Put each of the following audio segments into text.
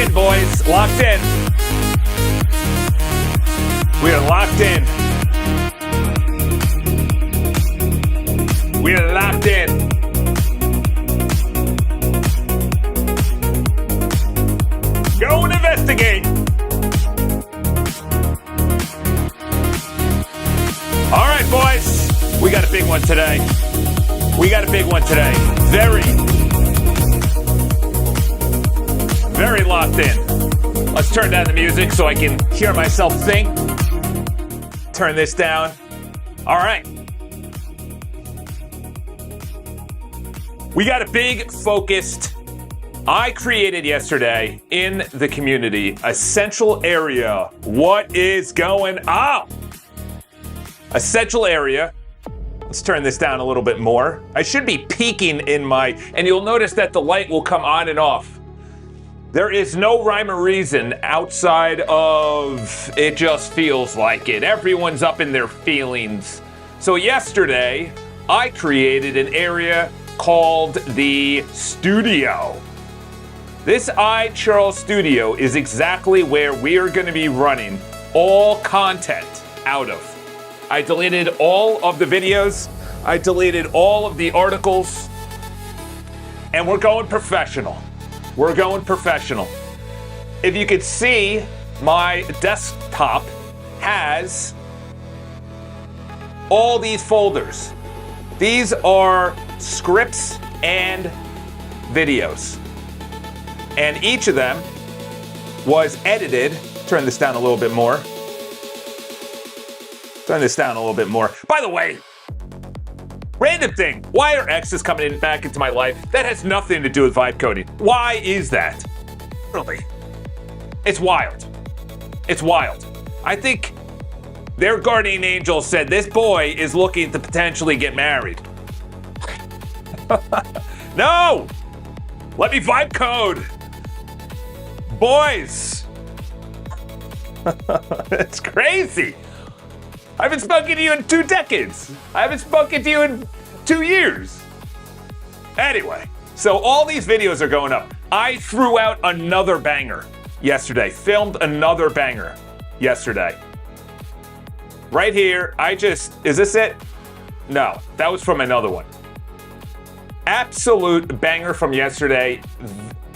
in, boys. Locked in. We are locked in. We are locked in. Go and investigate. All right, boys. We got a big one today. We got a big one today. Very locked in. Let's turn down the music so I can hear myself think. Turn this down. All right. We got a big focused, I created yesterday in the community, a central area. What is going on? A central area. Let's turn this down a little bit more. I should be peeking in my, and you'll notice that the light will come on and off. There is no rhyme or reason outside of it just feels like it. Everyone's up in their feelings. So yesterday, I created an area called the studio. This iCharles studio is exactly where we are going to be running all content out of. I deleted all of the videos. I deleted all of the articles. And we're going professional. We're going professional. If you could see, my desktop has all these folders. These are scripts and videos. And each of them was edited. Turn this down a little bit more. Turn this down a little bit more. By the way, random thing. Why are exes coming back into my life? That has nothing to do with vibe coding. Why is that? Really? It's wild. It's wild. I think their guardian angel said this boy is looking to potentially get married. No! Let me vibe code. Boys. It's crazy. I haven't spoken to you in 2 decades. I haven't spoken to you in 2 years. Anyway, so all these videos are going up. I threw out another banger yesterday. Filmed another banger yesterday. Right here, is this it? No, that was from another one. Absolute banger from yesterday.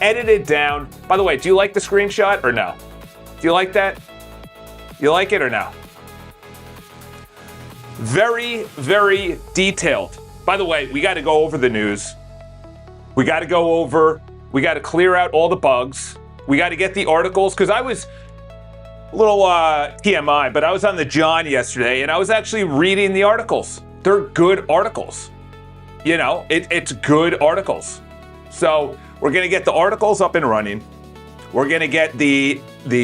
Edited down. By the way, do you like the screenshot or no? Do you like that? You like it or no? Very detailed. By the way, we got to go over the news. We got to clear out all the bugs. We got to get the articles, because I was a little TMI, but I was on the John yesterday, and I was actually reading the articles. They're good articles. You know, it's good articles. So we're going to get the articles up and running. We're going to get the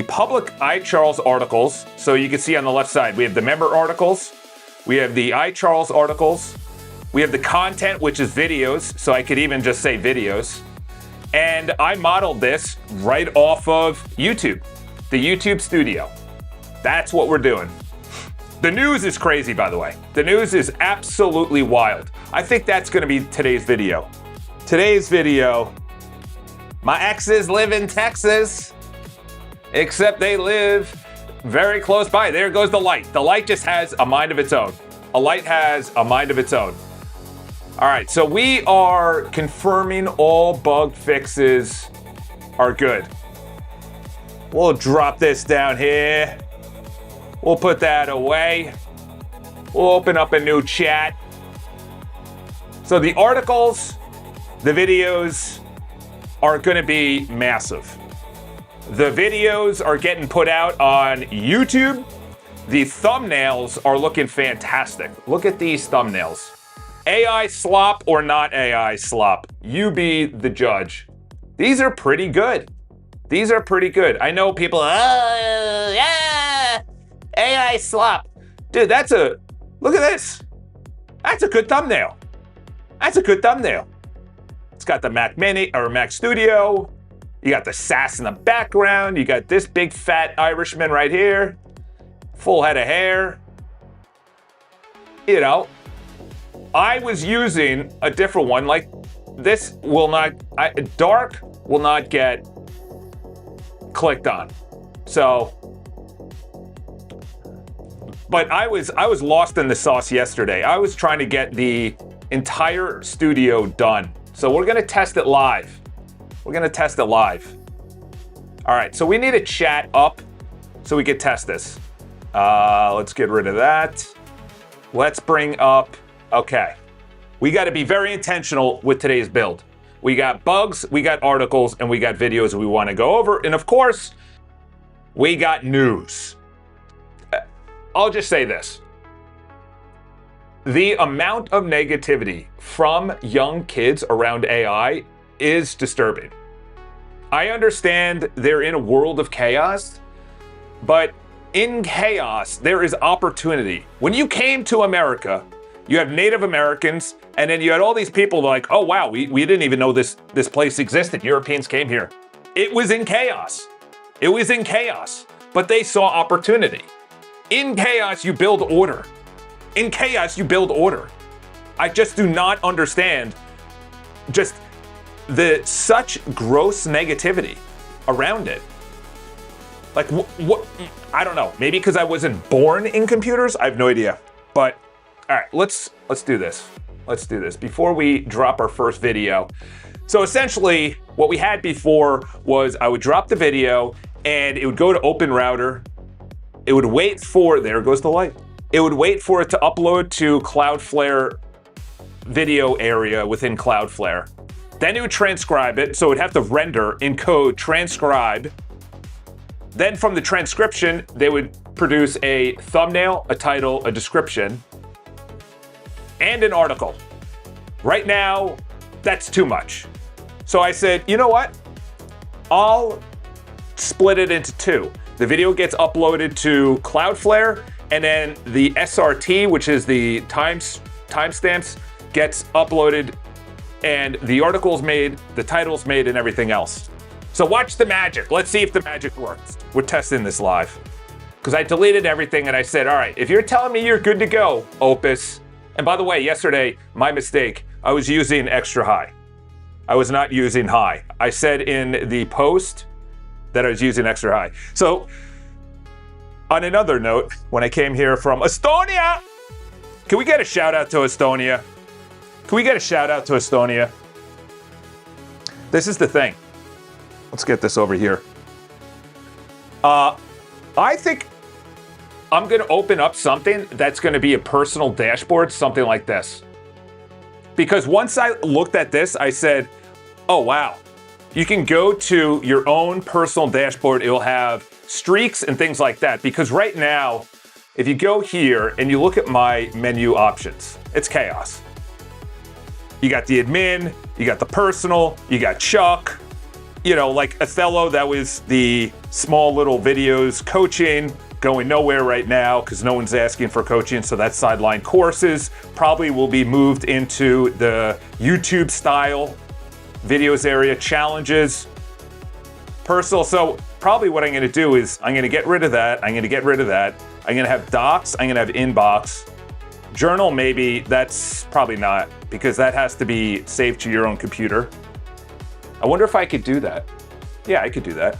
public iCharles articles. So you can see on the left side, we have the member articles. We have the iCharles articles. We have the content, which is videos. So I could even just say videos. And I modeled this right off of YouTube, the YouTube studio. That's what we're doing. The news is crazy, by the way. The news is absolutely wild. I think that's going to be today's video. Today's video, my exes live in Texas, except they live very close by. There goes the light. The light just has a mind of its own. A light has a mind of its own. All right, so we are confirming all bug fixes are good. We'll drop this down here. We'll put that away. We'll open up a new chat. So the articles, the videos are going to be massive. The videos are getting put out on YouTube. The thumbnails are looking fantastic. Look at these thumbnails. AI slop or not AI slop? You be the judge. These are pretty good. These are pretty good. I know people, yeah, AI slop. Dude, look at this. That's a good thumbnail. That's a good thumbnail. It's got the Mac Mini or Mac Studio. You got the sass in the background. You got this big fat Irishman right here. Full head of hair. You know, I was using a different one. Like this will not, dark will not get clicked on. So, but I was lost in the sauce yesterday. I was trying to get the entire studio done. So we're gonna test it live. We're gonna test it live. All right, so we need a chat up so we could test this. Let's get rid of that. Let's bring up, okay. We gotta be very intentional with today's build. We got bugs, we got articles, and we got videos we wanna go over. And of course, we got news. I'll just say this. The amount of negativity from young kids around AI is disturbing. I understand they're in a world of chaos, but in chaos, there is opportunity. When you came to America, you have Native Americans, and then you had all these people like, oh wow, we didn't even know this place existed. Europeans came here. It was in chaos. It was in chaos, but they saw opportunity. In chaos, you build order. In chaos, you build order. I just do not understand just such gross negativity around it. Like, what? I don't know. Maybe because I wasn't born in computers? I have no idea. But, all right, let's do this. Let's do this before we drop our first video. So essentially, what we had before was I would drop the video, and it would go to Open Router. It would wait for, there goes the light. It would wait for it to upload to Cloudflare video area within Cloudflare. Then it would transcribe it, so it would have to render, encode, transcribe. Then from the transcription, they would produce a thumbnail, a title, a description, and an article. Right now, that's too much. So I said, you know what? I'll split it into two. The video gets uploaded to Cloudflare, and then the SRT, which is the timestamps, gets uploaded, and the article's made, the title's made, and everything else. So watch the magic. Let's see if the magic works. We're testing this live. Because I deleted everything, and I said, all right, if you're telling me you're good to go, Opus, and by the way, yesterday, my mistake, I was using extra high. I was not using high. I said in the post that I was using extra high. So, on another note, when I came here from Estonia, can we get a shout out to Estonia? Can we get a shout out to Estonia? This is the thing. Let's get this over here. I think I'm gonna open up something that's gonna be a personal dashboard, something like this. Because once I looked at this, I said, oh wow, you can go to your own personal dashboard. It'll have streaks and things like that. Because right now, if you go here and you look at my menu options, it's chaos. You got the admin, you got the personal, you got Chuck, you know, like Othello, that was the small little videos coaching, going nowhere right now because no one's asking for coaching, so that's sideline courses. Probably will be moved into the YouTube style videos area, challenges, personal. So probably what I'm gonna do is I'm gonna get rid of that. I'm gonna get rid of that. I'm gonna have docs, I'm gonna have inbox. Journal, maybe, that's probably not, because that has to be saved to your own computer. I wonder if I could do that. Yeah, I could do that.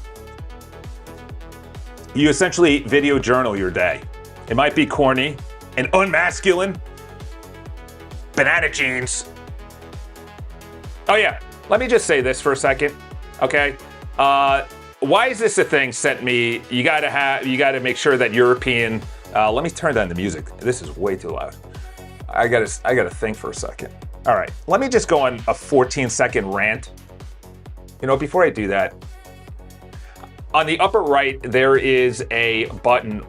You essentially video journal your day. It might be corny and unmasculine. Banana jeans. Oh yeah, let me just say this for a second, okay? Why is this a thing sent me? You gotta make sure that European, let me turn down the music. This is way too loud. I gotta think for a second. All right, let me just go on a 14-second rant. You know, before I do that, on the upper right, there is a button.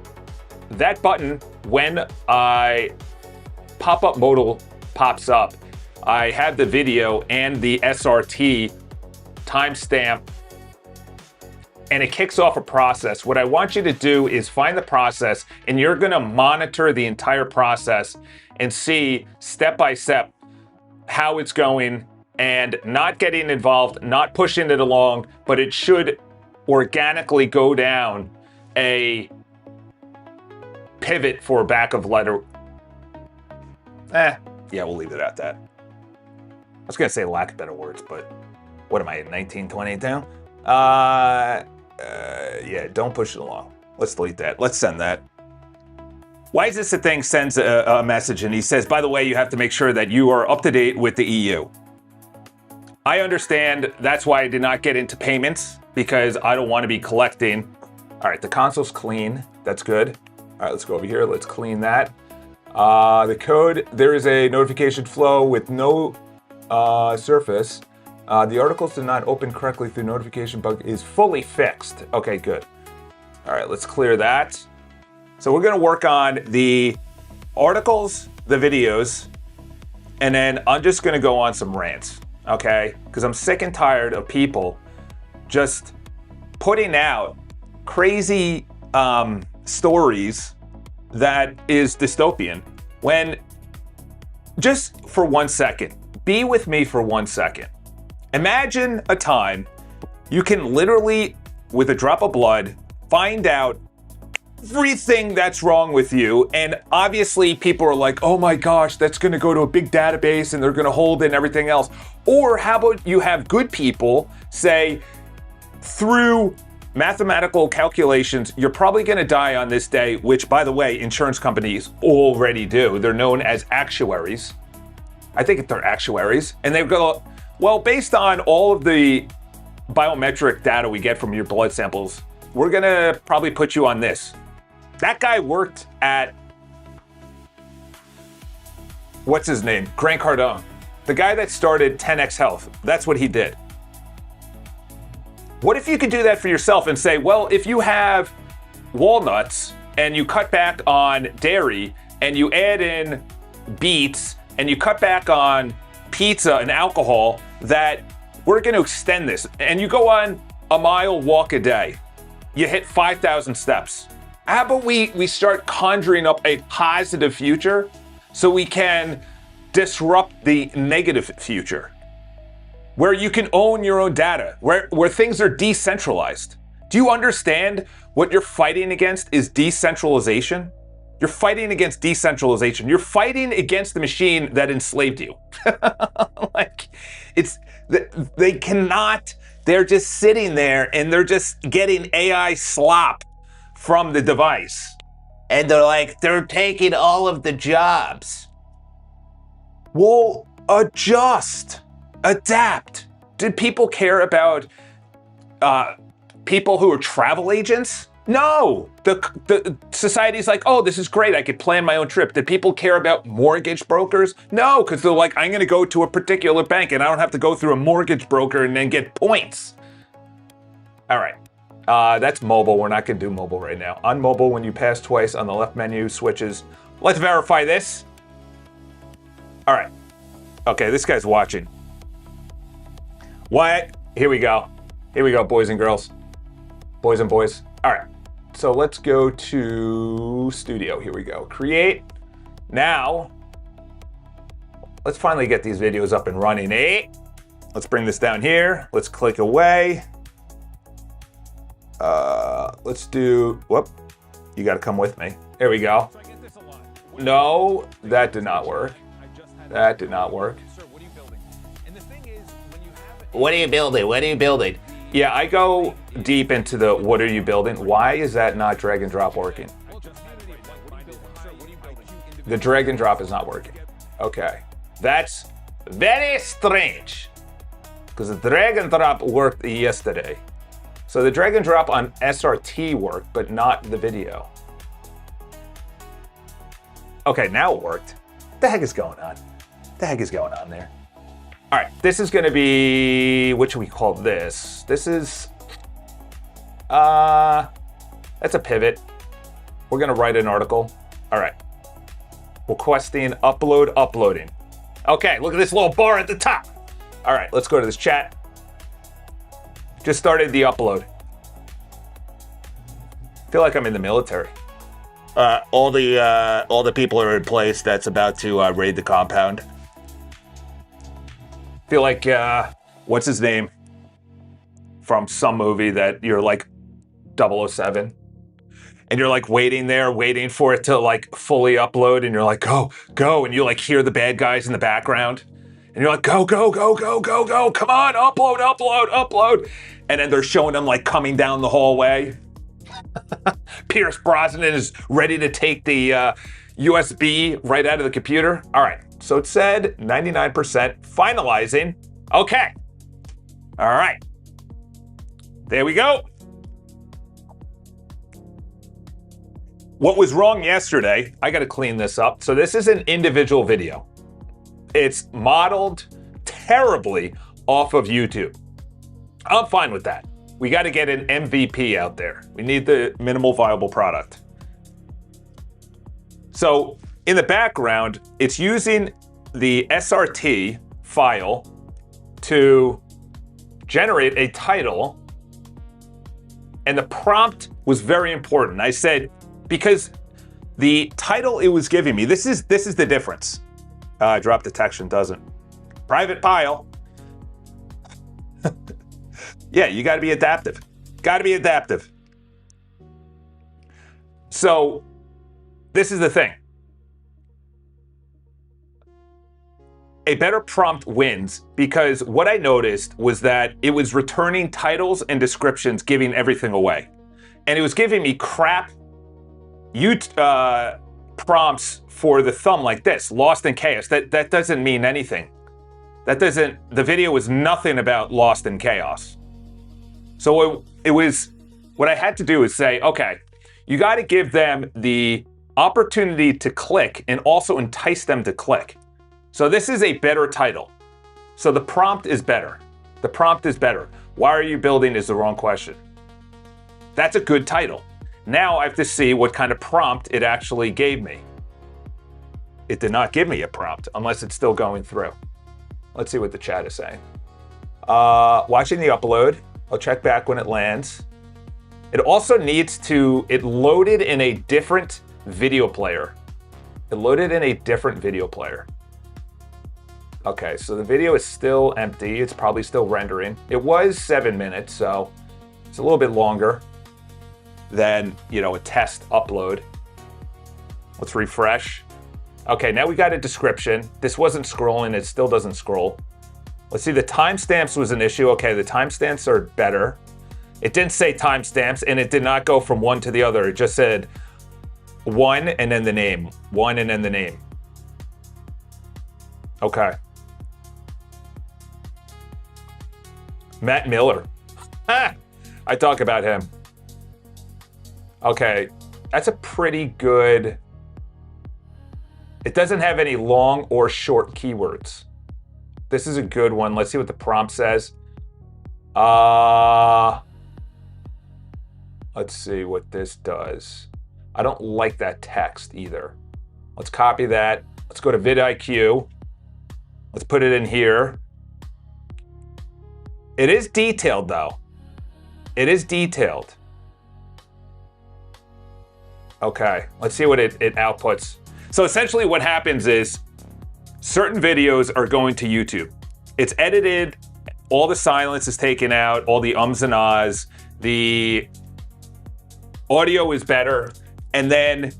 That button, when pop-up modal pops up, I have the video and the SRT timestamp, and it kicks off a process. What I want you to do is find the process, and you're gonna monitor the entire process and see step by step how it's going, and not getting involved, not pushing it along, but it should organically go down a pivot for back of letter. Yeah, we'll leave it at that. I was gonna say lack of better words, but what am I, in 1922? Yeah, don't push it along. Let's delete that. Let's send that. Why is this a thing? Sends a message and he says, by the way, you have to make sure that you are up to date with the EU. I understand that's why I did not get into payments, because I don't want to be collecting. All right, the console's clean. That's good. All right, let's go over here. Let's clean that. The code, there is a notification flow with no surface. The articles did not open correctly through notification bug is fully fixed. Okay, good. All right, let's clear that. So we're gonna work on the articles, the videos, and then I'm just gonna go on some rants, okay? Because I'm sick and tired of people just putting out crazy stories that is dystopian. When, just for 1 second, be with me for 1 second. Imagine a time you can literally, with a drop of blood, find out everything that's wrong with you, and obviously people are like, oh my gosh, that's gonna go to a big database and they're gonna hold it and everything else. Or how about you have good people say, through mathematical calculations, you're probably gonna die on this day, which, by the way, insurance companies already do. They're known as actuaries. I think they're actuaries. And they go, well, based on all of the biometric data we get from your blood samples, we're gonna probably put you on this. That guy worked at, what's his name? Grant Cardone. The guy that started 10X Health. That's what he did. What if you could do that for yourself and say, well, if you have walnuts and you cut back on dairy and you add in beets and you cut back on pizza and alcohol, that we're going to extend this. And you go on a mile walk a day. You hit 5,000 steps. How about we start conjuring up a positive future so we can disrupt the negative future, where you can own your own data, where things are decentralized. Do you understand what you're fighting against is decentralization? You're fighting against decentralization. You're fighting against the machine that enslaved you. Like, they cannot, they're just sitting there and they're just getting AI slop from the device. And they're like, they're taking all of the jobs. Well, adjust. Adapt. Did people care about people who are travel agents? No. The society's like, oh, this is great. I could plan my own trip. Did people care about mortgage brokers? No, because they're like, I'm going to go to a particular bank and I don't have to go through a mortgage broker and then get points. All right. That's mobile. We're not going to do mobile right now. On mobile, when you pass twice on the left menu switches. Let's verify this. All right. Okay, this guy's watching. What? Here we go. Here we go, boys and girls. Boys and boys. All right. So let's go to studio. Here we go. Create. Now, let's finally get these videos up and running. Let's bring this down here. Let's click away. Let's do, whoop. You got to come with me. There we go. No, that did not work. That did not work. What are you building? What are you building? Yeah, I go deep into the what are you building? Why is that not drag and drop working? The drag and drop is not working. Okay. That's very strange. Because the drag and drop worked yesterday. So the drag and drop on SRT worked, but not the video. Okay, now it worked. What the heck is going on? What the heck is going on there? All right, this is gonna be, what should we call this? This is, that's a pivot. We're gonna write an article. All right. Requesting uploading. Okay, look at this little bar at the top. All right, let's go to this chat. Just started the upload. I feel like I'm in the military. All the people are in place that's about to raid the compound. Feel like, what's his name? From some movie that you're like 007. And you're like waiting there, waiting for it to like fully upload. And you're like, go. And you like hear the bad guys in the background. And you're like, go, go, go, go, go, go. Come on, upload, upload, upload. And then they're showing them like coming down the hallway. Pierce Brosnan is ready to take the USB right out of the computer. All right, so it said 99% finalizing. Okay. All right. There we go. What was wrong yesterday, I got to clean this up. So this is an individual video. It's modeled terribly off of YouTube. I'm fine with that. We got to get an MVP out there. We need the minimal viable product. So in the background, it's using the SRT file to generate a title. And the prompt was very important. I said, because the title it was giving me, this is the difference. I dropped detection, doesn't. Private pile. Yeah, you got to be adaptive. Got to be adaptive. So this is the thing. A better prompt wins because what I noticed was that it was returning titles and descriptions, giving everything away. And it was giving me crap prompts for the thumb like this, Lost in Chaos. That doesn't mean anything. The video was nothing about Lost in Chaos. So it was, what I had to do is say, okay, you got to give them the opportunity to click and also entice them to click. So this is a better title. So the prompt is better. The prompt is better. Why are you building is the wrong question. That's a good title. Now I have to see what kind of prompt it actually gave me. It did not give me a prompt unless it's still going through. Let's see what the chat is saying. Watching the upload. I'll check back when it lands. It also needs to, it loaded in a different video player. It loaded in a different video player. Okay, so the video is still empty. It's probably still rendering. It was 7 minutes, so it's a little bit longer than, you know, a test upload. Let's refresh. Okay, now we got a description. This wasn't scrolling, it still doesn't scroll. Let's see, the timestamps was an issue. Okay, the timestamps are better. It didn't say timestamps, and it did not go from one to the other. It just said one and then the name. One and then the name. Okay. Matt Miller. I talk about him. Okay, that's a pretty good. It doesn't have any long or short keywords. This is a good one. Let's see what the prompt says. Let's see what this does. I don't like that text either. Let's copy that. Let's go to vidIQ. Let's put it in here. It is detailed though. It is detailed. Okay, let's see what it outputs. So essentially what happens is certain videos are going to YouTube. It's edited, all the silence is taken out, all the ums and ahs, the audio is better, and then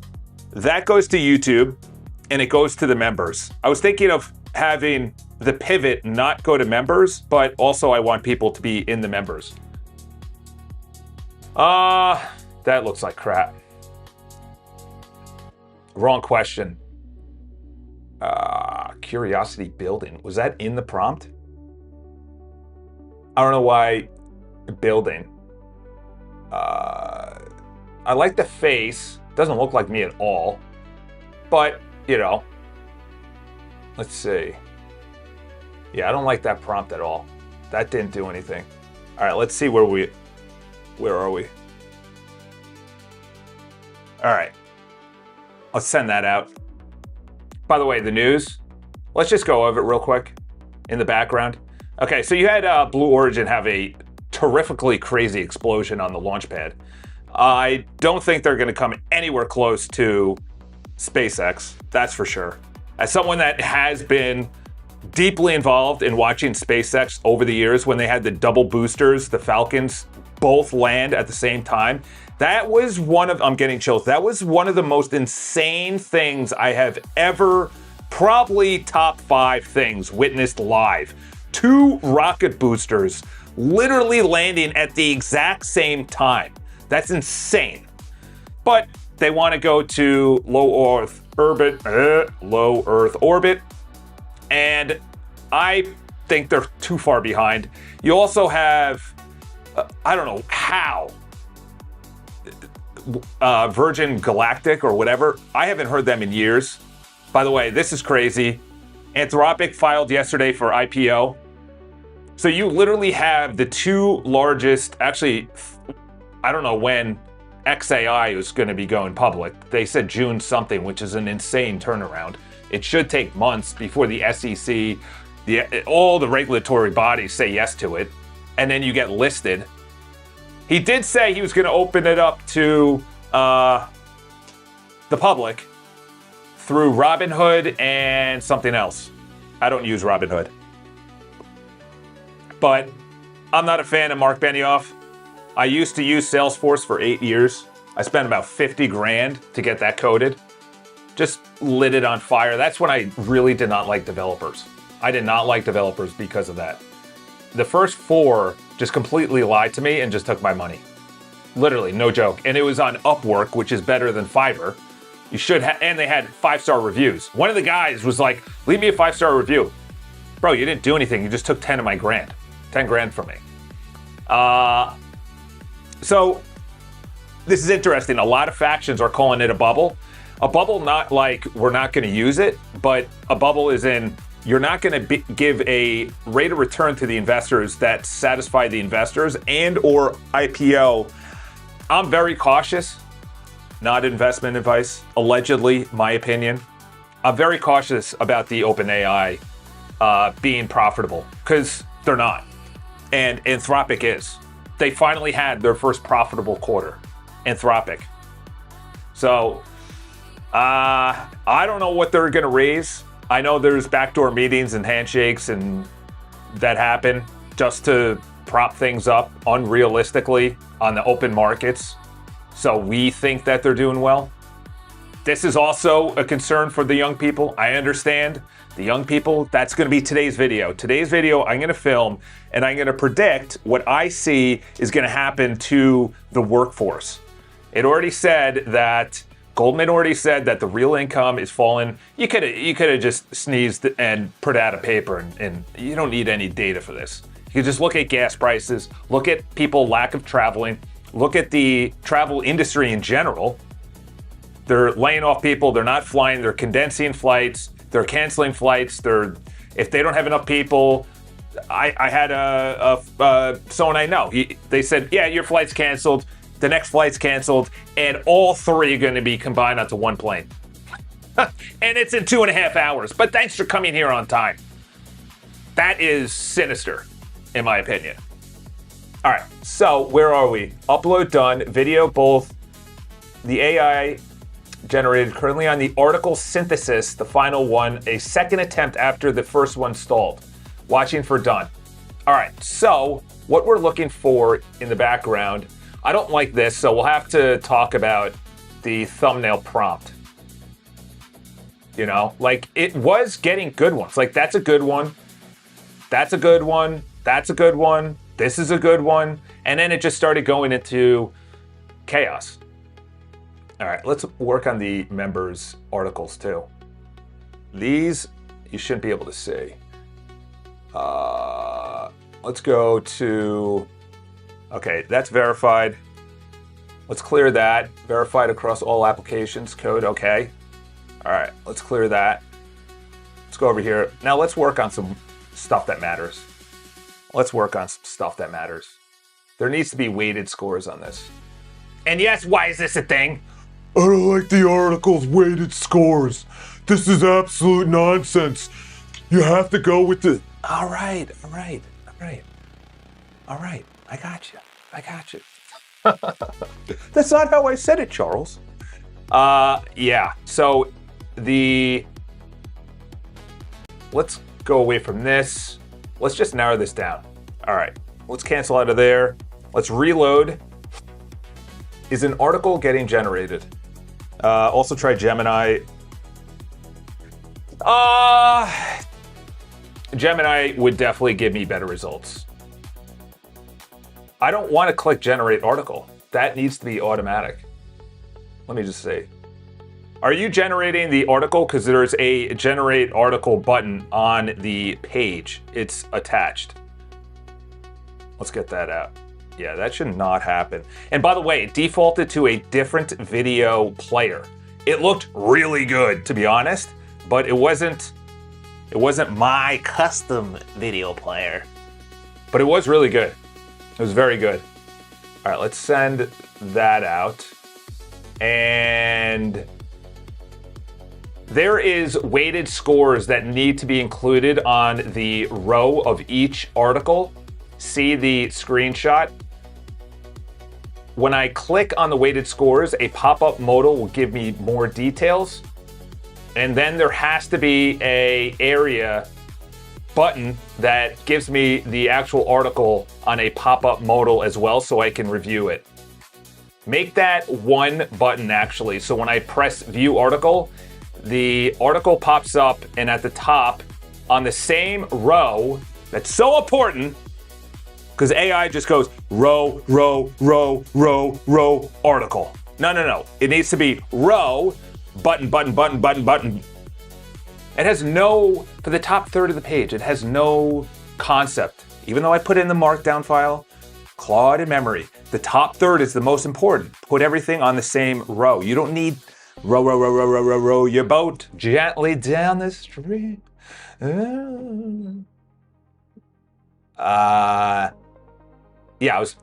that goes to YouTube and it goes to the members. I was thinking of having the pivot not go to members, but also I want people to be in the members. That looks like crap. Wrong question. Curiosity building. Was that in the prompt? I don't know why building. I like the face. Doesn't look like me at all. But, you know. Let's see. Yeah, I don't like that prompt at all. That didn't do anything. All right, let's see where are we? All right. Let's send that out. By the way, the news, let's just go over it real quick in the background. Okay, so you had Blue Origin have a terrifically crazy explosion on the launch pad. I don't think they're gonna come anywhere close to SpaceX, that's for sure. As someone that has been deeply involved in watching SpaceX over the years, when they had the double boosters, the Falcons both land at the same time, that was one of, I'm getting chills, that was one of the most insane things I have ever Probably top 5 things witnessed live. 2 rocket boosters literally landing at the exact same time. That's insane. But they want to go to low Earth orbit, and I think they're too far behind. You also have, I don't know how, Virgin Galactic or whatever. I haven't heard them in years. By the way, this is crazy. Anthropic filed yesterday for IPO. So you literally have the 2 largest, actually, I don't know when XAI is going to be going public. They said June something, which is an insane turnaround. It should take months before the SEC, all the regulatory bodies say yes to it, and then you get listed. He did say he was going to open it up to the public through Robinhood and something else. I don't use Robinhood. But I'm not a fan of Mark Benioff. I used to use Salesforce for 8 years. I spent about 50 grand to get that coded. Just lit it on fire. That's when I really did not like developers. I did not like developers because of that. The first 4 just completely lied to me and just took my money. Literally, no joke. And it was on Upwork, which is better than Fiverr. You should have, and they had 5-star reviews. One of the guys was like, leave me a 5-star review. Bro, you didn't do anything. You just took 10 of my grand. 10 grand from me. So this is interesting. A lot of factions are calling it a bubble. A bubble, not like we're not going to use it, but a bubble is in you're not going to give a rate of return to the investors that satisfy the investors and or IPO. I'm very cautious. Not investment advice. Allegedly, my opinion. I'm very cautious about the OpenAI being profitable because they're not. And Anthropic is. They finally had their first profitable quarter. Anthropic. So, I don't know what they're going to raise. I know there's backdoor meetings and handshakes and that happen just to prop things up unrealistically on the open markets. So we think that they're doing well. This is also a concern for the young people. I understand the young people. That's going to be today's video. Today's video, I'm going to film and I'm going to predict what I see is going to happen to the workforce. It already said that Goldman already said that the real income is falling. You could have just sneezed and put out a paper and you don't need any data for this. You can just look at gas prices, look at people lack of traveling, look at the travel industry in general. They're laying off people, they're not flying, they're condensing flights, they're canceling flights, if they don't have enough people. I had someone I know, they said, yeah, your flight's canceled, the next flight's canceled, and all 3 are gonna be combined onto one plane. And it's in 2.5 hours, but thanks for coming here on time. That is sinister, in my opinion. All right, so where are we? Upload done, video both. The AI generated currently on the article synthesis, the final one, a second attempt after the first one stalled. Watching for done. All right, so what we're looking for in the background, I don't like this, so we'll have to talk about the thumbnail prompt. You know, like it was getting good ones. Like that's a good one. That's a good one. That's a good one. This is a good one. And then it just started going into chaos. All right, let's work on the members' articles too. These you shouldn't be able to see. Let's go to, okay, that's verified. Let's clear that. Verified across all applications, code, okay. All right, let's clear that. Let's go over here. Now let's work on some stuff that matters. Let's work on some stuff that matters. There needs to be weighted scores on this. And yes, why is this a thing? I don't like the article's weighted scores. This is absolute nonsense. You have to go with the... All right. I got you. That's not how I said it, Charles. Yeah, so let's go away from this. Let's just narrow this down. All right, let's cancel out of there. Let's reload. Is an article getting generated? Also try Gemini. Gemini would definitely give me better results. I don't want to click generate article. That needs to be automatic. Let me just say. Are you generating the article? Because there's a generate article button on the page. It's attached. Let's get that out. Yeah, that should not happen. And by the way, it defaulted to a different video player. It looked really good, to be honest, but it wasn't my custom video player. But it was really good. It was very good. All right, let's send that out. And there is weighted scores that need to be included on the row of each article. See the screenshot. When I click on the weighted scores, a pop-up modal will give me more details. And then there has to be an area button that gives me the actual article on a pop-up modal as well, so I can review it. Make that one button actually, so when I press view article, the article pops up, and at the top on the same row, that's so important, because AI just goes row, row, row, row, row, article. No. It needs to be row, button, button, button, button, button. It has no, for the top third of the page, it has no concept. Even though I put it in the markdown file, clawed in memory, the top third is the most important. Put everything on the same row. You don't need row, row, row, row, row, row, row your boat gently down the street. Yeah, I was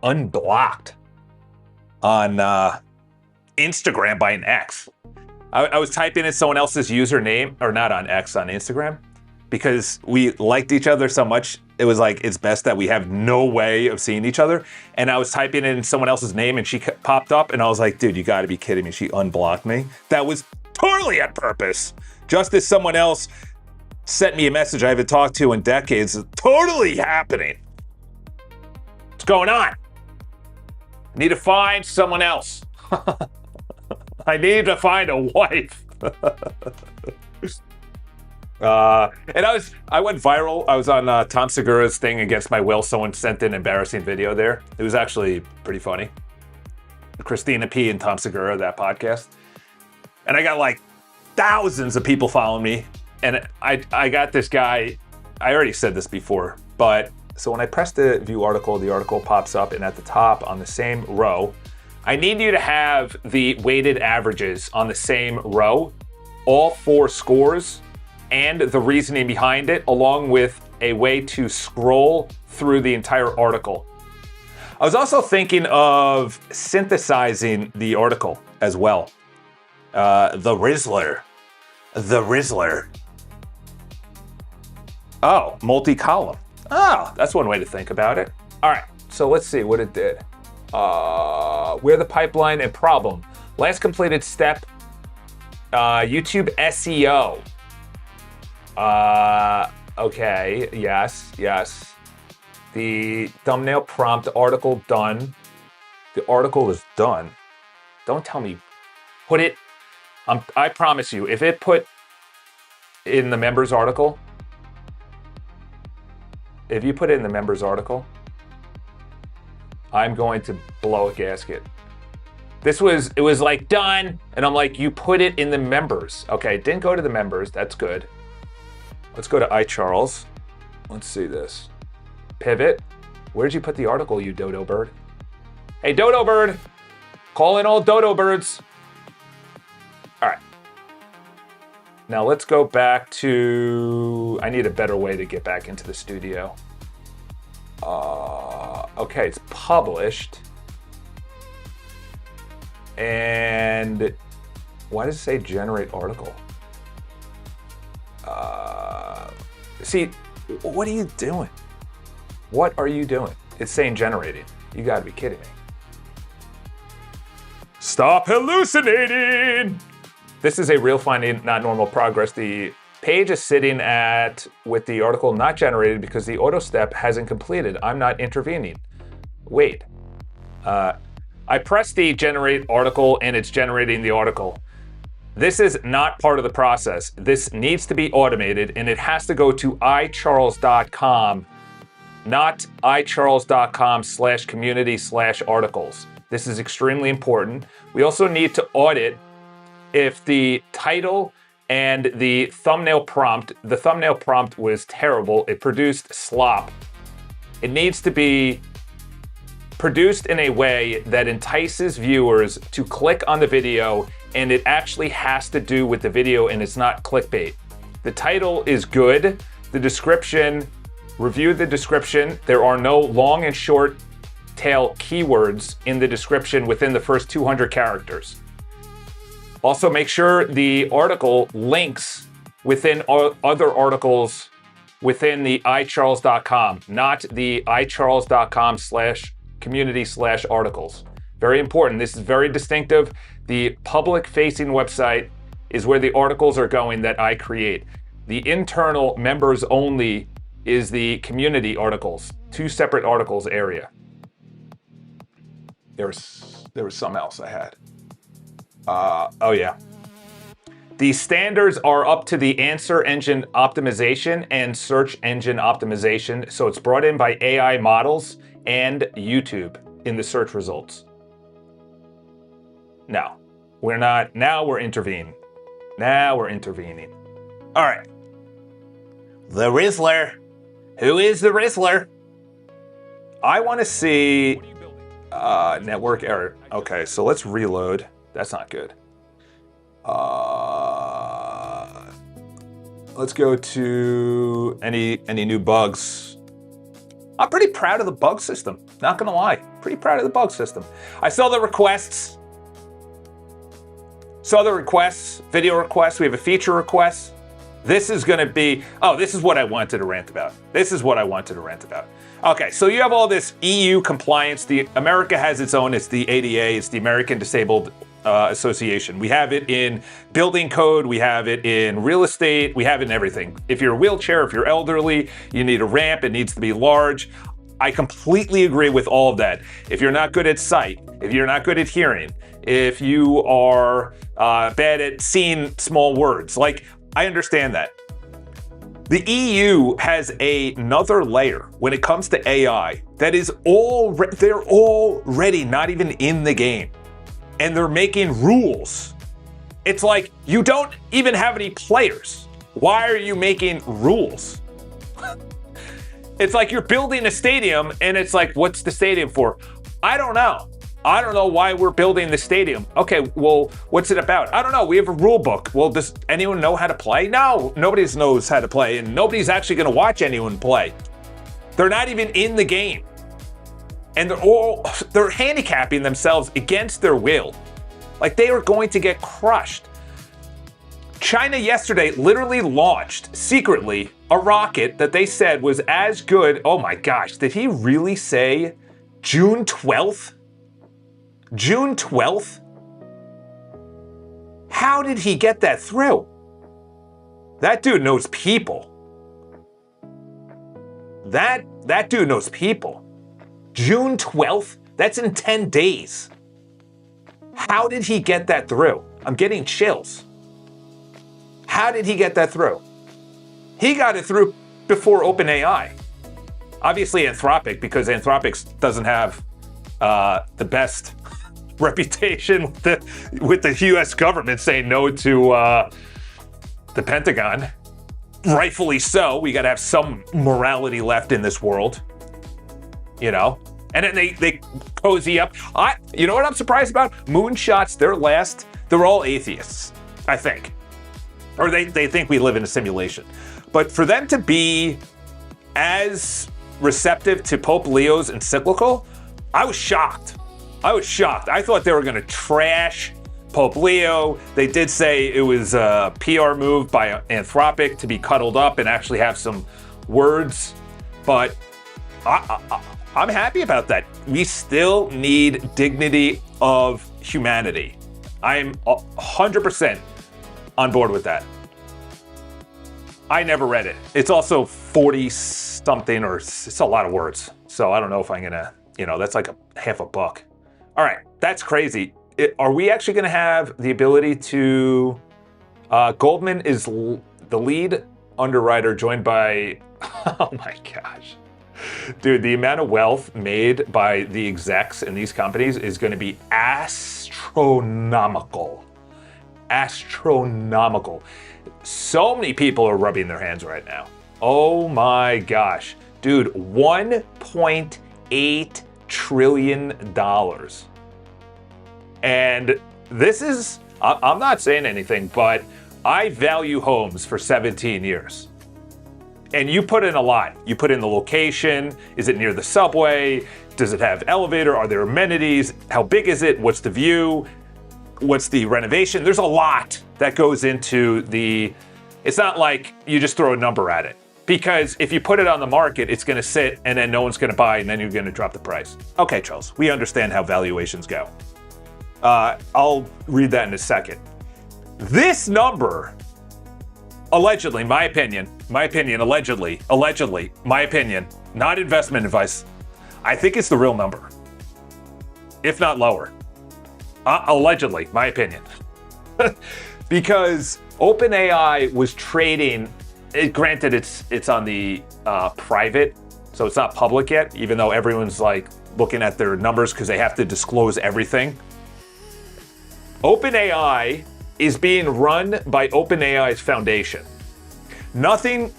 unblocked on Instagram by an ex. I was typing in someone else's username, or not on X, on Instagram, because we liked each other so much. It was like, it's best that we have no way of seeing each other. And I was typing in someone else's name and she popped up and I was like, dude, you gotta be kidding me. She unblocked me. That was totally on purpose. Just as someone else sent me a message I haven't talked to in decades. It's totally happening. What's going on? I need to find someone else. I need to find a wife. And I went viral. I was on Tom Segura's thing against my will. Someone sent in an embarrassing video there. It was actually pretty funny. Christina P. and Tom Segura, that podcast. And I got like thousands of people following me. And I got this guy, I already said this before, but so when I press the view article, the article pops up, and at the top on the same row, I need you to have the weighted averages on the same row, all 4 scores, and the reasoning behind it, along with a way to scroll through the entire article. I was also thinking of synthesizing the article as well. The Rizzler. Oh, multi-column. Oh, that's one way to think about it. All right, so let's see what it did. Where the pipeline and problem. Last completed step, YouTube SEO. Okay, yes. The thumbnail prompt, article done. The article is done. Don't tell me, put it, I promise you, if it put in the members article, if you put it in the members article, I'm going to blow a gasket. It was like done, and I'm like, you put it in the members. Okay, it didn't go to the members, that's good. Let's go to iCharles. Let's see this. Pivot. Where'd you put the article, you dodo bird? Hey, dodo bird! Call in all dodo birds. All right. Now let's go back to, I need a better way to get back into the studio. Okay, it's published. And why does it say generate article? See, what are you doing? What are you doing? It's saying generating. You gotta be kidding me. Stop hallucinating! This is a real finding, not normal progress. The page is sitting with the article not generated because the auto step hasn't completed. I'm not intervening. Wait. I pressed the generate article and it's generating the article. This is not part of the process. This needs to be automated, and it has to go to iCharles.com, not iCharles.com/community/articles. This is extremely important. We also need to audit if the title and the thumbnail prompt was terrible. It produced slop. It needs to be produced in a way that entices viewers to click on the video, and it actually has to do with the video and it's not clickbait. The title is good. The description, review the description. There are no long and short tail keywords in the description within the first 200 characters. Also, make sure the article links within other articles within the iCharles.com, not the iCharles.com/community/articles. Very important. This is very distinctive. The public-facing website is where the articles are going that I create. The internal members only is the community articles, 2 separate articles area. There was something else I had. Oh yeah. The standards are up to the answer engine optimization and search engine optimization. So it's brought in by AI models and YouTube in the search results. No, we're not. Now we're intervening. Now we're intervening. All right. The Rizzler. Who is the Rizzler? I want to see network error. Okay, so let's reload. That's not good. Let's go to any new bugs. I'm pretty proud of the bug system. Not gonna lie, pretty proud of the bug system. I saw the requests. Video requests. We have a feature request. This is gonna be, this is what I wanted to rant about. Okay, so you have all this EU compliance. America has its own, it's the ADA, it's the American Disabled Association. We have it in building code, we have it in real estate, we have it in everything. If you're a wheelchair, if you're elderly, you need a ramp, it needs to be large. I completely agree with all of that. If you're not good at sight, if you're not good at hearing, if you are bad at seeing small words, like, I understand that. The EU has another layer when it comes to AI that is they're already not even in the game. And they're making rules. It's like, you don't even have any players. Why are you making rules? It's like you're building a stadium and it's like, what's the stadium for? I don't know. I don't know why we're building the stadium. Okay, well, what's it about? I don't know. We have a rule book. Well, does anyone know how to play? No, nobody knows how to play, and nobody's actually going to watch anyone play. They're not even in the game. And they're handicapping themselves against their will. Like, they are going to get crushed. China yesterday literally launched secretly a rocket that they said was as good. Oh my gosh, did he really say June 12th? June 12th? How did he get that through? That dude knows people. That dude knows people. June 12th? That's in 10 days. How did he get that through? I'm getting chills. How did he get that through? He got it through before OpenAI. Obviously Anthropic, because Anthropic doesn't have the best reputation with the US government saying no to the Pentagon. Rightfully so. We got to have some morality left in this world. You know? And then they cozy up. You know what I'm surprised about? Moonshots, they're all atheists, I think. Or they think we live in a simulation. But for them to be as receptive to Pope Leo's encyclical, I was shocked. I thought they were going to trash Pope Leo. They did say it was a PR move by Anthropic to be cuddled up and actually have some words. But I'm happy about that. We still need dignity of humanity. I'm 100% on board with that. I never read it. It's also 40 something, or it's a lot of words. So I don't know if I'm gonna, that's like half a book. All right, that's crazy. Are we actually gonna have the ability to Goldman is the lead underwriter, joined by, oh my gosh. Dude, the amount of wealth made by the execs in these companies is going to be astronomical. Astronomical. So many people are rubbing their hands right now. Oh my gosh. Dude, $1.8 trillion. And this is, I'm not saying anything, but I value homes for 17 years. And you put in a lot. You put in the location. Is it near the subway? Does it have elevator? Are there amenities? How big is it? What's the view? What's the renovation? There's a lot that goes into the, it's not like you just throw a number at it. Because if you put it on the market, it's gonna sit and then no one's gonna buy and then you're gonna drop the price. Okay, Charles, we understand how valuations go. I'll read that in a second. This number, allegedly, my opinion, allegedly, my opinion, not investment advice, I think it's the real number, if not lower. Allegedly, my opinion. Because OpenAI was trading, granted it's on the private, so it's not public yet, even though everyone's like looking at their numbers because they have to disclose everything. OpenAI is being run by OpenAI's foundation. Nothing,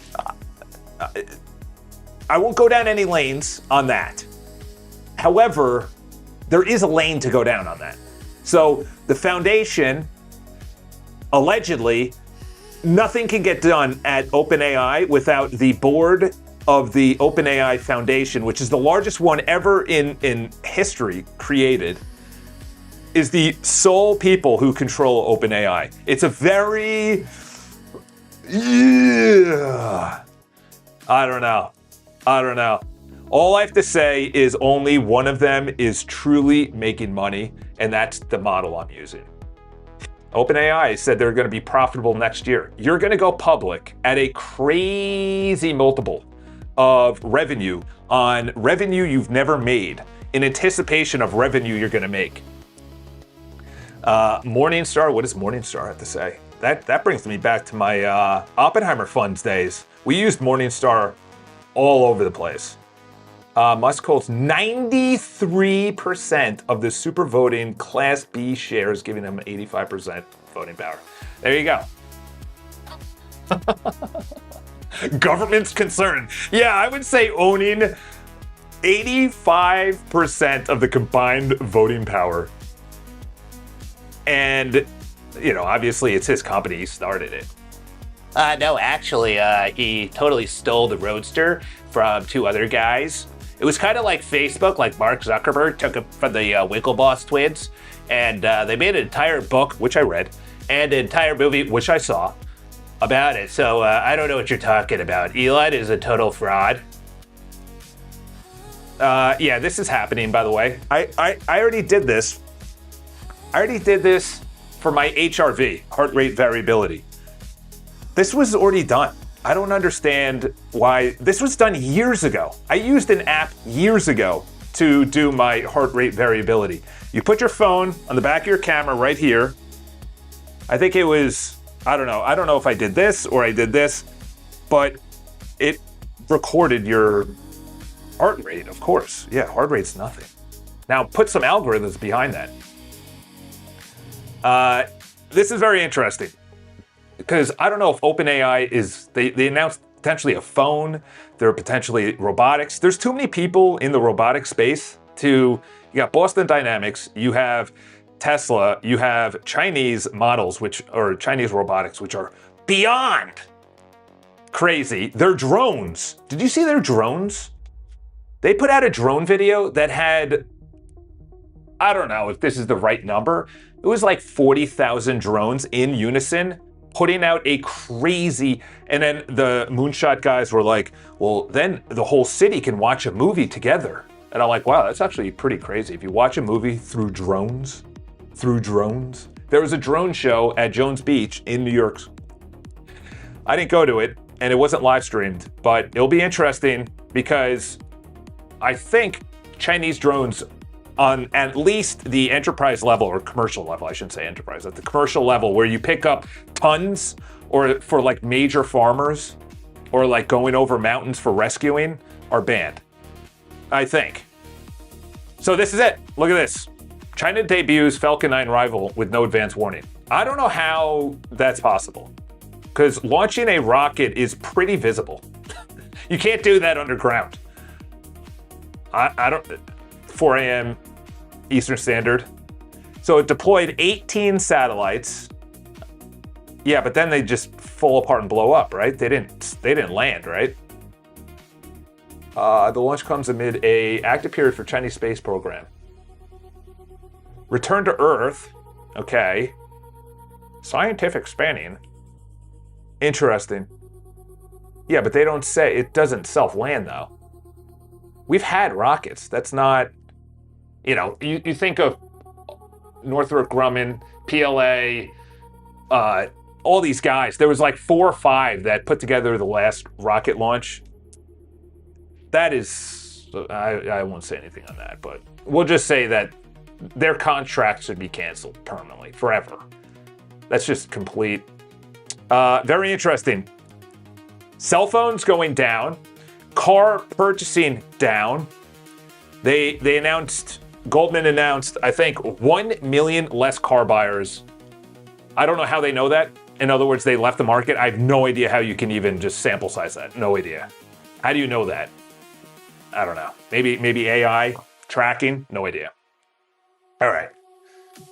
I won't go down any lanes on that. However, there is a lane to go down on that. So the foundation, allegedly, nothing can get done at OpenAI without the board of the OpenAI Foundation, which is the largest one ever in history created, is the sole people who control OpenAI. It's a very, I don't know. All I have to say is only one of them is truly making money, and that's the model I'm using. OpenAI said they're going to be profitable next year. You're going to go public at a crazy multiple of revenue on revenue you've never made in anticipation of revenue you're going to make. Morningstar, what does Morningstar have to say? That brings me back to my Oppenheimer Funds days. We used Morningstar all over the place. Musk holds 93% of the super voting Class B shares, giving him 85% voting power. There you go. Government's concerned. Yeah, I would say owning 85% of the combined voting power. And, you know, obviously it's his company, he started it. No, actually, he totally stole the Roadster from two other guys. It was kind of like Facebook, like Mark Zuckerberg took it from the Winklevoss twins, and they made an entire book, which I read, and an entire movie, which I saw, about it. So I don't know what you're talking about. Elon is a total fraud. Yeah, this is happening, by the way. I already did this. I already did this for my HRV, heart rate variability. This was already done. I don't understand why. This was done years ago. I used an app years ago to do my heart rate variability. You put your phone on the back of your camera right here. I think it was, I don't know if I did this or I did this, but it recorded your heart rate, of course. Yeah, heart rate's nothing. Now put some algorithms behind that. This is very interesting because I don't know if OpenAI is, they announced potentially a phone, there are potentially robotics. There's too many people in the robotic space you got Boston Dynamics, you have Tesla, you have Chinese models, or Chinese robotics, which are beyond crazy. They're drones. Did you see their drones? They put out a drone video that had, I don't know if this is the right number, it was like 40,000 drones in unison, putting out a crazy, and then the moonshot guys were like, well, then the whole city can watch a movie together. And I'm like, wow, that's actually pretty crazy. If you watch a movie through drones. There was a drone show at Jones Beach in New York. I didn't go to it, and it wasn't live streamed, but it'll be interesting because I think Chinese drones on at least the enterprise level, or commercial level, I shouldn't say enterprise, at the commercial level, where you pick up tons, or for like major farmers, or like going over mountains for rescuing, are banned, I think. So this is it. Look at this. China debuts Falcon 9 rival with no advance warning. I don't know how that's possible, because launching a rocket is pretty visible. You can't do that underground. I don't, 4 a.m. Eastern Standard. So it deployed 18 satellites. Yeah, but then they just fall apart and blow up, right? They didn't land, right? The launch comes amid a active period for Chinese space program. Return to Earth. Okay. Scientific spanning. Interesting. Yeah, but they don't say, it doesn't self-land though. We've had rockets. That's not, you know, you think of Northrop Grumman, PLA, all these guys. There was like 4 or 5 that put together the last rocket launch. That is, I won't say anything on that, but we'll just say that their contracts should be canceled permanently, forever. That's just complete. Very interesting. Cell phones going down. Car purchasing down. They announced, Goldman announced, I think, 1 million less car buyers. I don't know how they know that. In other words, they left the market. I have no idea how you can even just sample size that. No idea. How do you know that? I don't know. Maybe AI tracking? No idea. All right.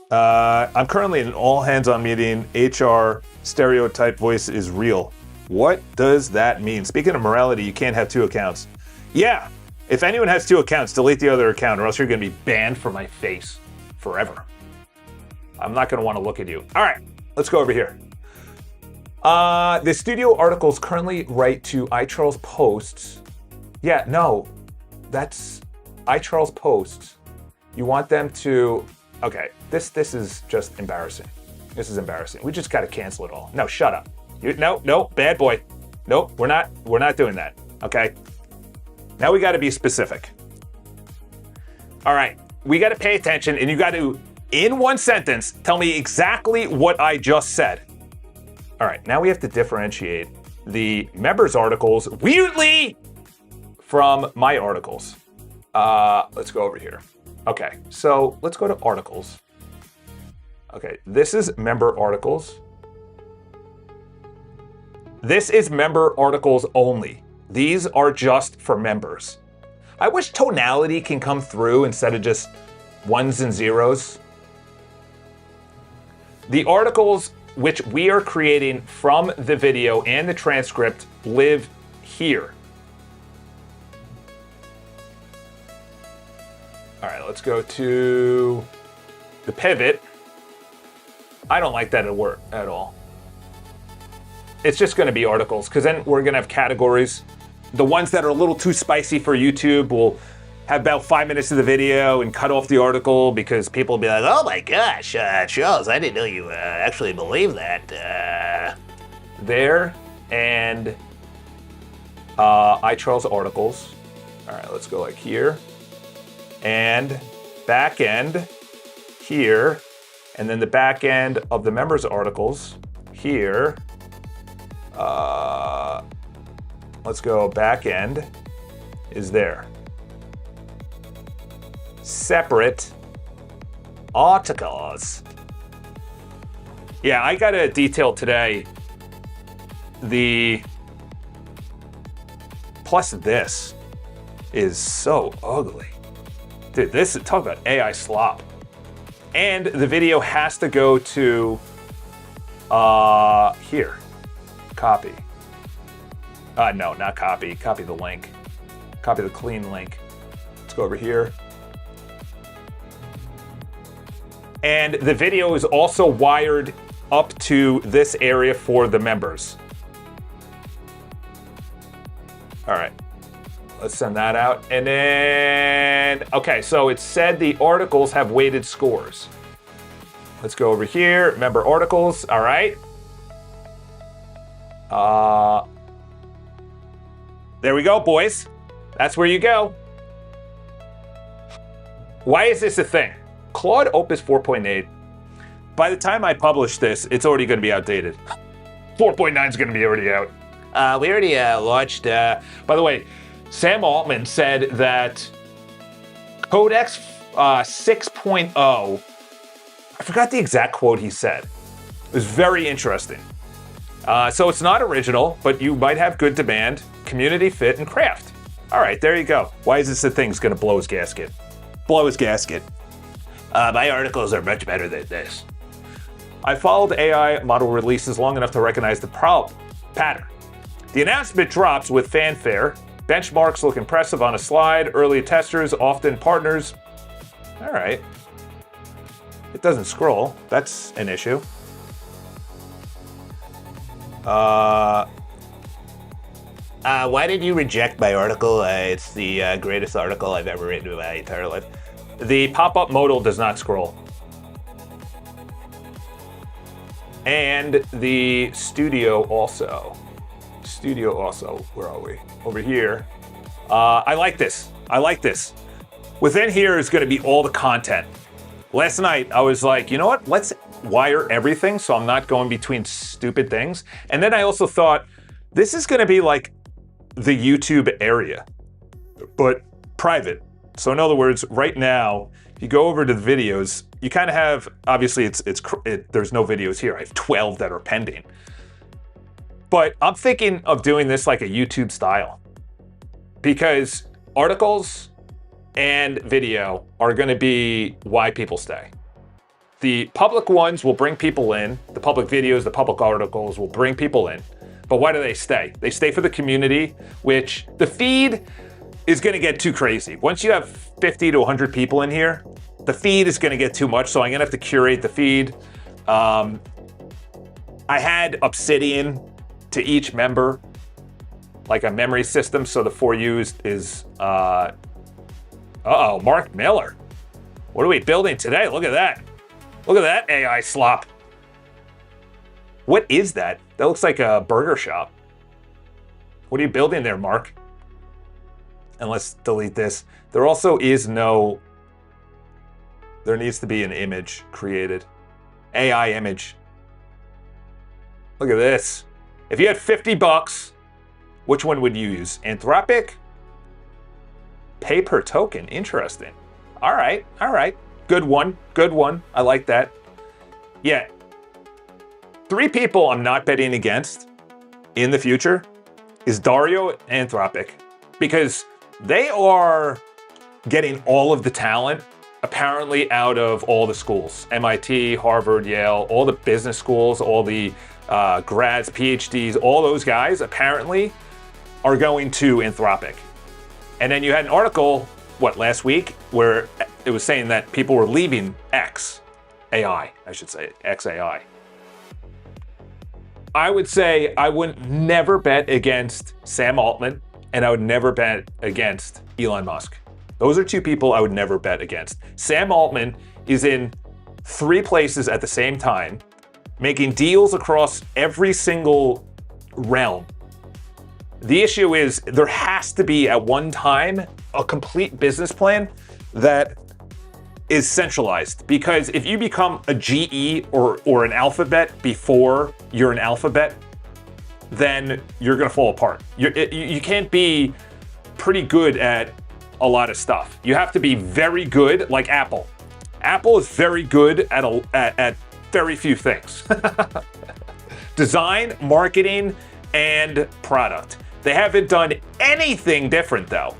I'm currently in an all-hands-on meeting. HR stereotype voice is real. What does that mean? Speaking of morality, you can't have 2 accounts. Yeah, if anyone has 2 accounts, delete the other account, or else you're going to be banned from my face forever. I'm not going to want to look at you. All right, let's go over here. The studio articles currently write to iCharles Posts. Yeah, no, that's iCharles Posts. You want them to... Okay, this is just embarrassing. This is embarrassing. We just got to cancel it all. No, shut up. No, bad boy. Nope, we're not doing that. Okay. Now we got to be specific. All right, we got to pay attention, and you got to, in one sentence, tell me exactly what I just said. All right, now we have to differentiate the members' articles, weirdly, from my articles. Let's go over here. Okay, so let's go to articles. Okay, this is member articles. This is member articles only. These are just for members. I wish tonality can come through instead of just 1s and 0s. The articles which we are creating from the video and the transcript live here. All right, let's go to the pivot. I don't like that at all. It's just going to be articles, because then we're going to have categories. The ones that are a little too spicy for YouTube will have about 5 minutes of the video and cut off the article, because people will be like, oh my gosh, Charles, I didn't know you actually believe that. There, and iCharles articles. All right, let's go like here. And back end here. And then the back end of the members articles here. Let's go back end is there. Separate articles. Yeah, I got a detail today. Plus this is so ugly. Dude, talk about AI slop. And the video has to go to here. Copy. No, not copy. Copy the link. Copy the clean link. Let's go over here. And the video is also wired up to this area for the members. All right. Let's send that out. And then, okay, so it said the articles have weighted scores. Let's go over here, member articles, all right. There we go, boys. That's where you go. Why is this a thing? Claude Opus 4.8. By the time I publish this, it's already going to be outdated. 4.9 is going to be already out. We already launched. By the way, Sam Altman said that Codex 6.0. I forgot the exact quote he said. It was very interesting. So it's not original, but you might have good demand, community fit, and craft. All right, there you go. Why is this the thing's going to blow his gasket? Blow his gasket. My articles are much better than this. I followed AI model releases long enough to recognize the pattern. The announcement drops with fanfare. Benchmarks look impressive on a slide. Early testers, often partners. All right. It doesn't scroll. That's an issue. Why did you reject my article? It's the greatest article I've ever written in my entire life. The pop-up modal does not scroll. And the studio also. Where are we? Over here. I like this. Within here is going to be all the content. Last night, I was like, you know what? Let's wire everything so I'm not going between stupid things. And then I also thought, this is going to be like the YouTube area, but private. So in other words, right now, if you go over to the videos, you kind of have, obviously there's no videos here. I have 12 that are pending. But I'm thinking of doing this like a YouTube style, because articles and video are going to be why people stay. The public ones will bring people in. The public videos, the public articles will bring people in. But why do they stay? They stay for the community, which the feed is going to get too crazy. Once you have 50 to 100 people in here, the feed is going to get too much, so I'm going to have to curate the feed. I had Obsidian to each member, like a memory system, so the for you is, Mark Miller. What are we building today? Look at that. Look at that AI slop. What is that? That looks like a burger shop. What are you building there, Mark? And let's delete this. There also is no, there needs to be an image created. AI image. Look at this. If you had $50, which one would you use? Anthropic? Pay per token, interesting. All right. Good one. I like that. Yeah. 3 people I'm not betting against in the future is Dario and Anthropic, because they are getting all of the talent apparently out of all the schools. MIT, Harvard, Yale, all the business schools, all the grads, PhDs, all those guys apparently are going to Anthropic. And then you had an article, last week, where it was saying that people were leaving XAI. I would say I would never bet against Sam Altman, and I would never bet against Elon Musk. Those are 2 people I would never bet against. Sam Altman is in 3 places at the same time, making deals across every single realm. The issue is there has to be at one time a complete business plan that is centralized, because if you become a GE or an Alphabet before you're an Alphabet, then you're going to fall apart. You can't be pretty good at a lot of stuff. You have to be very good, like Apple. Apple is very good at very few things. Design, marketing, and product. They haven't done anything different though.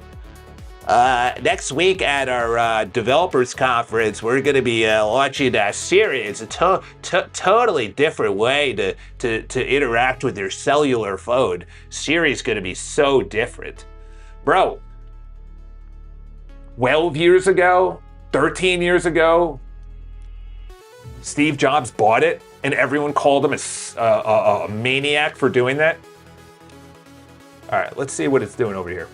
Next week at our developers conference, we're going to be launching Siri. It's a totally different way to interact with your cellular phone. Siri's going to be so different. Bro, 12 years ago, 13 years ago, Steve Jobs bought it and everyone called him a maniac for doing that. All right, let's see what it's doing over here.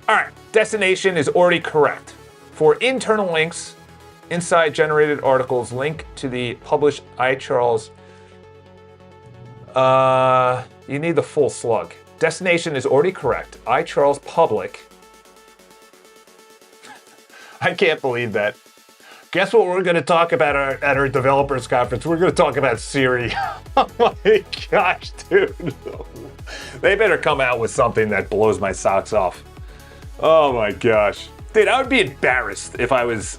All right, destination is already correct. For internal links, inside generated articles, link to the published iCharles. You need the full slug. Destination is already correct. iCharles public. I can't believe that. Guess what we're going to talk about at our developers conference? We're going to talk about Siri. Oh my gosh, dude. They better come out with something that blows my socks off. Oh my gosh. Dude, I would be embarrassed if I was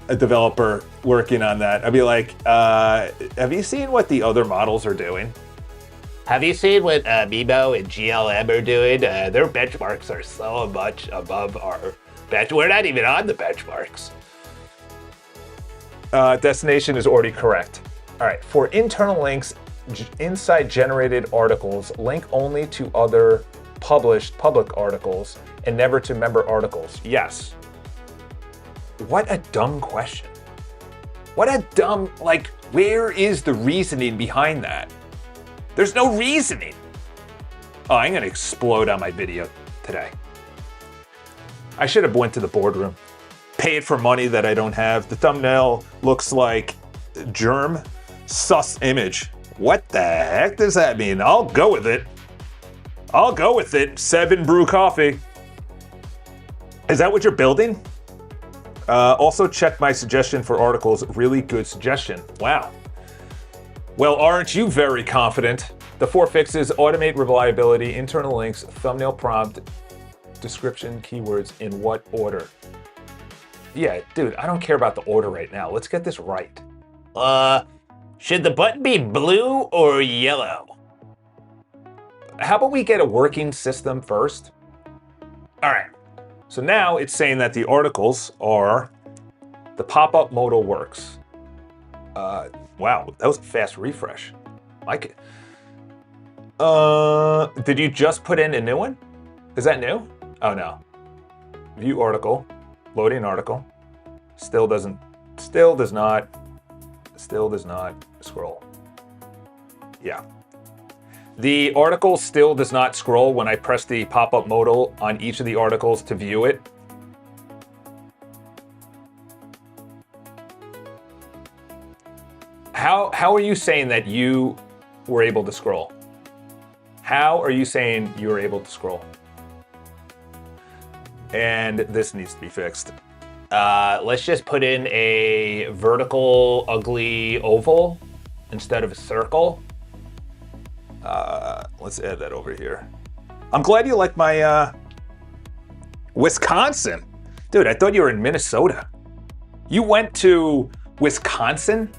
a developer working on that. I'd be like, have you seen what the other models are doing? Have you seen what Mimo and GLM are doing? Their benchmarks are so much above our bench. We're not even on the benchmarks. Destination is already correct. All right, for internal links, inside generated articles, link only to other published public articles and never to member articles. Yes. What a dumb question. What a dumb, like, where is the reasoning behind that? There's no reasoning. Oh, I'm gonna explode on my video today. I should have went to the boardroom. Paid for money that I don't have. The thumbnail looks like germ sus image. What the heck does that mean? I'll go with it. I'll go with it. 7 brew coffee. Is that what you're building? Also check my suggestion for articles. Really good suggestion. Wow. Well, aren't you very confident? The 4 fixes: automate reliability, internal links, thumbnail prompt, description, keywords, in what order? Yeah, dude, I don't care about the order right now. Let's get this right. Should the button be blue or yellow? How about we get a working system first? All right. So now it's saying that the articles are, the pop-up modal works. Wow, that was a fast refresh. Like it. Did you just put in a new one? Is that new? Oh no. View article, loading article. Still does not scroll. Yeah. The article still does not scroll when I press the pop-up modal on each of the articles to view it. How are you saying that you were able to scroll? How are you saying you were able to scroll? And this needs to be fixed. Let's just put in a vertical ugly oval instead of a circle. Let's add that over here. I'm glad you like my Wisconsin. Dude, I thought you were in Minnesota. You went to Wisconsin?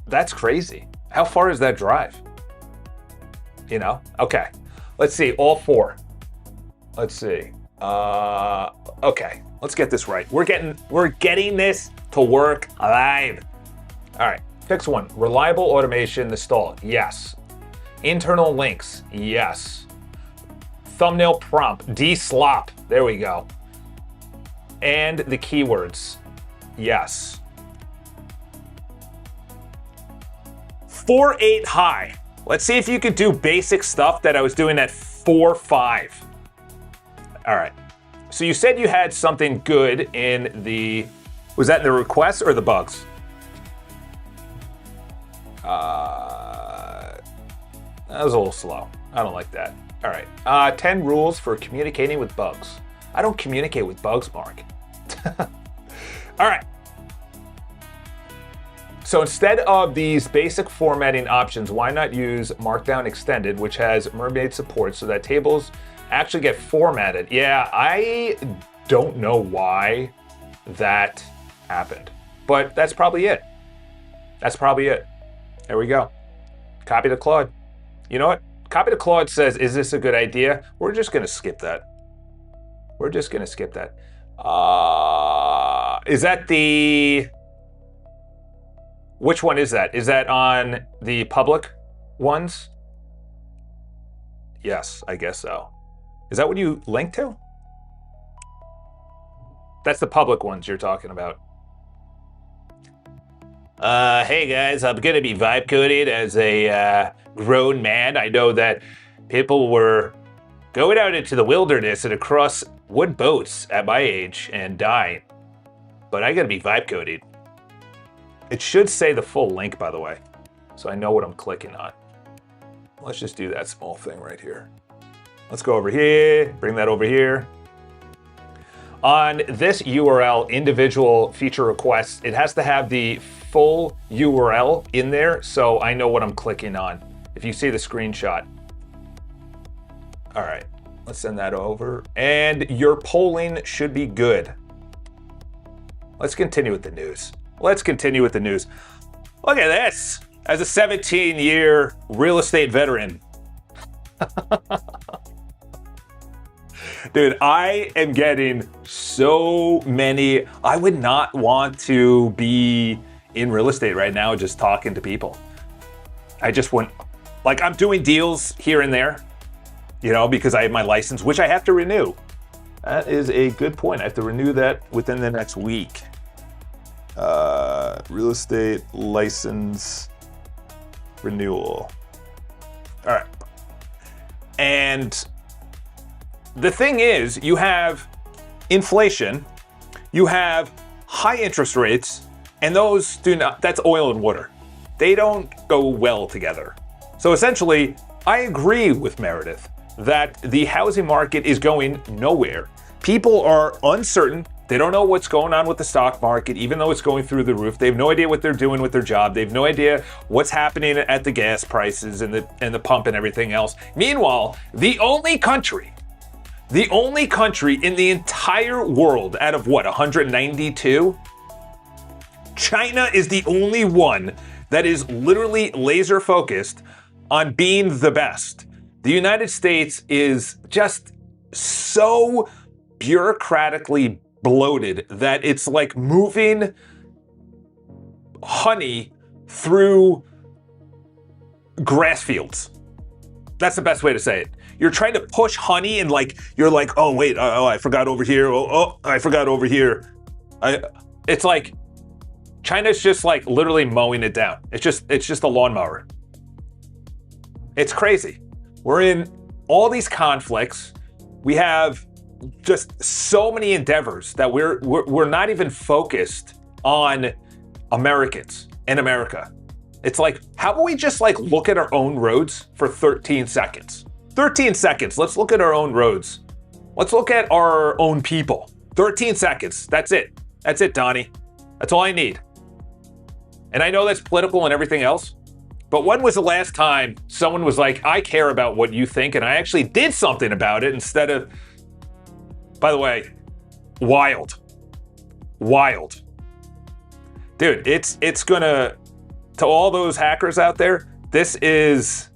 That's crazy. How far is that drive? You know? Okay. Let's see, all 4. Let's see. Okay, let's get this right. We're getting this to work live. All right, fix 1. Reliable automation install. Yes. Internal links. Yes. Thumbnail prompt. Deslop. There we go. And the keywords. Yes. 4.8 high. Let's see if you could do basic stuff that I was doing at 4.5. All right. So you said you had something good in the, was that in the requests or the bugs? That was a little slow. I don't like that. All right. 10 rules for communicating with bugs. I don't communicate with bugs, Mark. All right. So instead of these basic formatting options, why not use Markdown Extended, which has Mermaid support so that tables actually get formatted? Yeah, I don't know why that happened, but that's probably it. That's probably it. There we go. Copy to Claude. You know what? Copy to Claude says, is this a good idea? We're just going to skip that. We're just going to skip that. Is that the... Which one is that? Is that on the public ones? Yes, I guess so. Is that what you linked to? That's the public ones you're talking about. Hey guys, I'm gonna be vibe coding as a grown man. I know that people were going out into the wilderness and across wood boats at my age and dying. But I gotta be vibe coding. It should say the full link, by the way, so I know what I'm clicking on. Let's just do that small thing right here. Let's go over here, bring that over here. On this URL, individual feature requests, it has to have the full URL in there so I know what I'm clicking on. If you see the screenshot. All right, let's send that over. And your polling should be good. Let's continue with the news. Let's continue with the news. Look at this. As a 17-year real estate veteran. Dude, I am getting so many. I would not want to be in real estate right now just talking to people. I just wouldn't. Like, I'm doing deals here and there, you know, because I have my license, which I have to renew. That is a good point. I have to renew that within the next week. Real estate license renewal. All right. And the thing is, you have inflation, you have high interest rates, and those do not, that's oil and water. They don't go well together. So essentially, I agree with Meredith that the housing market is going nowhere. People are uncertain. They don't know what's going on with the stock market, even though it's going through the roof. They have no idea what they're doing with their job. They have no idea what's happening at the gas prices and the pump and everything else. Meanwhile, the only country in the entire world out of what, 192? China is the only one that is literally laser focused on being the best. The United States is just so bureaucratically bloated that it's like moving honey through grass fields. That's the best way to say it. You're trying to push honey and like, you're like, oh wait, oh, I forgot over here. Oh, I forgot over here. It's like, China's just like literally mowing it down. It's just a lawnmower. It's crazy. We're in all these conflicts. We have just so many endeavors that we're not even focused on Americans and America. It's like, how about we just like look at our own roads for 13 seconds? 13 seconds. Let's look at our own roads. Let's look at our own people. 13 seconds. That's it. That's it, Donnie. That's all I need. And I know that's political and everything else, but when was the last time someone was like, I care about what you think and I actually did something about it instead of, by the way, wild. Wild. Dude, it's gonna, to all those hackers out there, it's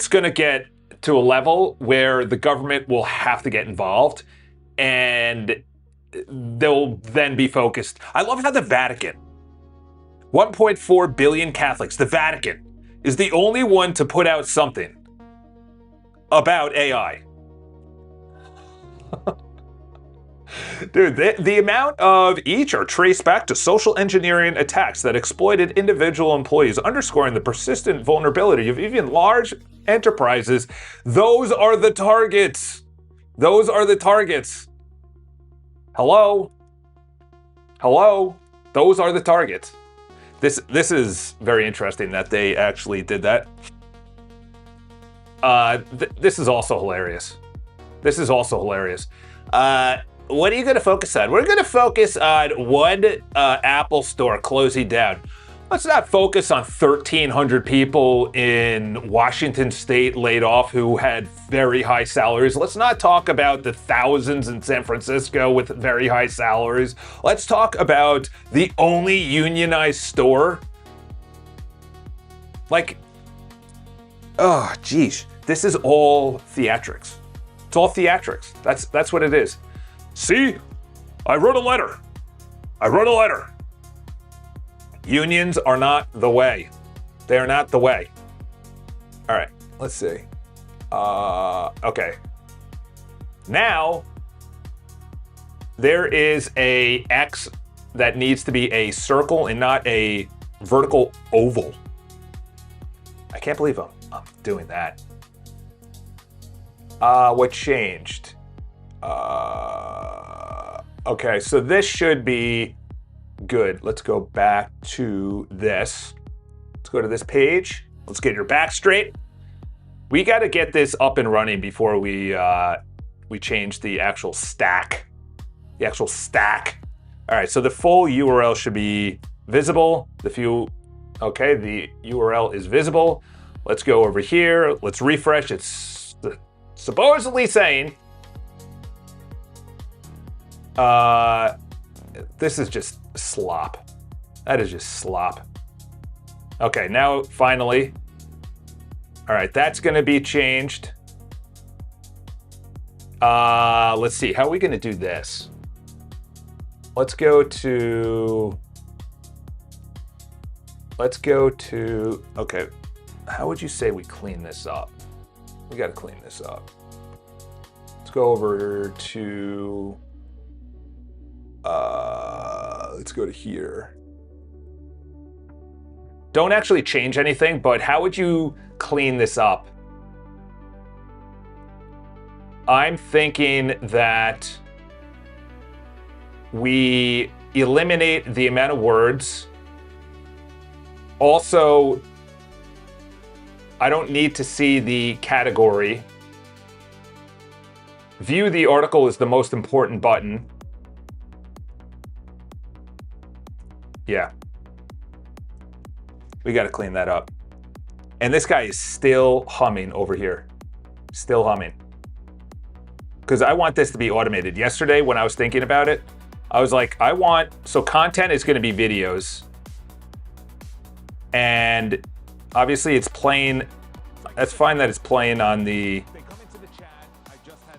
gonna get to a level where the government will have to get involved and they'll then be focused. I love how the Vatican, 1.4 billion Catholics, the Vatican is the only one to put out something about AI. Dude, the amount of each are traced back to social engineering attacks that exploited individual employees, underscoring the persistent vulnerability of even large enterprises. Those are the targets. Those are the targets. Hello? Hello? Those are the targets. This is very interesting that they actually did that. This is also hilarious. This is also hilarious. What are you going to focus on? We're going to focus on one Apple store closing down. Let's not focus on 1,300 people in Washington State laid off who had very high salaries. Let's not talk about the thousands in San Francisco with very high salaries. Let's talk about the only unionized store. Like, oh, geez, this is all theatrics. It's all theatrics. That's what it is. See, I wrote a letter. I wrote a letter. Unions are not the way. They are not the way. All right, let's see. Okay. Now, there is a X that needs to be a circle and not a vertical oval. I can't believe I'm doing that. What changed? Okay, so this should be good. Let's go back to this. Let's go to this page. Let's get your back straight. We got to get this up and running before we we change the actual stack. The actual stack. All right, so the full URL should be visible. Okay, the URL is visible. Let's go over here. Let's refresh. It's supposedly saying, this is just slop. That is just slop. Okay, now finally. All right, that's gonna be changed. Let's see, how are we gonna do this? Let's go to, okay, how would you say we clean this up? We gotta clean this up. Let's go over to, let's go to here. Don't actually change anything, but how would you clean this up? I'm thinking that we eliminate the amount of words. Also, I don't need to see the category. View the article is the most important button. Yeah. We got to clean that up. And this guy is still humming over here. Still humming. Because I want this to be automated. Yesterday, when I was thinking about it, I was like, so content is going to be videos. And obviously it's playing, that's fine that it's playing on the,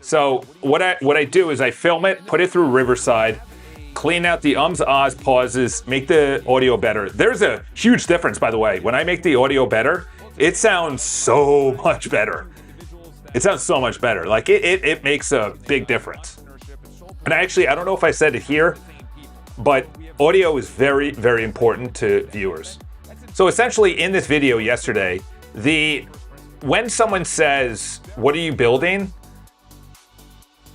so what I do is I film it, put it through Riverside, clean out the ums, ahs, pauses, make the audio better. There's a huge difference, by the way. When I make the audio better, it sounds so much better. It sounds so much better. Like it makes a big difference. And actually, I don't know if I said it here, but audio is very, very important to viewers. So essentially in this video yesterday, when someone says, what are you building?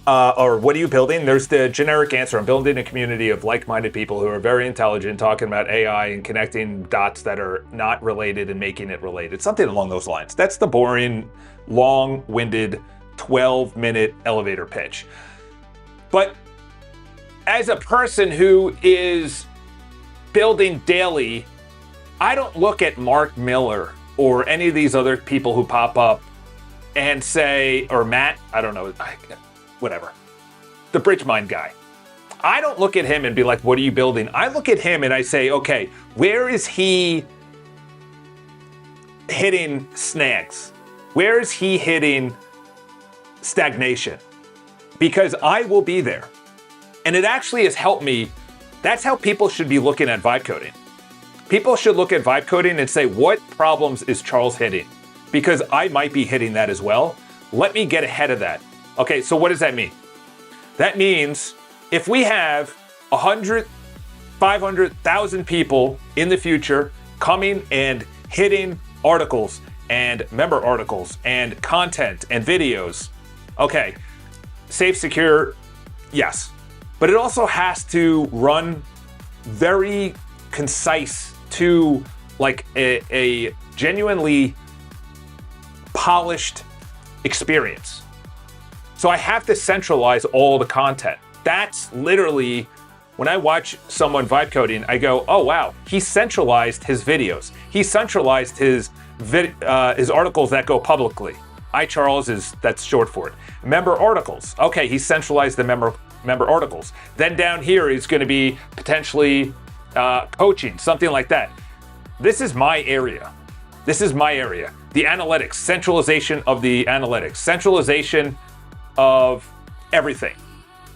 Or what are you building? There's the generic answer. I'm building a community of like-minded people who are very intelligent, talking about AI and connecting dots that are not related and making it related. Something along those lines. That's the boring, long-winded, 12-minute elevator pitch. But as a person who is building daily, I don't look at Mark Miller or any of these other people who pop up and say, or Matt, I don't know, whatever, the Bridgemind guy. I don't look at him and be like, what are you building? I look at him and I say, okay, where is he hitting snags? Where is he hitting stagnation? Because I will be there. And it actually has helped me. That's how people should be looking at vibe coding. People should look at vibe coding and say, what problems is Charles hitting? Because I might be hitting that as well. Let me get ahead of that. Okay, so what does that mean? That means if we have 100, 500,000 people in the future coming and hitting articles and member articles and content and videos, okay, safe, secure, yes. But it also has to run very concise to like a genuinely polished experience. So I have to centralize all the content. That's literally, when I watch someone vibe coding, I go, oh wow, he centralized his videos. He centralized his articles that go publicly. iCharles that's short for it. Member articles. Okay, he centralized the member articles. Then down here is going to be potentially coaching, something like that. This is my area. This is my area. The analytics, centralization of the analytics, centralization of everything.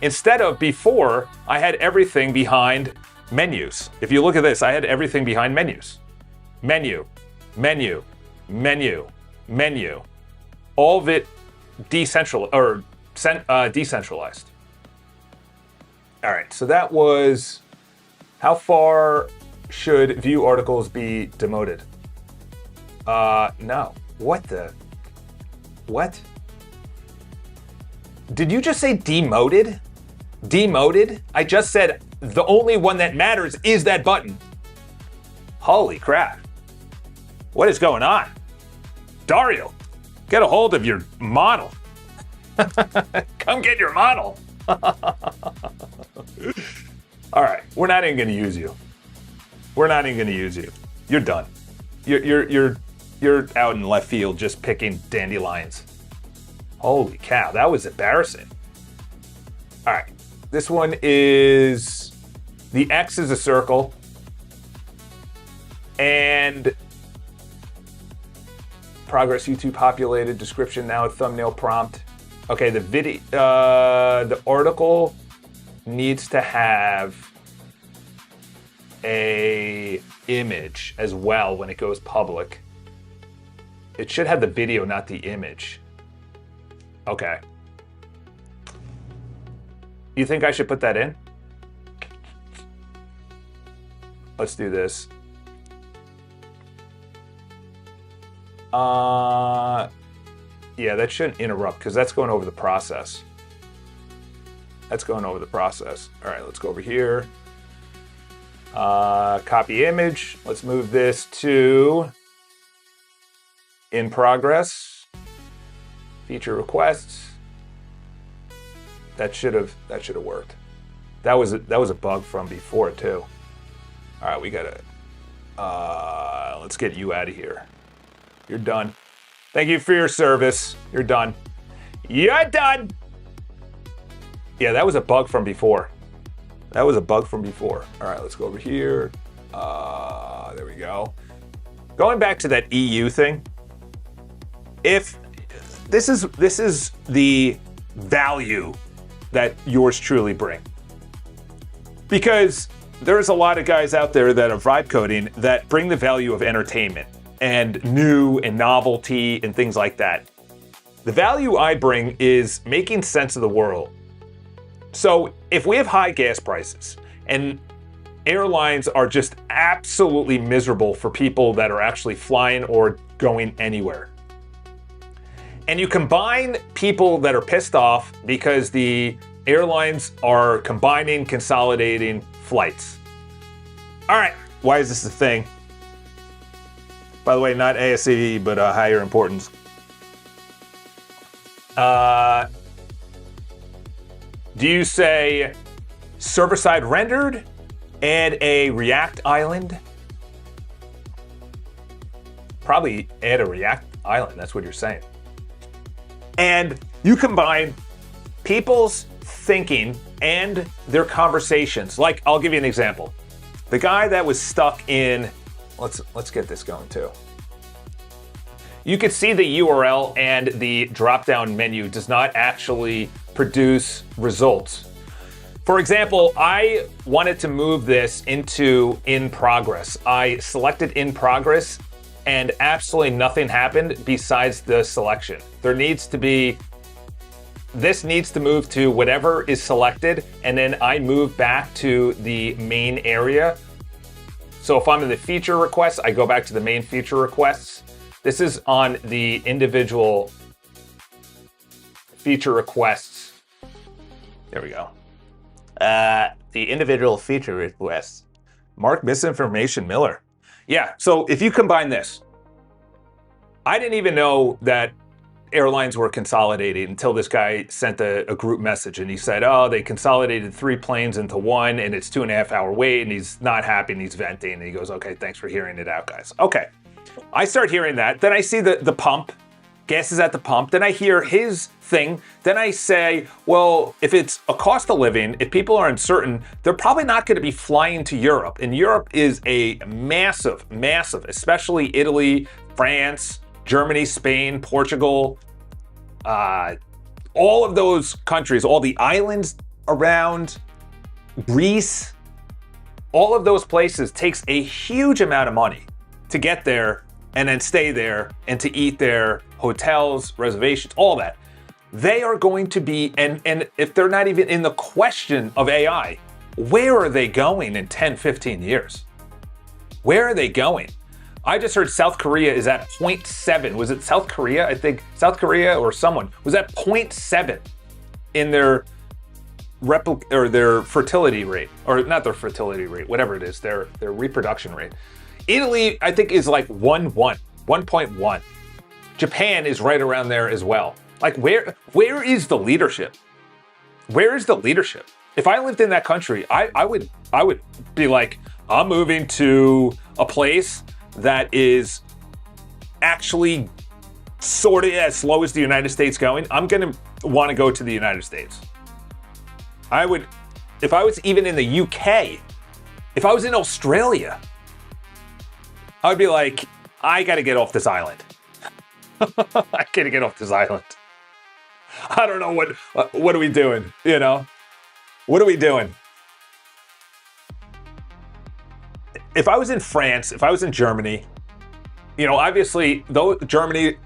Instead of before, I had everything behind menus. If you look at this, I had everything behind menus. Menu, menu, menu, menu. All of it decentralized. All right, so that was, how far should view articles be demoted? No. What? Did you just say demoted? Demoted? I just said the only one that matters is that button. Holy crap. What is going on? Dario, get a hold of your model. Come get your model. All right, we're not even going to use you. We're not even going to use you. You're done. You're out in left field just picking dandelions. Holy cow, that was embarrassing. All right, this one is the X is a circle, and progress YouTube populated description now a thumbnail prompt. Okay, the video, the article needs to have a image as well when it goes public. It should have the video, not the image. Okay. You think I should put that in? Let's do this. Yeah, that shouldn't interrupt because that's going over the process. That's going over the process. All right, let's go over here. Copy image. Let's move this to in progress. Feature requests. That should have worked. That was a bug from before too. All right, we gotta. Let's get you out of here. You're done. Thank you for your service. You're done. You're done. Yeah, that was a bug from before. That was a bug from before. All right, let's go over here. There we go. Going back to that EU thing. If this is the value that yours truly bring. Because there's a lot of guys out there that are vibe coding that bring the value of entertainment and new and novelty and things like that. The value I bring is making sense of the world. So if we have high gas prices and airlines are just absolutely miserable for people that are actually flying or going anywhere, and you combine people that are pissed off because the airlines are combining, consolidating flights. All right, why is this a thing? By the way, not ASCE, but higher importance. Do you say server-side rendered, add a React island? Probably add a React island, that's what you're saying. And you combine people's thinking and their conversations. Like, I'll give you an example. The guy that was stuck in, let's get this going too. You could see the URL and the drop-down menu does not actually produce results. For example, I wanted to move this into in progress. I selected in progress and absolutely nothing happened besides the selection. There needs to be, this needs to move to whatever is selected, and then I move back to the main area. So if I'm in the feature requests, I go back to the main feature requests. This is on the individual feature requests. There we go. The individual feature requests. Mark Misinformation Miller. Yeah, so if you combine this, I didn't even know that airlines were consolidating until this guy sent a group message and he said, oh, they consolidated 3 planes into one and it's 2.5 hour wait, and he's not happy and he's venting, and he goes, okay, thanks for hearing it out, guys. Okay, I start hearing that, then I see the pump, gas is at the pump, then I hear his thing, then I say, well, if it's a cost of living, if people are uncertain, they're probably not going to be flying to Europe. And Europe is a massive, especially Italy, France, Germany, Spain, Portugal, all of those countries, all the islands around, Greece, all of those places takes a huge amount of money to get there and then stay there and to eat there, hotels, reservations, all that. They are going to be, and if they're not even in the question of AI, where are they going in 10, 15 years? Where are they going? I just heard South Korea is at 0.7. Was it South Korea? I think South Korea or someone was at 0.7 in their their fertility rate, or not their fertility rate, whatever it is, their reproduction rate. Italy, I think, is like 1.1. Japan is right around there as well. Like, where is the leadership? Where is the leadership? If I lived in that country, I would be like, I'm moving to a place that is actually sort of as slow as the United States going. I'm gonna want to go to the United States. I would, if I was even in the UK, if I was in Australia, I would be like, I gotta get off this island. I gotta get off this island. I don't know what are we doing, you know? What are we doing? If I was in France, if I was in Germany, you know, obviously, though Germany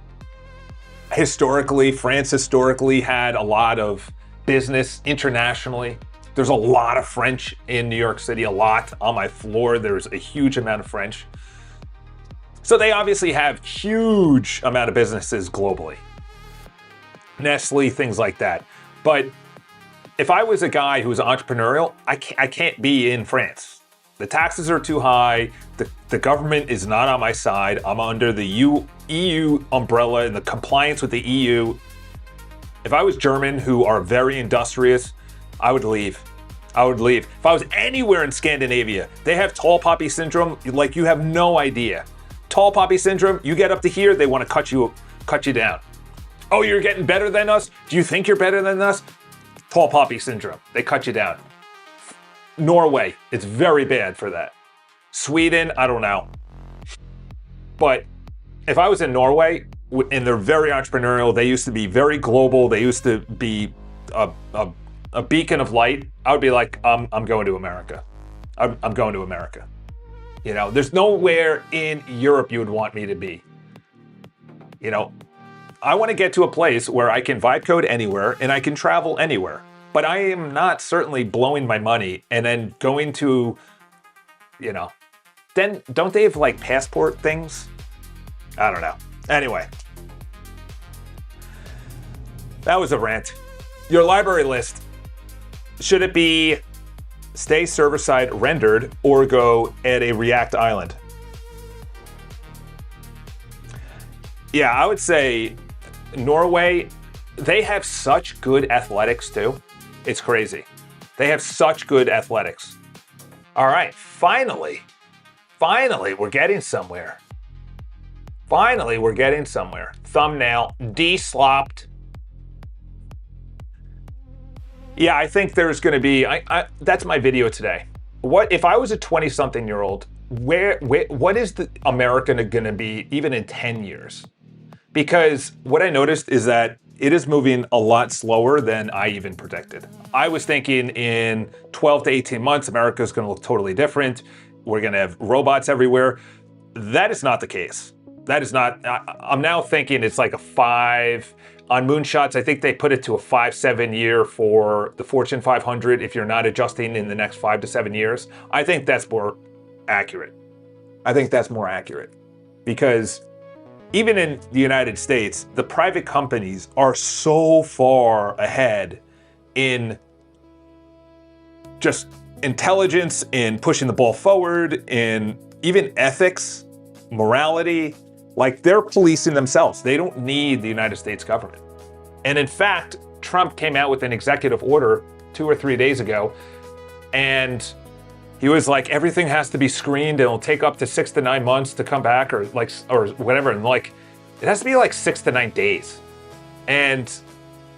historically, France historically had a lot of business internationally. There's a lot of French in New York City, a lot. On my floor, there's a huge amount of French. So they obviously have huge amount of businesses globally. Nestle, things like that. But if I was a guy who was entrepreneurial, I can't be in France. The taxes are too high. The government is not on my side. I'm under the EU umbrella and the compliance with the EU. If I was German, who are very industrious, I would leave. I would leave. If I was anywhere in Scandinavia, they have tall poppy syndrome like you have no idea. Tall poppy syndrome, you get up to here, they want to cut you down. Oh, you're getting better than us? Do you think you're better than us? Tall poppy syndrome, they cut you down. Norway, it's very bad for that. Sweden, I don't know. But if I was in Norway, and they're very entrepreneurial, they used to be very global, they used to be a beacon of light, I would be like, I'm going to America. I'm going to America. You know, there's nowhere in Europe you would want me to be. You know, I want to get to a place where I can vibe code anywhere and I can travel anywhere. But I am not certainly blowing my money and then going to, you know, then don't they have like passport things? I don't know. Anyway, that was a rant. Your library list, should it be stay server-side rendered or go add a React island? Yeah, I would say Norway, they have such good athletics too. It's crazy. They have such good athletics. All right, finally, we're getting somewhere. Finally, we're getting somewhere. Thumbnail, de-slopped. Yeah, I think there's gonna be, that's my video today. What if I was a 20-something-year-old, what is the America gonna be even in 10 years? Because what I noticed is that it is moving a lot slower than I even predicted. I was thinking in 12 to 18 months, America is gonna look totally different. We're gonna have robots everywhere. That is not the case. That is not, I'm now thinking it's like a 5, on moonshots, I think they put it to a 5-7 year for the Fortune 500 if you're not adjusting in the next 5 to 7 years. I think that's more accurate. I think that's more accurate because even in the United States, the private companies are so far ahead in just intelligence, in pushing the ball forward, in even ethics, morality. Like they're policing themselves. They don't need the United States government. And in fact, Trump came out with an executive order 2 or 3 days ago, and he was like, everything has to be screened. It'll take up to 6 to 9 months to come back or whatever. And like, it has to be like 6 to 9 days. And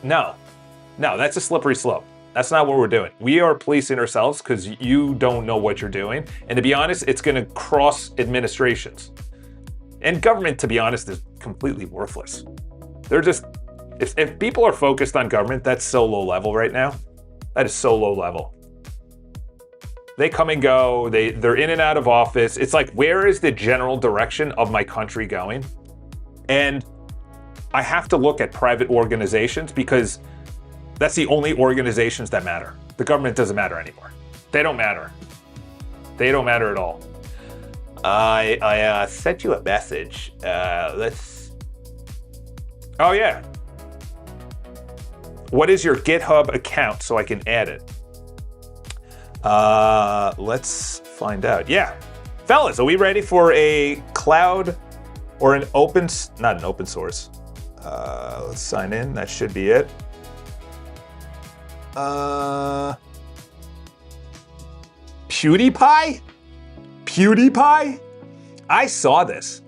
no, that's a slippery slope. That's not what we're doing. We are policing ourselves because you don't know what you're doing. And to be honest, it's going to cross administrations. And government, to be honest, is completely worthless. They're just, if people are focused on government, that's so low level right now. That is so low level. They come and go, they're in and out of office. It's like, where is the general direction of my country going? And I have to look at private organizations because that's the only organizations that matter. The government doesn't matter anymore. They don't matter. They don't matter at all. I sent you a message. Oh yeah. What is your GitHub account so I can add it? Let's find out. Yeah. Fellas, are we ready for a cloud or not an open source, Let's sign in. That should be it. PewDiePie? PewDiePie? I saw this.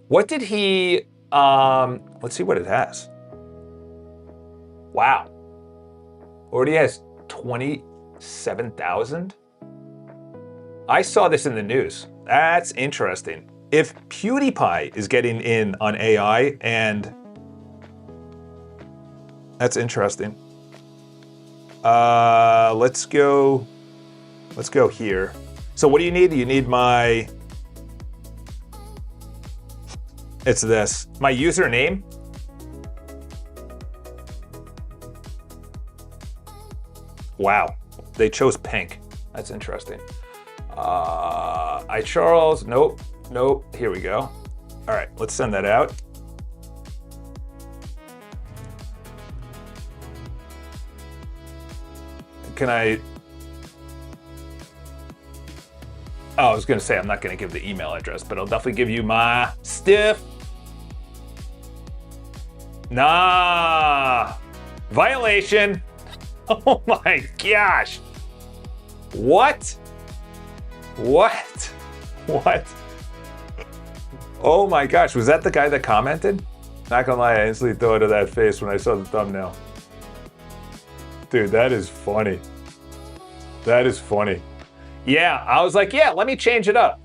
What did he, let's see what it has. Wow. Already has 27,000? I saw this in the news. That's interesting. If PewDiePie is getting in on AI, and that's interesting. Let's go here. So what do you need? You need my, it's this, my username. Wow, they chose pink. That's interesting. Charles, nope, here we go. All right, let's send that out. Can I, I was gonna say I'm not gonna give the email address, but I'll definitely give you my stuff. Nah, violation. Oh my gosh. What? Oh my gosh, was that the guy that commented? Not gonna lie, I instantly thought of that face when I saw the thumbnail. Dude, that is funny. Yeah, I was like, yeah, let me change it up.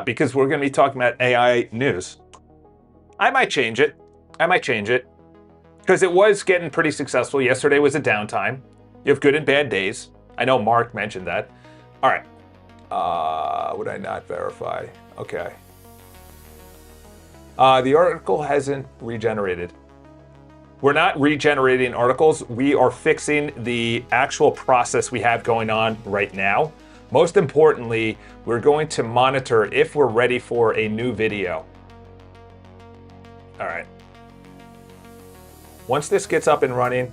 Because we're gonna be talking about AI news. I might change it. Because it was getting pretty successful. Yesterday was a downtime. You have good and bad days. I know Mark mentioned that. All right. Would I not verify? Okay. The article hasn't regenerated. We're not regenerating articles. We are fixing the actual process we have going on right now. Most importantly, we're going to monitor if we're ready for a new video. All right. Once this gets up and running,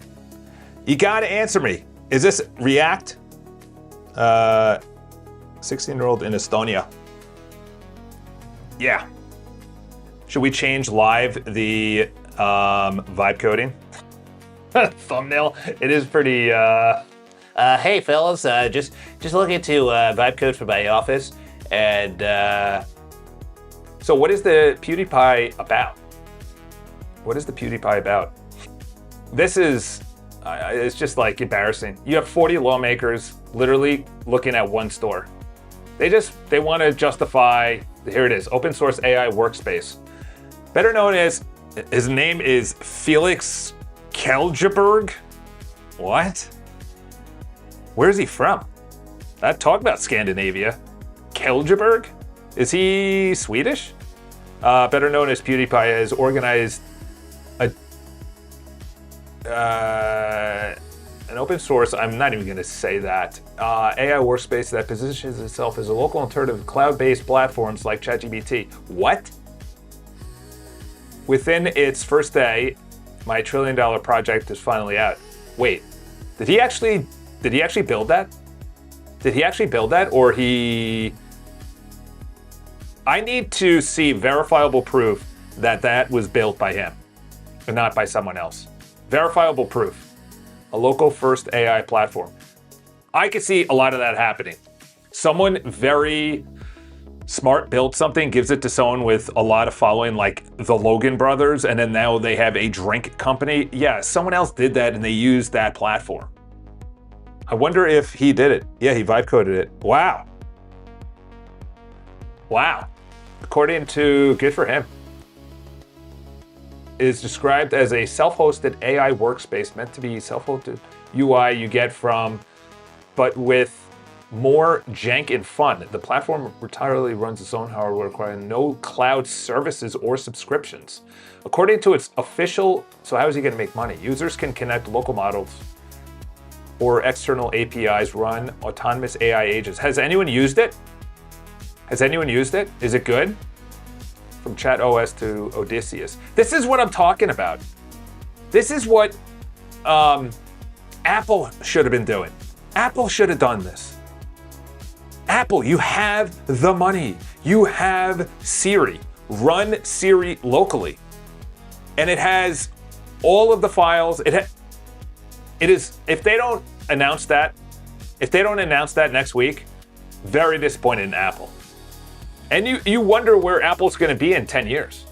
you gotta answer me. Is this React? 16-year-old in Estonia. Yeah. Should we change live the vibe coding? Thumbnail. It is pretty. Hey fellas, just looking to vibe code for my office, and So what is the PewDiePie about? This is, it's just like embarrassing. You have 40 lawmakers literally looking at one store. They want to justify, here it is, open source AI workspace. Better known as, his name is Felix Kjellberg. What? Where's he from? Talk about Scandinavia. Kjellberg? Is he Swedish? Better known as PewDiePie, has organized an open source, I'm not even going to say that, AI workspace that positions itself as a local alternative to cloud-based platforms like ChatGPT. What? Within its first day, my $1 trillion project is finally out. Wait, did he actually build that? Or he... I need to see verifiable proof that that was built by him and not by someone else. Verifiable proof. A local first AI platform. I could see a lot of that happening. Someone very smart built something, gives it to someone with a lot of following, like the Logan brothers, and then now they have a drink company. Yeah, someone else did that and they used that platform. I wonder if he did it. Yeah, he vibe coded it. Wow. According to, good for him, is described as a self-hosted AI workspace meant to be self-hosted UI you get from, but with more jank and fun. The platform entirely runs its own hardware, requiring no cloud services or subscriptions. According to its official, so how is he going to make money? Users can connect local models or external APIs, run autonomous AI agents. Has anyone used it? Is it good? From ChatOS to Odysseus. This is what I'm talking about. This is what Apple should have been doing. Apple should have done this. Apple, you have the money. You have Siri. run Siri locally. And it has all of the files. It is, if they don't announce that next week, very disappointed in Apple. And you wonder where Apple's going to be in 10 years.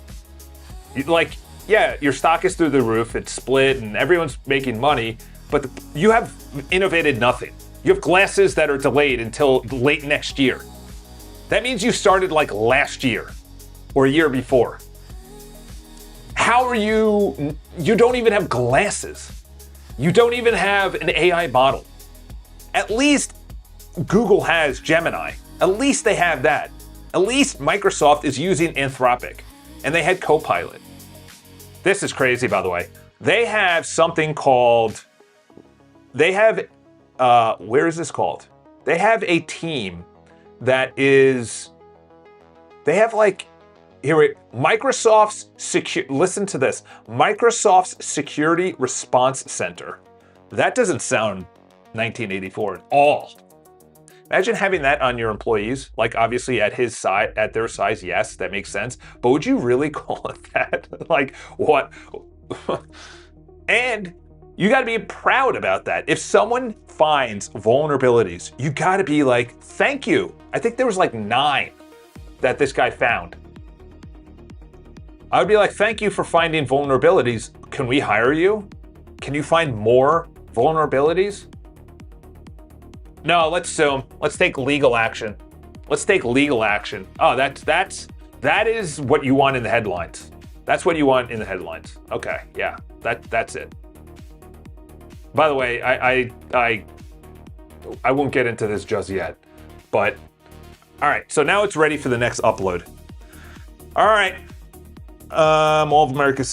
Like, yeah, your stock is through the roof, it's split, and everyone's making money, but you have innovated nothing. You have glasses that are delayed until late next year. That means you started like last year or a year before. How are you don't even have glasses. You don't even have an AI model. At least Google has Gemini. At least they have that. At least Microsoft is using Anthropic, and they had Copilot. This is crazy, by the way. They have something called, where is this called? They have a team that is, they have like, listen to this, Microsoft's Security Response Center. That doesn't sound 1984 at all. Imagine having that on your employees. Like, obviously at their size, yes, that makes sense. But would you really call it that? Like, what? And you got to be proud about that. If someone finds vulnerabilities, you got to be like, thank you. I think there was like 9 that this guy found. I would be like, thank you for finding vulnerabilities. Can we hire you? Can you find more vulnerabilities? No, let's sue him. Let's take legal action. Let's take legal action. Oh, that is what you want in the headlines. That's what you want in the headlines. Okay, yeah, that's it. By the way, I won't get into this just yet, but all right. So now it's ready for the next upload. All right. All of America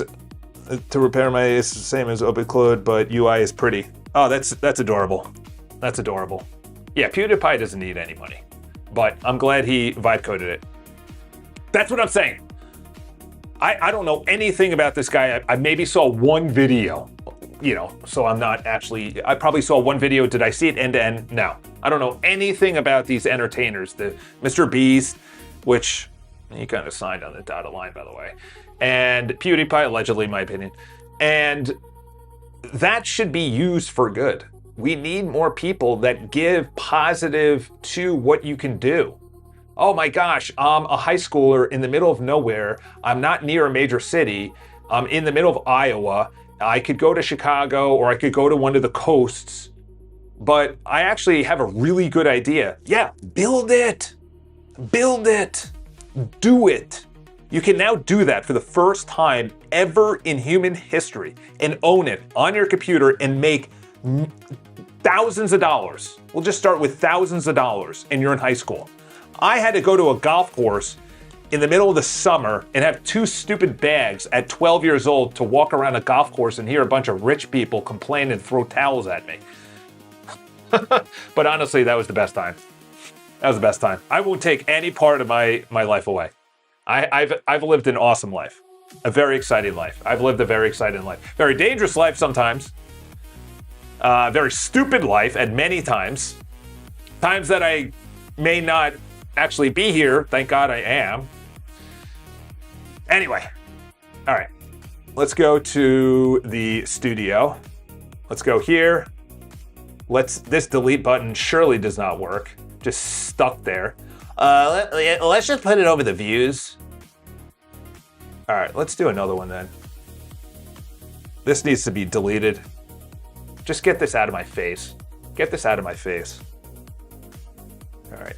to repair my is the same as OpenCloud, but UI is pretty. Oh, that's adorable. That's adorable. Yeah, PewDiePie doesn't need any money, but I'm glad he vibe coded it. That's what I'm saying. I don't know anything about this guy. I maybe saw one video, so I'm not actually, I probably saw one video. Did I see it end to end? No. I don't know anything about these entertainers. The Mr. Beast, which he kind of signed on the dotted line, by the way, and PewDiePie, allegedly, in my opinion. And that should be used for good. We need more people that give positive to what you can do. Oh my gosh, I'm a high schooler in the middle of nowhere. I'm not near a major city. I'm in the middle of Iowa. I could go to Chicago or I could go to one of the coasts, but I actually have a really good idea. Yeah, build it. Build it. Do it. You can now do that for the first time ever in human history and own it on your computer and make thousands of dollars. We'll just start with thousands of dollars and you're in high school. I had to go to a golf course in the middle of the summer and have 2 stupid bags at 12 years old to walk around a golf course and hear a bunch of rich people complain and throw towels at me. But honestly, that was the best time. That was the best time. I won't take any part of my life away. I've lived an awesome life. A very exciting life. I've lived a very exciting life. Very dangerous life sometimes. Very stupid life at many times. Times that I may not actually be here. Thank God I am. Anyway. All right. Let's go to the studio. Let's go here. This delete button surely does not work. Just stuck there. Let's just put it over the views. All right, let's do another one then. This needs to be deleted. Just get this out of my face. Get this out of my face. All right.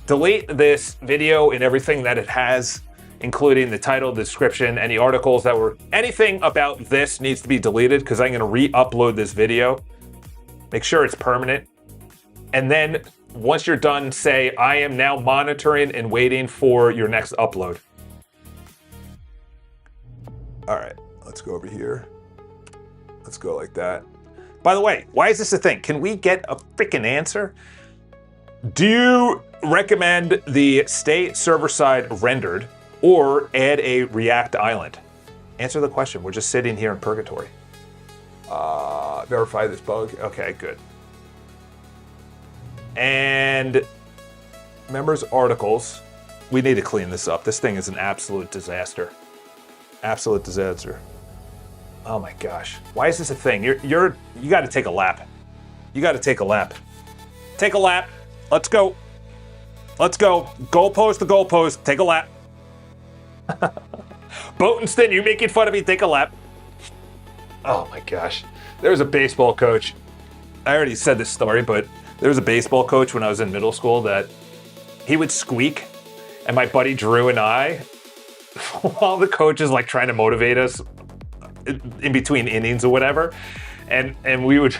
Delete this video and everything that it has, including the title, description, any articles that were, anything about this needs to be deleted because I'm going to re-upload this video. Make sure it's permanent. And then once you're done, say, I am now monitoring and waiting for your next upload. All right, let's go over here. Let's go like that. By the way, why is this a thing? Can we get a freaking answer? Do you recommend the stay server-side rendered or add a React island? Answer the question. We're just sitting here in purgatory. Verify this bug. Okay, good. And members articles. We need to clean this up. This thing is an absolute disaster. Absolute disaster. Oh my gosh. Why is this a thing? You got to take a lap. You got to take a lap. Take a lap. Let's go. Let's go. Goalpost to goalpost. Take a lap. Boatenston, you making fun of me? Take a lap. Oh my gosh. There was a baseball coach. I already said this story, but there was a baseball coach when I was in middle school that he would squeak, and my buddy Drew and I, while the coach is like trying to motivate us in between innings or whatever, and we would,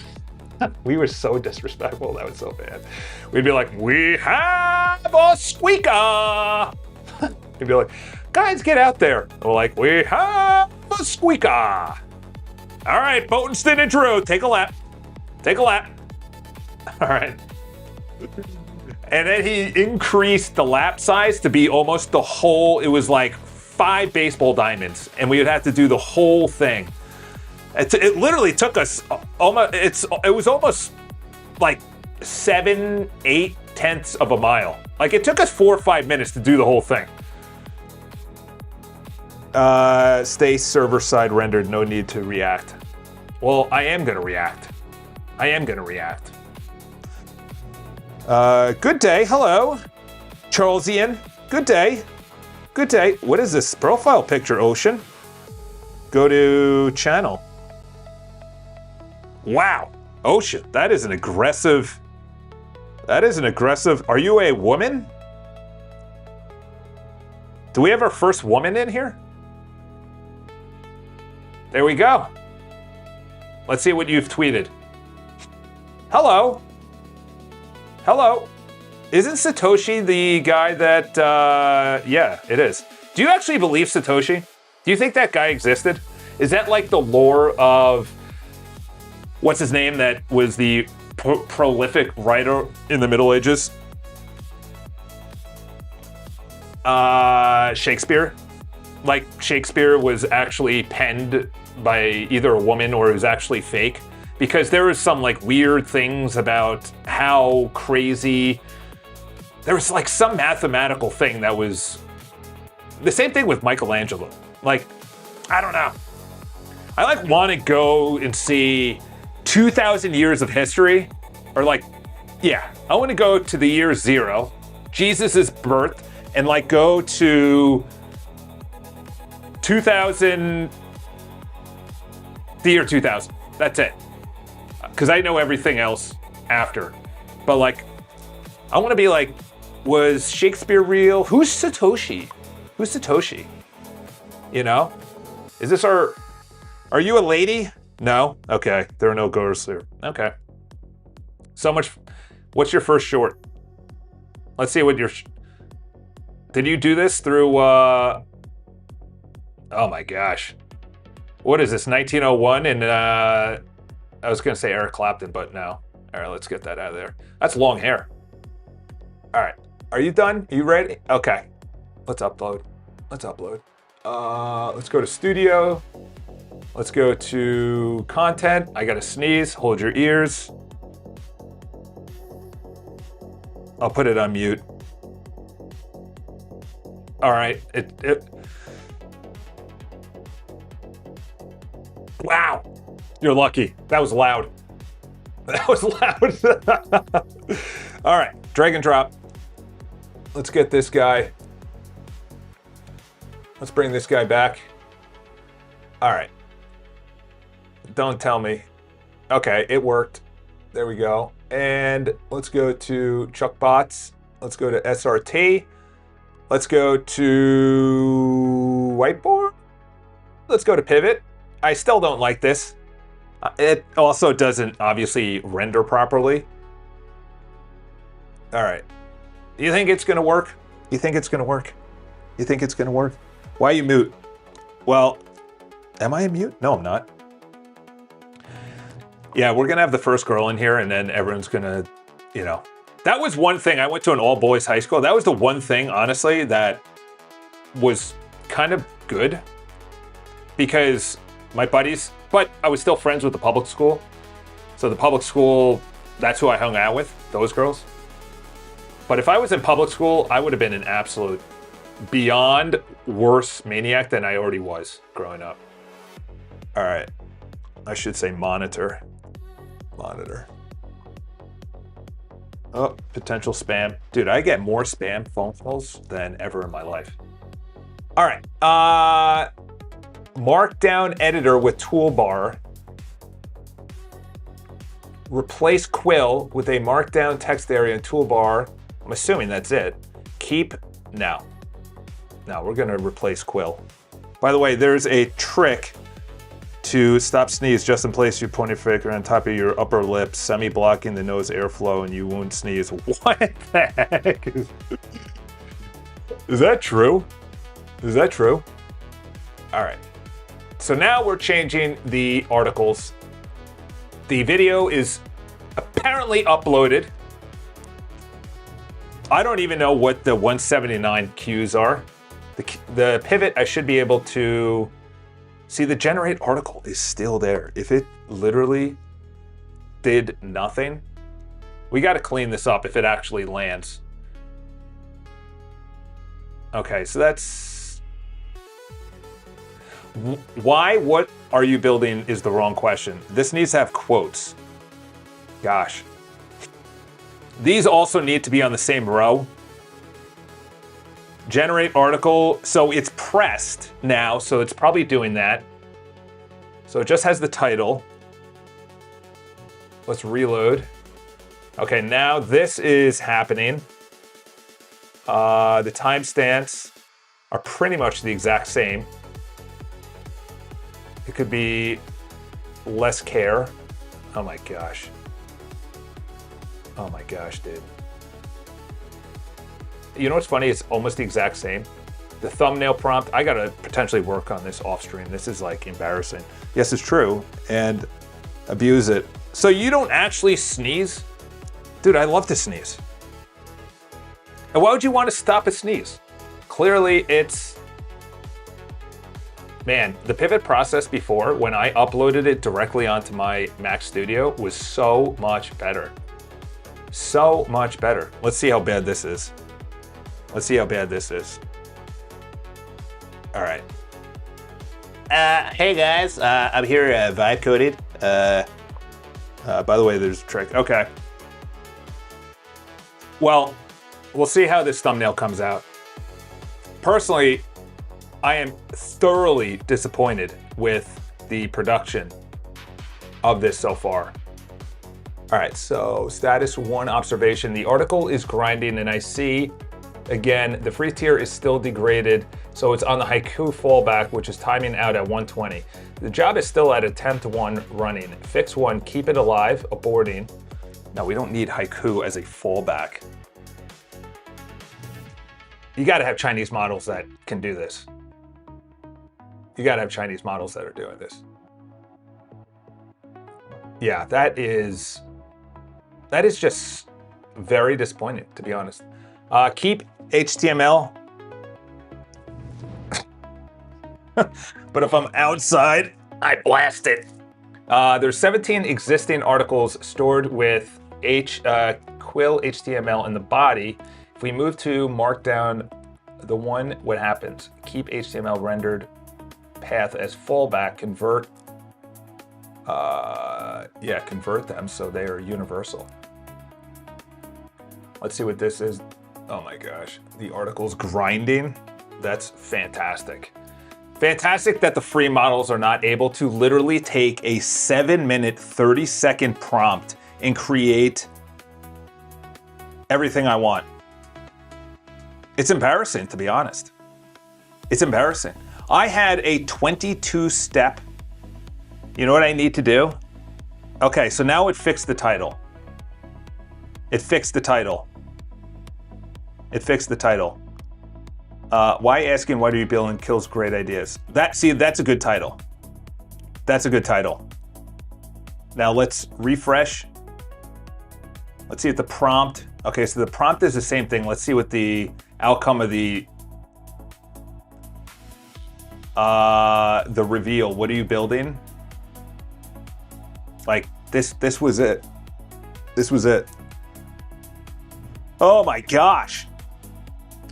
we were so disrespectful. That was so bad. We'd be like, "We have a squeaker." He'd be like, "Guys, get out there." And we're like, "We have a squeaker." All right, Boatenston and Drew, take a lap. Take a lap. All right. And then he increased the lap size to be almost the whole, it was like 5 baseball diamonds, and we would have to do the whole thing. It literally took us almost, it was almost like 7-8 tenths of a mile. Like it took us 4 or 5 minutes to do the whole thing. Stay server side rendered, no need to react. Well, I am gonna react. I am gonna react. Good day, hello. Charlesian, good day. Good day. What is this profile picture, Ocean? Go to channel. Wow, Ocean, that is an aggressive, are you a woman? Do we have our first woman in here? There we go. Let's see what you've tweeted. Hello. Hello. Isn't Satoshi the guy that, yeah, it is. Do you actually believe Satoshi? Do you think that guy existed? Is that like the lore of, what's his name, that was the prolific writer in the Middle Ages? Shakespeare? Like Shakespeare was actually penned by either a woman or it was actually fake, because there was some like weird things about how crazy, there was like some mathematical thing that was the same thing with Michelangelo. Like, I don't know. I like want to go and see 2,000 years of history, or like, yeah, I want to go to the year 0, Jesus's birth, and like go to 2000, the year 2000. That's it. Because I know everything else after. But like, I want to be like, was Shakespeare real? Who's Satoshi? Who's Satoshi? You know? Is this are you a lady? No? Okay. There are no girls there. Okay. So much. What's your first short? Let's see what your. Did you do this through, oh my gosh. What is this, 1901? And I was gonna say Eric Clapton, but no. All right, let's get that out of there. That's long hair. All right, are you done? Are you ready? Okay, let's upload. Let's upload. Let's go to studio. Let's go to content. I gotta sneeze, hold your ears. I'll put it on mute. All right, wow, you're lucky. That was loud. That was loud. All right, drag and drop. Let's get this guy. Let's bring this guy back. All right. Don't tell me. Okay, it worked. There we go. And let's go to Chuckbots. Let's go to SRT. Let's go to whiteboard. Let's go to pivot. I still don't like this. It also doesn't obviously render properly. All right. You think it's gonna work? You think it's gonna work? You think it's gonna work? Why are you mute? Well, am I mute? No, I'm not. Yeah, we're gonna have the first girl in here and then everyone's gonna, you know. That was one thing. I went to an all boys high school. That was the one thing, honestly, that was kind of good because my buddies, but I was still friends with the public school. So the public school, that's who I hung out with, those girls. But if I was in public school, I would have been an absolute beyond worse maniac than I already was growing up. All right. I should say monitor. Monitor. Oh, potential spam. Dude, I get more spam phone calls than ever in my life. All right. Markdown editor with toolbar. Replace Quill with a markdown text area and toolbar. I'm assuming that's it. Keep now. Now we're gonna replace Quill. By the way, there's a trick to stop sneeze. Just in place your pointer finger on top of your upper lip, semi-blocking the nose airflow, and you won't sneeze. What the heck? Is that true? Is that true? All right. So now we're changing the articles. The video is apparently uploaded. I don't even know what the 179 cues are. The pivot, I should be able to see. The generate article is still there. If it literally did nothing, we got to clean this up if it actually lands. Okay, so that's why what are you building is the wrong question. This needs to have quotes. Gosh. These also need to be on the same row. Generate article, so it's pressed now, so it's probably doing that. So it just has the title. Let's reload. Okay, now this is happening. The timestamps are pretty much the exact same. It could be less care. Oh my gosh. Oh my gosh, dude. You know what's funny? It's almost the exact same. The thumbnail prompt, I gotta potentially work on this off stream. This is like embarrassing. Yes, it's true, and abuse it. So you don't actually sneeze? Dude, I love to sneeze. And why would you want to stop a sneeze? Clearly it's, man, the pivot process before, when I uploaded it directly onto my Mac Studio, was so much better. So much better. Let's see how bad this is. Let's see how bad this is. All right. Hey guys, I'm here vibe coded. By the way, there's a trick. Okay. Well, we'll see how this thumbnail comes out. Personally, I am thoroughly disappointed with the production of this so far. All right, so status 1 observation. The article is grinding, and I see, again, the free tier is still degraded, so it's on the haiku fallback, which is timing out at 120. The job is still at attempt 1 running. Fix 1, keep it alive, aborting. No, we don't need haiku as a fallback. You gotta have Chinese models that can do this. You gotta have Chinese models that are doing this. Yeah, that is just very disappointing, to be honest. Keep HTML. But if I'm outside, I blast it. There's 17 existing articles stored with Quill HTML in the body. If we move to Markdown, the one, what happens? Keep HTML rendered path as fallback, convert. Yeah, convert them so they are universal. Let's see what this is. Oh my gosh, the article's grinding. That's fantastic. Fantastic that the free models are not able to literally take a 7-minute, 30-second prompt and create everything I want. It's embarrassing, to be honest. It's embarrassing. I had a 22-step. You know what I need to do? Okay, so now it fixed the title. It fixed the title. It fixed the title. Why asking why do you build and kills great ideas? That's a good title. That's a good title. Now let's refresh. Let's see what the prompt. Okay, so the prompt is the same thing. Let's see what the outcome of the reveal. What are you building? Like this was it. This was it. Oh my gosh.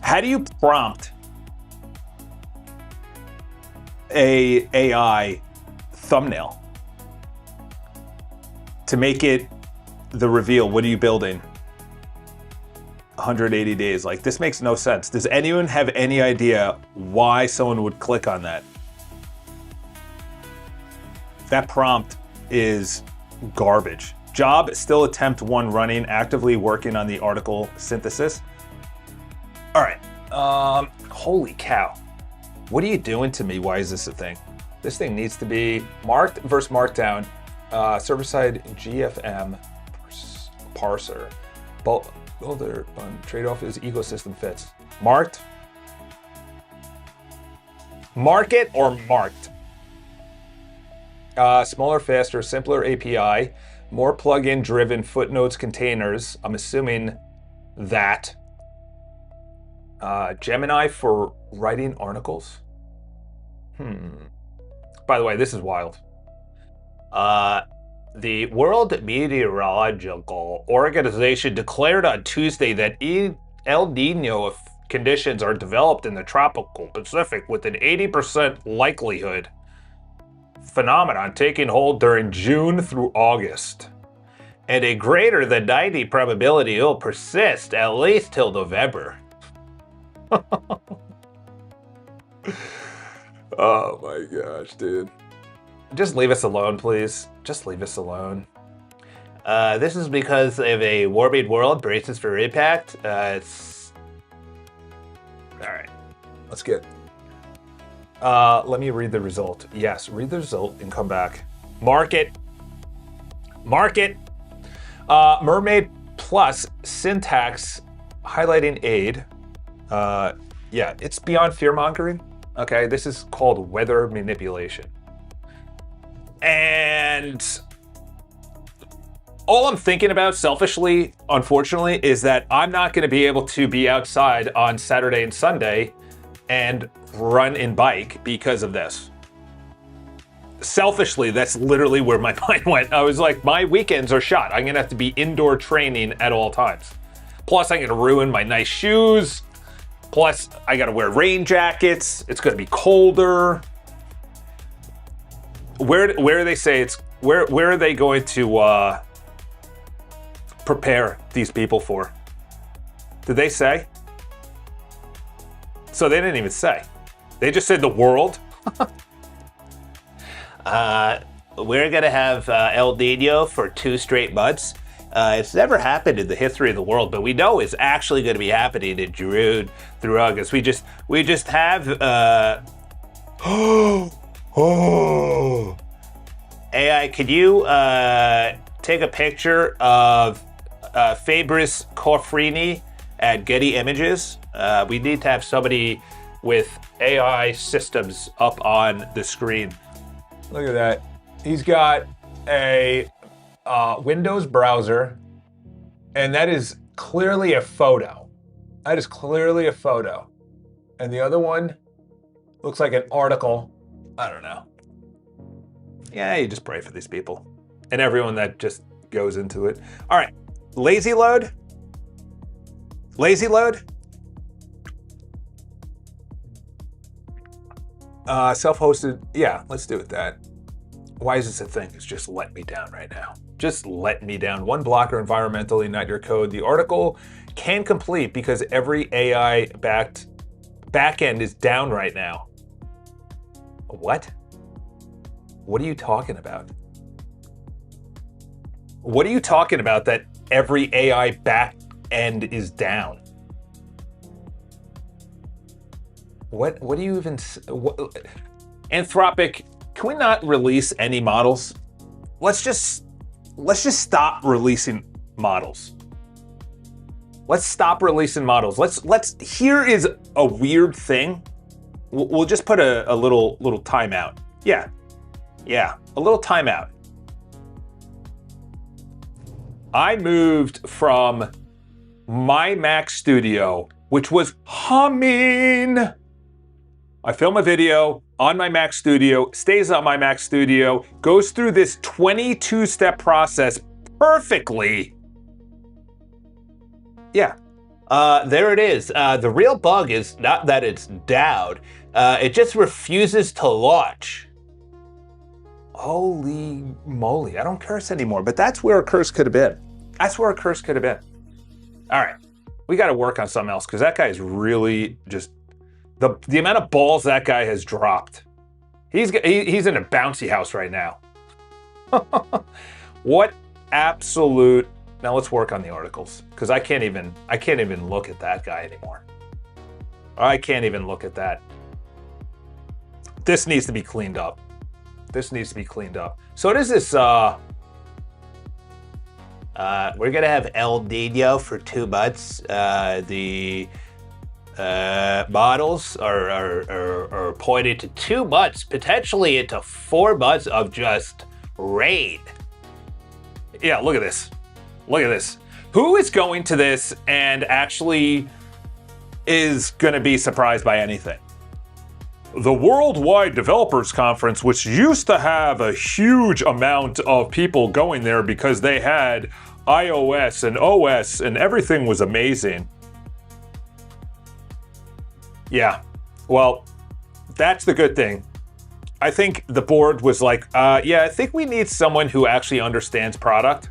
How do you prompt a AI thumbnail to make it the reveal. What are you building? 180 days. Like, this makes no sense. Does anyone have any idea why someone would click on that? That prompt is garbage. Job still attempt 1 running, actively working on the article synthesis. All right. Holy cow. What are you doing to me? Why is this a thing? This thing needs to be marked versus markdown. Server-side GFM parser. Builder trade-off is ecosystem fits. Marked? Mark it or marked? Smaller, faster, simpler API, more plugin driven footnotes containers. I'm assuming that. Gemini for writing articles? By the way, this is wild. The World Meteorological Organization declared on Tuesday that El Nino conditions are developed in the tropical Pacific with an 80% likelihood phenomenon taking hold during June through August, and a greater than 90 probability it will persist at least till November. Oh my gosh, dude. Just leave us alone, please. Just leave us alone. This is because of a warming world braces for impact. It's all right. Let's get. Let me read the result. Yes, read the result and come back. Mark it. Mark it. Mermaid Plus syntax highlighting aid. Yeah, it's beyond fear-mongering. Okay, this is called weather manipulation. And all I'm thinking about selfishly, unfortunately, is that I'm not going to be able to be outside on Saturday and Sunday and run and bike because of this. Selfishly, that's literally where my mind went. I was like, my weekends are shot. I'm going to have to be indoor training at all times. Plus, I'm going to ruin my nice shoes. Plus, I got to wear rain jackets. It's going to be colder. Where do they say it's where are they going to prepare these people for? Did they say? So they didn't even say. They just said the world. We're gonna have El Nino for 2 straight months. It's never happened in the history of the world, but we know it's actually going to be happening in June through August. We just have. Oh. AI, could you take a picture of Fabrice Corfrini at Getty Images? We need to have somebody with AI systems up on the screen. Look at that. He's got a Windows browser, and that is clearly a photo. That is clearly a photo. And the other one looks like an article. I don't know. Yeah, you just pray for these people and everyone that just goes into it. All right, lazy load. Lazy load. Self-hosted. Yeah, let's do it that. Why is this a thing? It's just let me down right now. Just let me down. One blocker environmentally, not your code. The article can complete because every AI-backed backend is down right now. What? What are you talking about? What are you talking about that every AI backend is down? What do you even... Anthropic, can we not release any models? Let's just stop releasing models. Let's stop releasing models. Here is a weird thing. We'll just put a little timeout. Yeah, a little timeout. I moved from my Mac Studio, which was humming. I film a video on my Mac Studio, stays on my Mac Studio, goes through this 22-step process perfectly. Yeah, There it is. The real bug is not that it's down. It just refuses to launch. Holy moly, I don't curse anymore, but that's where a curse could have been. That's where a curse could have been. All right, we got to work on something else because that guy is really just, the amount of balls that guy has dropped. He's in a bouncy house right now. What absolute, now let's work on the articles because I can't even look at that guy anymore. I can't even look at that. This needs to be cleaned up. This needs to be cleaned up. So what is this? We're gonna have El Nino for 2 months. The models are pointed to 2 months, potentially into 4 months of just rain. Yeah, look at this. Look at this. Who is going to this and actually is going to be surprised by anything? The Worldwide Developers Conference, which used to have a huge amount of people going there because they had iOS and OS and everything was amazing. Yeah, well, that's the good thing. I think the board was like, yeah, I think we need someone who actually understands product.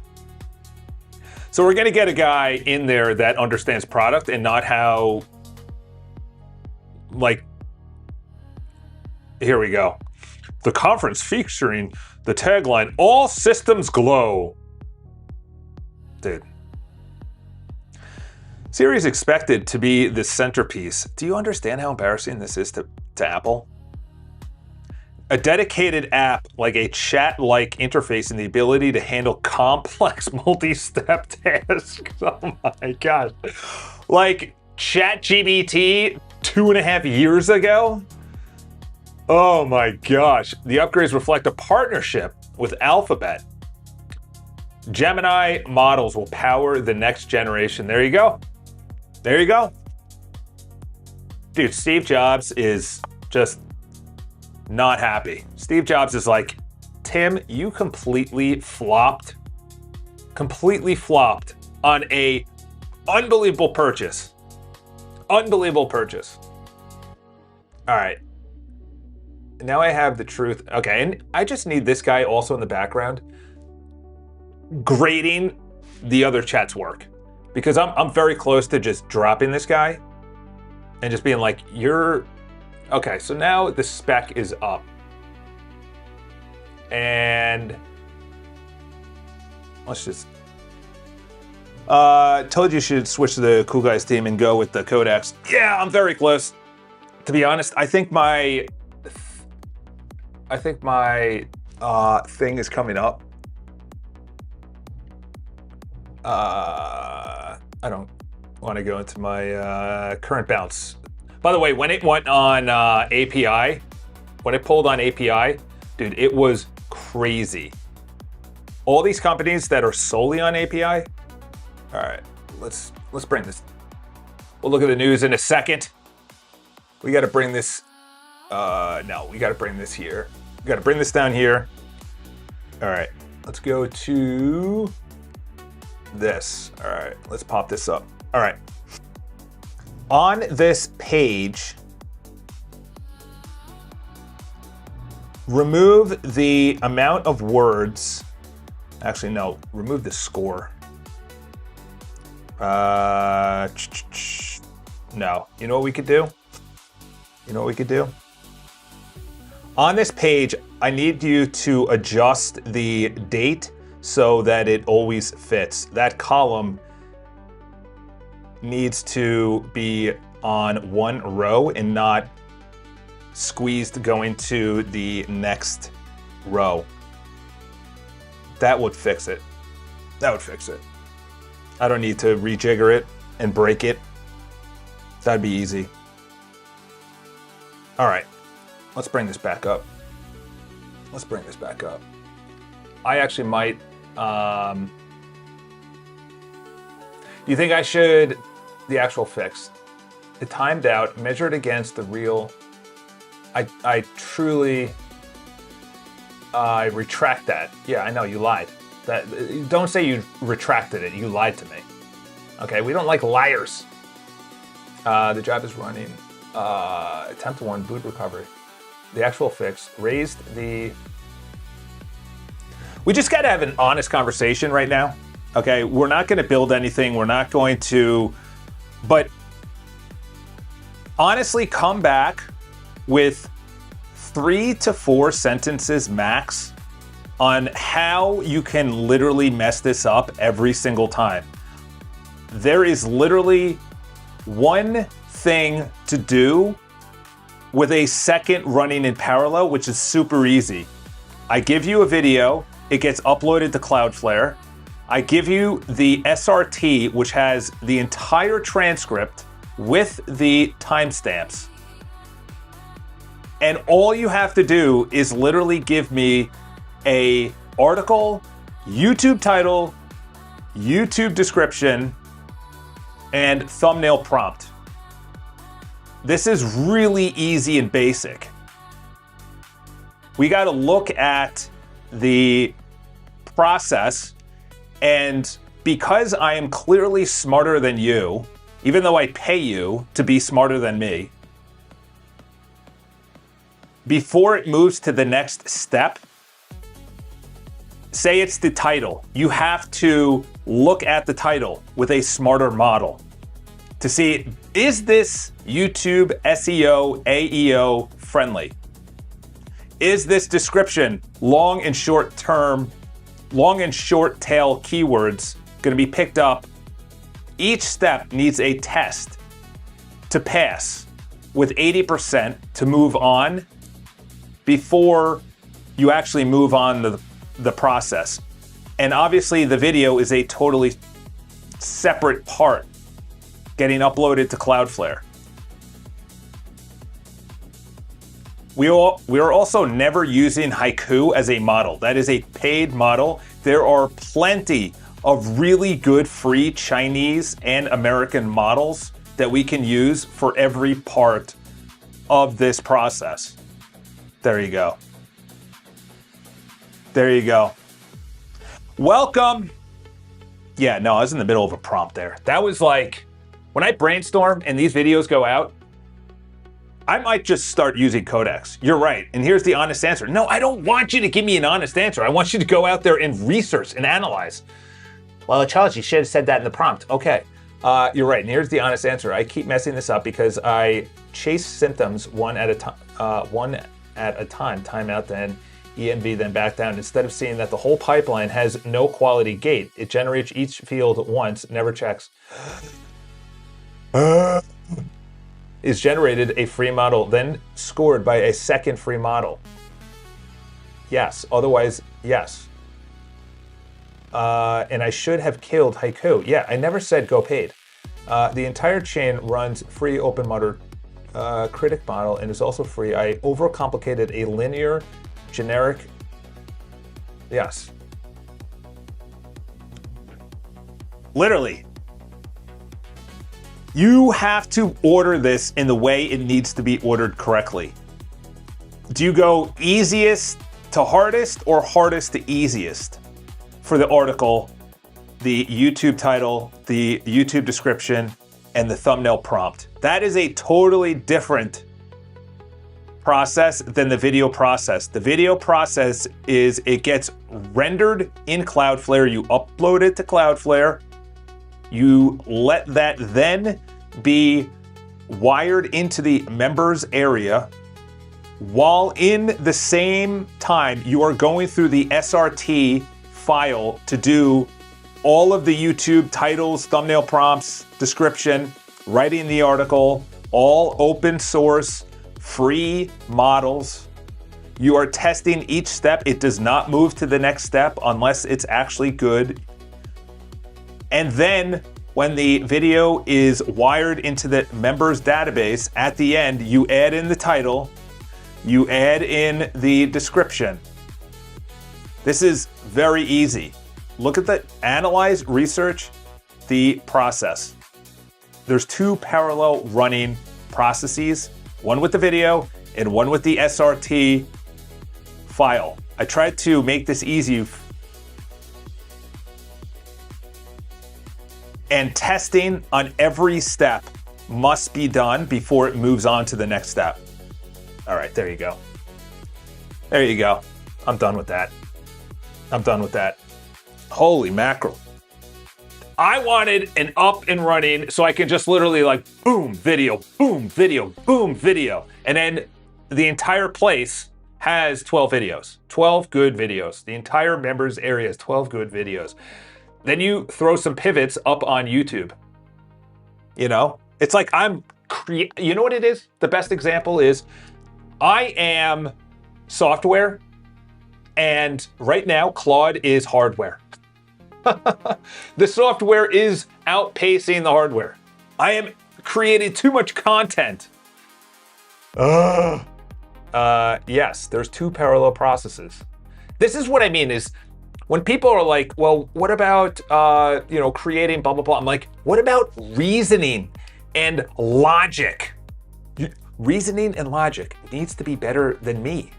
So we're going to get a guy in there that understands product and not how, like, here we go. The conference featuring the tagline, "All systems glow." Dude. Siri is expected to be the centerpiece. Do you understand how embarrassing this is to Apple? A dedicated app like a chat-like interface and the ability to handle complex multi-step tasks. Oh my gosh. Like ChatGPT 2.5 years ago? Oh my gosh. The upgrades reflect a partnership with Alphabet. Gemini models will power the next generation. There you go. There you go. Dude, Steve Jobs is just not happy. Steve Jobs is like, Tim, you completely flopped on a unbelievable purchase. Unbelievable purchase. All right. Now I have the truth. Okay, and I just need this guy also in the background grading the other chat's work. Because I'm very close to just dropping this guy and just being like, you're... Okay, so now the spec is up. And let's just... told you should switch to the Cool Guys team and go with the codecs. Yeah, I'm very close. To be honest, I think my thing is coming up. I don't want to go into my current bounce. By the way, when it went on API, when it pulled on API, dude, it was crazy. All these companies that are solely on API. All right, let's bring this. We'll look at the news in a second. We got to bring this. No, we got to bring this here. We got to bring this down here. All right, let's go to this. All right, let's pop this up. All right. On this page, remove the amount of words. Actually, no, remove the score. No. You know what we could do? You know what we could do? On this page, I need you to adjust the date so that it always fits. That column needs to be on one row and not squeezed going to the next row. That would fix it. That would fix it. I don't need to rejigger it and break it. That'd be easy. All right, let's bring this back up. Let's bring this back up. I actually might, do you think I should, the actual fix, the timed out, measured against the real, I truly, I retract that. Yeah, I know, you lied. Don't say you retracted it, you lied to me. Okay, we don't like liars. The job is running. Attempt 1, boot recovery. The actual fix raised the... We just got to have an honest conversation right now. Okay, we're not going to build anything. We're not going to... But honestly, come back with 3 to 4 sentences max on how you can literally mess this up every single time. There is literally one thing to do with a second running in parallel, which is super easy. I give you a video, it gets uploaded to Cloudflare. I give you the SRT, which has the entire transcript with the timestamps. And all you have to do is literally give me a article, YouTube title, YouTube description, and thumbnail prompt. This is really easy and basic. We got to look at the process, and because I am clearly smarter than you, even though I pay you to be smarter than me, before it moves to the next step, say it's the title, you have to look at the title with a smarter model to see, is this YouTube SEO, AEO friendly? Is this description long and short tail keywords going to be picked up? Each step needs a test to pass with 80% to move on before you actually move on the process. And obviously the video is a totally separate part getting uploaded to Cloudflare. We are also never using Haiku as a model. That is a paid model. There are plenty of really good free Chinese and American models that we can use for every part of this process. There you go. There you go. Welcome. Yeah, no, I was in the middle of a prompt there. That was like, when I brainstorm and these videos go out, I might just start using Codex. You're right. And here's the honest answer. No, I don't want you to give me an honest answer. I want you to go out there and research and analyze. Well, Charles, you should have said that in the prompt. Okay, you're right. And here's the honest answer. I keep messing this up because I chase symptoms one at a time, time out, then EMV, then back down. Instead of seeing that the whole pipeline has no quality gate, it generates each field once, never checks. Is generated a free model, then scored by a second free model. Yes, otherwise, yes. And I should have killed Haiku. Yeah, I never said go paid. The entire chain runs free open model critic model and is also free. I overcomplicated a linear generic. Yes. Literally. You have to order this in the way it needs to be ordered correctly. Do you go easiest to hardest or hardest to easiest for the article, the YouTube title, the YouTube description, and the thumbnail prompt? That is a totally different process than the video process. The video process is it gets rendered in Cloudflare, you upload it to Cloudflare, you let that then be wired into the members area, while in the same time you are going through the SRT file to do all of the YouTube titles, thumbnail prompts, description, writing the article, all open source, free models. You are testing each step. It does not move to the next step unless it's actually good. And then when the video is wired into the members database, at the end, you add in the title, you add in the description. This is very easy. Look at the analyze, research, the process. There's 2 parallel running processes, one with the video and one with the SRT file. I tried to make this easy and testing on every step must be done before it moves on to the next step. All right, there you go. There you go. I'm done with that. I'm done with that. Holy mackerel. I wanted an up and running so I can just literally like boom, video, boom, video, boom, video. And then the entire place has 12 videos, 12 good videos. The entire members area has 12 good videos. Then you throw some pivots up on YouTube. You know, it's like you know what it is? The best example is I am software and right now Claude is hardware. The software is outpacing the hardware. I am creating too much content. Yes, there's two parallel processes. This is what I mean is when people are like, well, what about, creating blah, blah, blah. I'm like, what about reasoning and logic? Reasoning and logic needs to be better than me.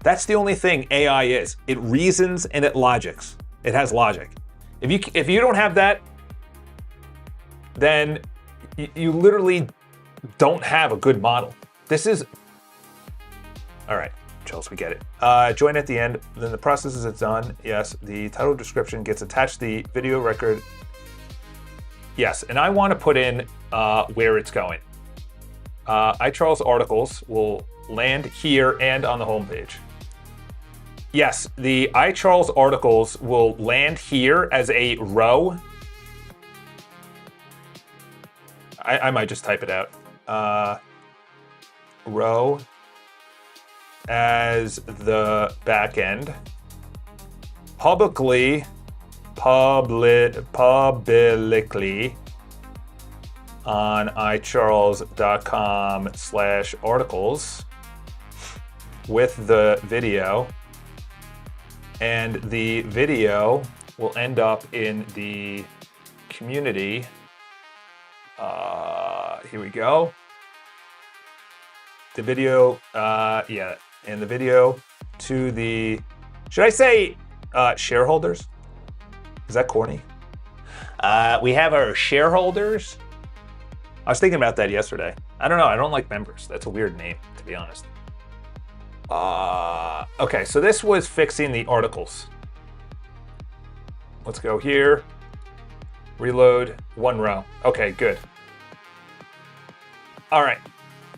That's the only thing AI is. It reasons and it logics. It has logic. If you don't have that, then you literally don't have a good model. This is, all right, Charles, we get it. Join at the end, then the process is done. Yes, the title description gets attached to the video record. Yes, and I want to put in where it's going. iCharles articles will land here and on the homepage. Yes, the iCharles articles will land here as a row. I might just type it out. Row as the back end. Publicly on iCharles.com/articles with the video. And the video will end up in the community. Here we go. The video, and the video to the, should I say shareholders? Is that corny? We have our shareholders. I was thinking about that yesterday. I don't know, I don't like members. That's a weird name, to be honest. Okay, so this was fixing the articles. Let's go here. Reload, one row. Okay, good. All right,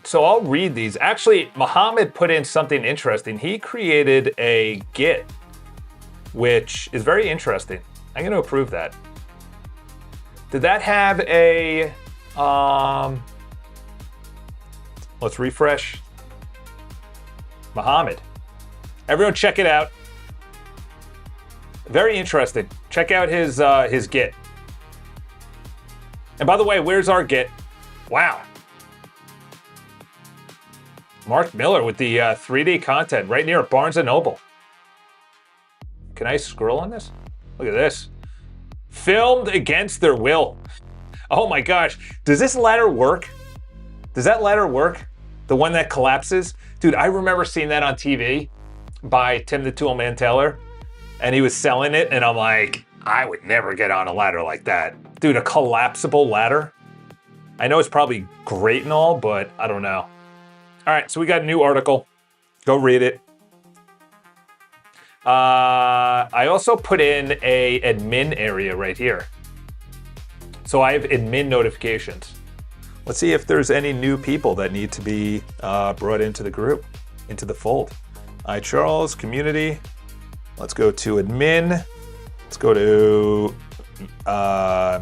so I'll read these. Actually, Mohammed put in something interesting. He created a Git, which is very interesting. I'm going to approve that. Did that have a, let's refresh. Mohammed. Everyone check it out. Very interesting. Check out his Git. And by the way, where's our Git? Wow. Mark Miller with the 3D content right near Barnes & Noble. Can I scroll on this? Look at this. Filmed against their will. Oh my gosh. Does this ladder work? Does that ladder work? The one that collapses? Dude, I remember seeing that on TV by Tim the Toolman Taylor, and he was selling it, and I'm like, I would never get on a ladder like that. Dude, a collapsible ladder? I know it's probably great and all, but I don't know. All right, so we got a new article. Go read it. I also put in a admin area right here. So I have admin notifications. Let's see if there's any new people that need to be brought into the group, into the fold. iCharles, community. Let's go to admin. Let's go to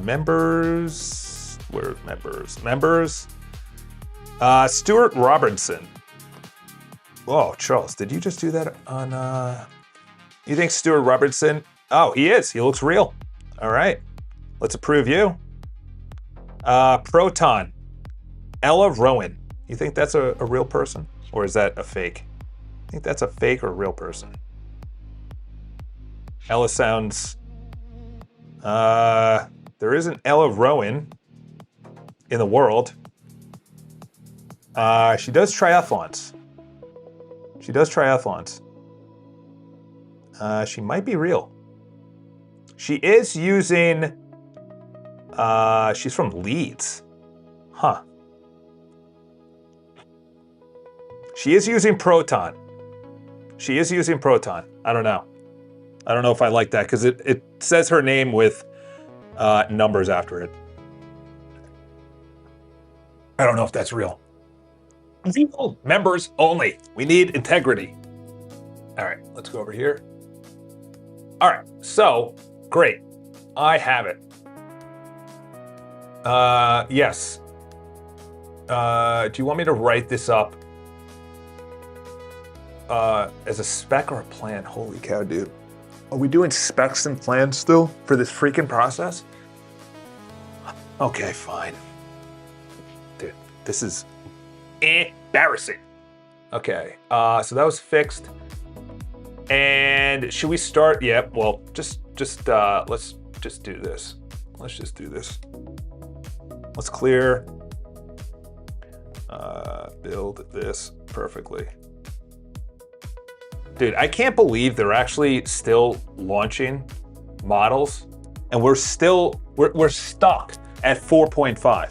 members. Where's members? Members. Stuart Robertson. Oh, Charles, did you just do that on... You think Stuart Robertson? Oh, he is. He looks real. All right. Let's approve you. Proton. Ella Rowan. You think that's a real person? Or is that a fake? I think that's a fake or a real person. Ella sounds... there is an Ella Rowan in the world. She does triathlons. She does triathlons. She might be real. She is using... she's from Leeds. Huh. She is using Proton. She is using Proton. I don't know. I don't know if I like that because it says her name with numbers after it. I don't know if that's real. Real members only. We need integrity. All right, let's go over here. All right, so great. I have it. Yes. Do you want me to write this up as a spec or a plan? Holy cow, dude. Are we doing specs and plans still for this freaking process? Okay, fine. Dude, this is embarrassing. Okay, so that was fixed. And should we start? Yeah, well, just let's just do this. Let's just do this. Let's clear, build this perfectly. Dude, I can't believe they're actually still launching models and we're stuck at 4.5.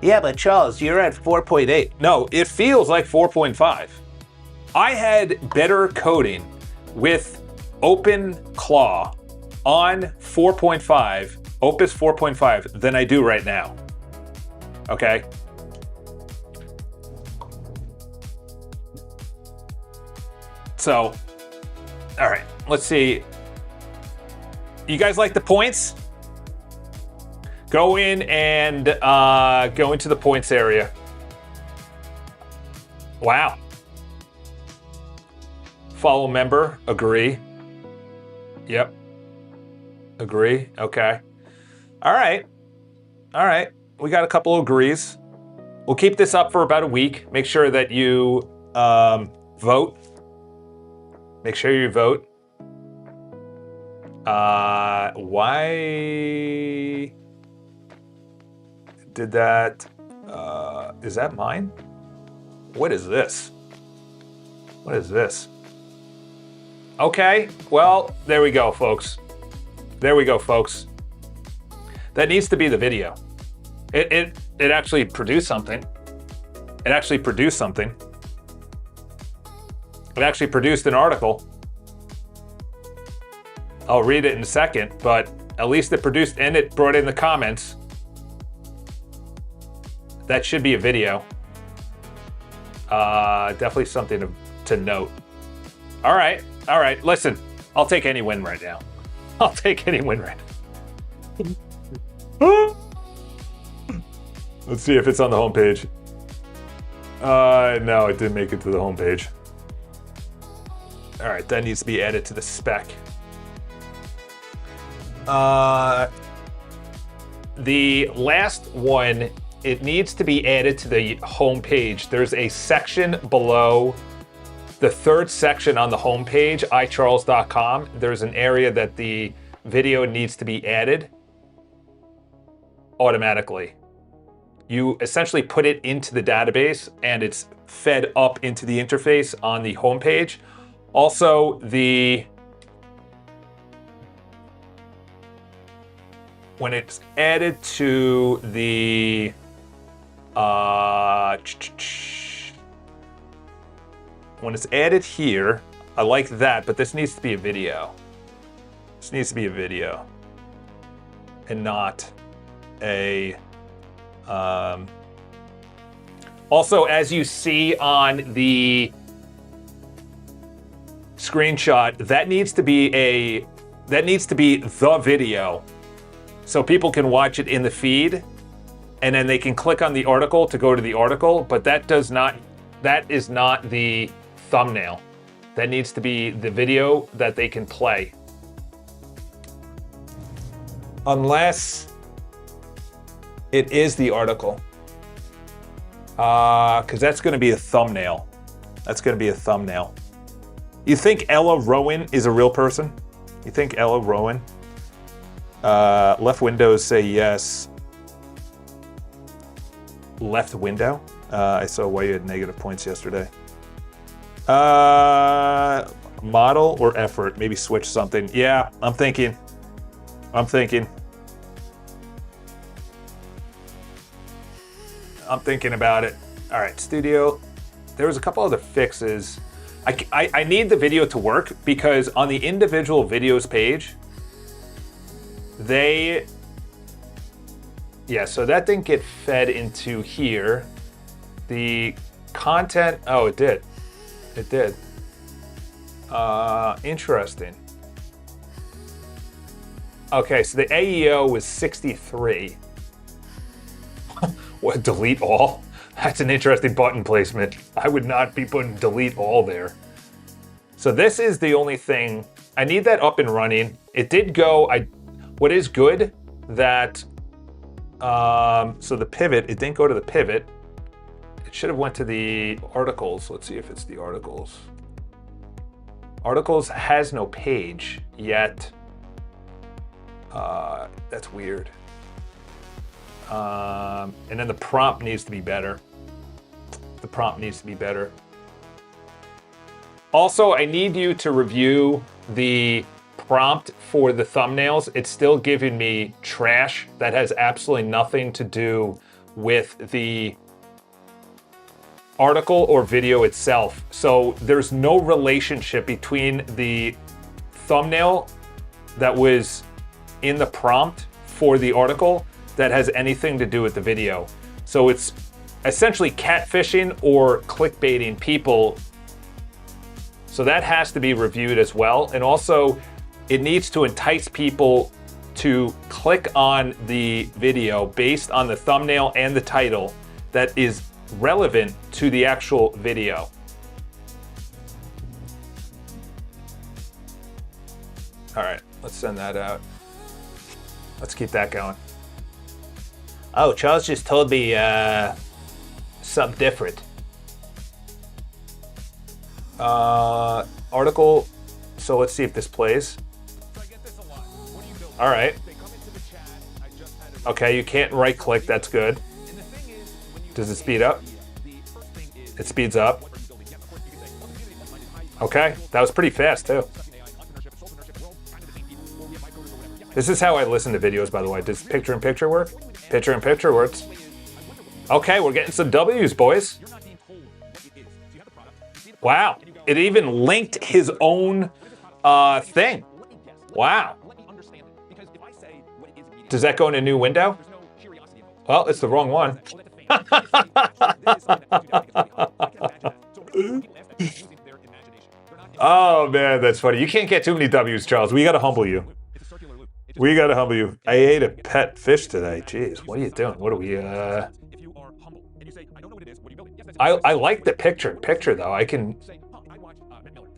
Yeah, but Charles, you're at 4.8. No, it feels like 4.5. I had better coding with OpenClaw on 4.5, Opus 4.5, than I do right now. Okay? So, all right, let's see. You guys like the points? Go in and go into the points area. Wow. Follow member, agree. Yep. Agree, okay. All right. We got a couple of agrees. We'll keep this up for about a week. Make sure that you vote. Make sure you vote. Why did that? Is that mine? What is this? What is this? Okay, well, there we go, folks. There we go, folks. That needs to be the video. It actually produced something. It actually produced something. It actually produced an article. I'll read it in a second, but at least it produced, and it brought in the comments. That should be a video. Definitely something to note. All right, listen, I'll take any win right now. I'll take any win right now. Let's see if it's on the homepage. No, it didn't make it to the homepage. All right, that needs to be added to the spec. The last one, it needs to be added to the homepage. There's a section below the third section on the homepage, iCharles.com. There's an area that the video needs to be added automatically. You essentially put it into the database and it's fed up into the interface on the homepage. Also, when it's added to the when it's added here, I like that, but this needs to be a video. This needs to be a video and not a also, as you see on the screenshot, that needs to be the video, so people can watch it in the feed, and then they can click on the article to go to the article. But that is not the thumbnail. That needs to be the video that they can play, unless it is the article, because that's going to be a thumbnail. That's going to be a thumbnail. You think Ella Rowan is a real person? You think Ella Rowan? Left windows say yes. Left window? I saw why you had negative points yesterday. Model or effort? Maybe switch something. Yeah, I'm thinking. I'm thinking about it. All right, studio there was a couple other fixes. I need the video to work because on the individual videos page, so that didn't get fed into here. The content, oh, it did. It did. Interesting. Okay, so the AEO was 63. What, delete all? That's an interesting button placement. I would not be putting delete all there. So this is the only thing. I need that up and running. It did go, what is good that, so the pivot, it didn't go to the pivot. It should have went to the articles. Let's see if it's the articles. Articles has no page yet. That's weird. And then the prompt needs to be better. The prompt needs to be better. Also, I need you to review the prompt for the thumbnails. It's still giving me trash that has absolutely nothing to do with the article or video itself. So there's no relationship between the thumbnail that was in the prompt for the article that has anything to do with the video. So it's essentially catfishing or clickbaiting people. So that has to be reviewed as well. And also it needs to entice people to click on the video based on the thumbnail and the title that is relevant to the actual video. All right, let's send that out. Let's keep that going. Oh, Charles just told me something different. Article, so let's see if this plays. All right. Okay, you can't right click, that's good. Does it speed up? It speeds up. Okay, that was pretty fast too. This is how I listen to videos, by the way. Does picture-in-picture work? Picture-in-picture works. Okay, we're getting some W's, boys. Wow, it even linked his own thing. Wow. Does that go in a new window? Well, it's the wrong one. Oh man, that's funny. You can't get too many W's, Charles. We gotta humble you. We gotta humble you. I ate a pet fish today. Jeez, what are you doing? What are we, I like the picture though. I can...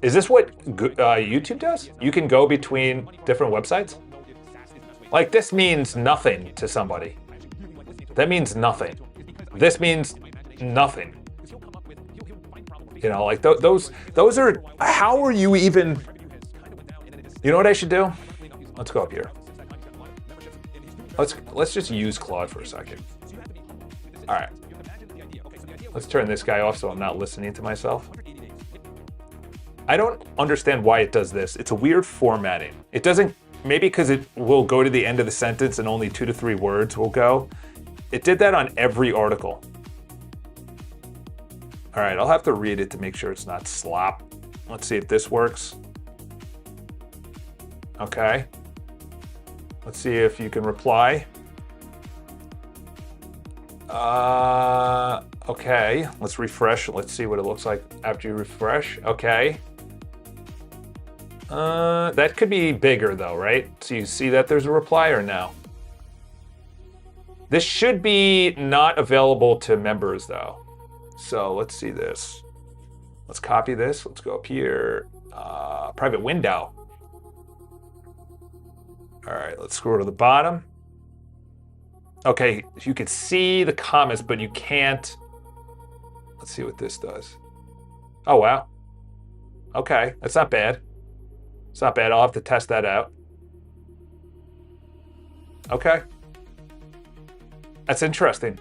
Is this what YouTube does? You can go between different websites? Like, this means nothing to somebody. That means nothing. This means nothing. You know, like those are, how are you even, you know what I should do? Let's go up here. Let's just use Claude for a second. All right. Let's turn this guy off so I'm not listening to myself. I don't understand why it does this. It's a weird formatting. It doesn't, maybe because it will go to the end of the sentence and only 2 to 3 words will go. It did that on every article. All right, I'll have to read it to make sure it's not slop. Let's see if this works. Okay. Let's see if you can reply. Okay, let's refresh. Let's see what it looks like after you refresh. Okay. That could be bigger though, right? So you see that there's a reply or no? This should be not available to members though. So let's see this. Let's copy this. Let's go up here. Private window. All right, let's scroll to the bottom. Okay, you can see the comments, but you can't. Let's see what this does. Oh, wow. Okay, that's not bad. It's not bad. I'll have to test that out. Okay. That's interesting.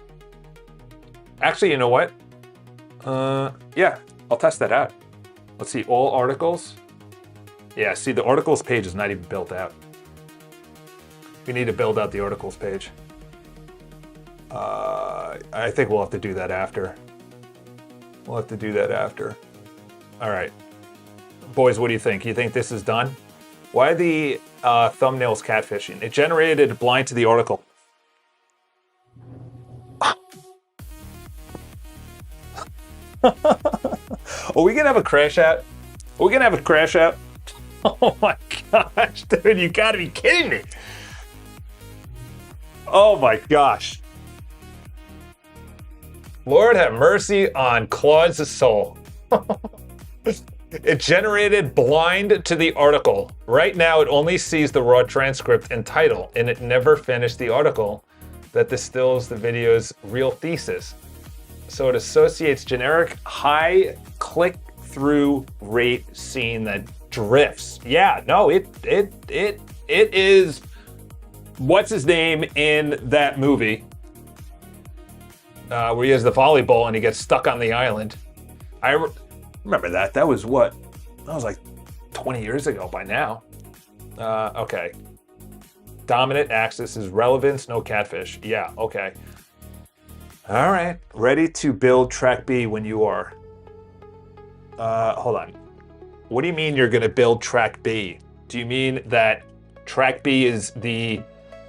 Actually, you know what? Yeah, I'll test that out. Let's see, all articles. Yeah, see, the articles page is not even built out. We need to build out the articles page. I think we'll have to do that after. We'll have to do that after. All right. Boys, what do you think? You think this is done? Why are the thumbnails catfishing? It generated blind to the article. Are we gonna have a crash out? Are we gonna have a crash out? Oh my gosh, dude, you gotta be kidding me. Oh my gosh. Lord have mercy on Claude's soul. It generated blind to the article. Right now, it only sees the raw transcript and title, and it never finished the article that distills the video's real thesis. So it associates generic high click-through rate scene that drifts. Yeah, no, it is what's his name in that movie where he has the volleyball and he gets stuck on the island. I remember that. That was what? That was like 20 years ago by now. Okay. Dominant axis is relevance, no catfish. Yeah, okay. All right. Ready to build track B when you are. Hold on. What do you mean you're going to build track B? Do you mean that track B is the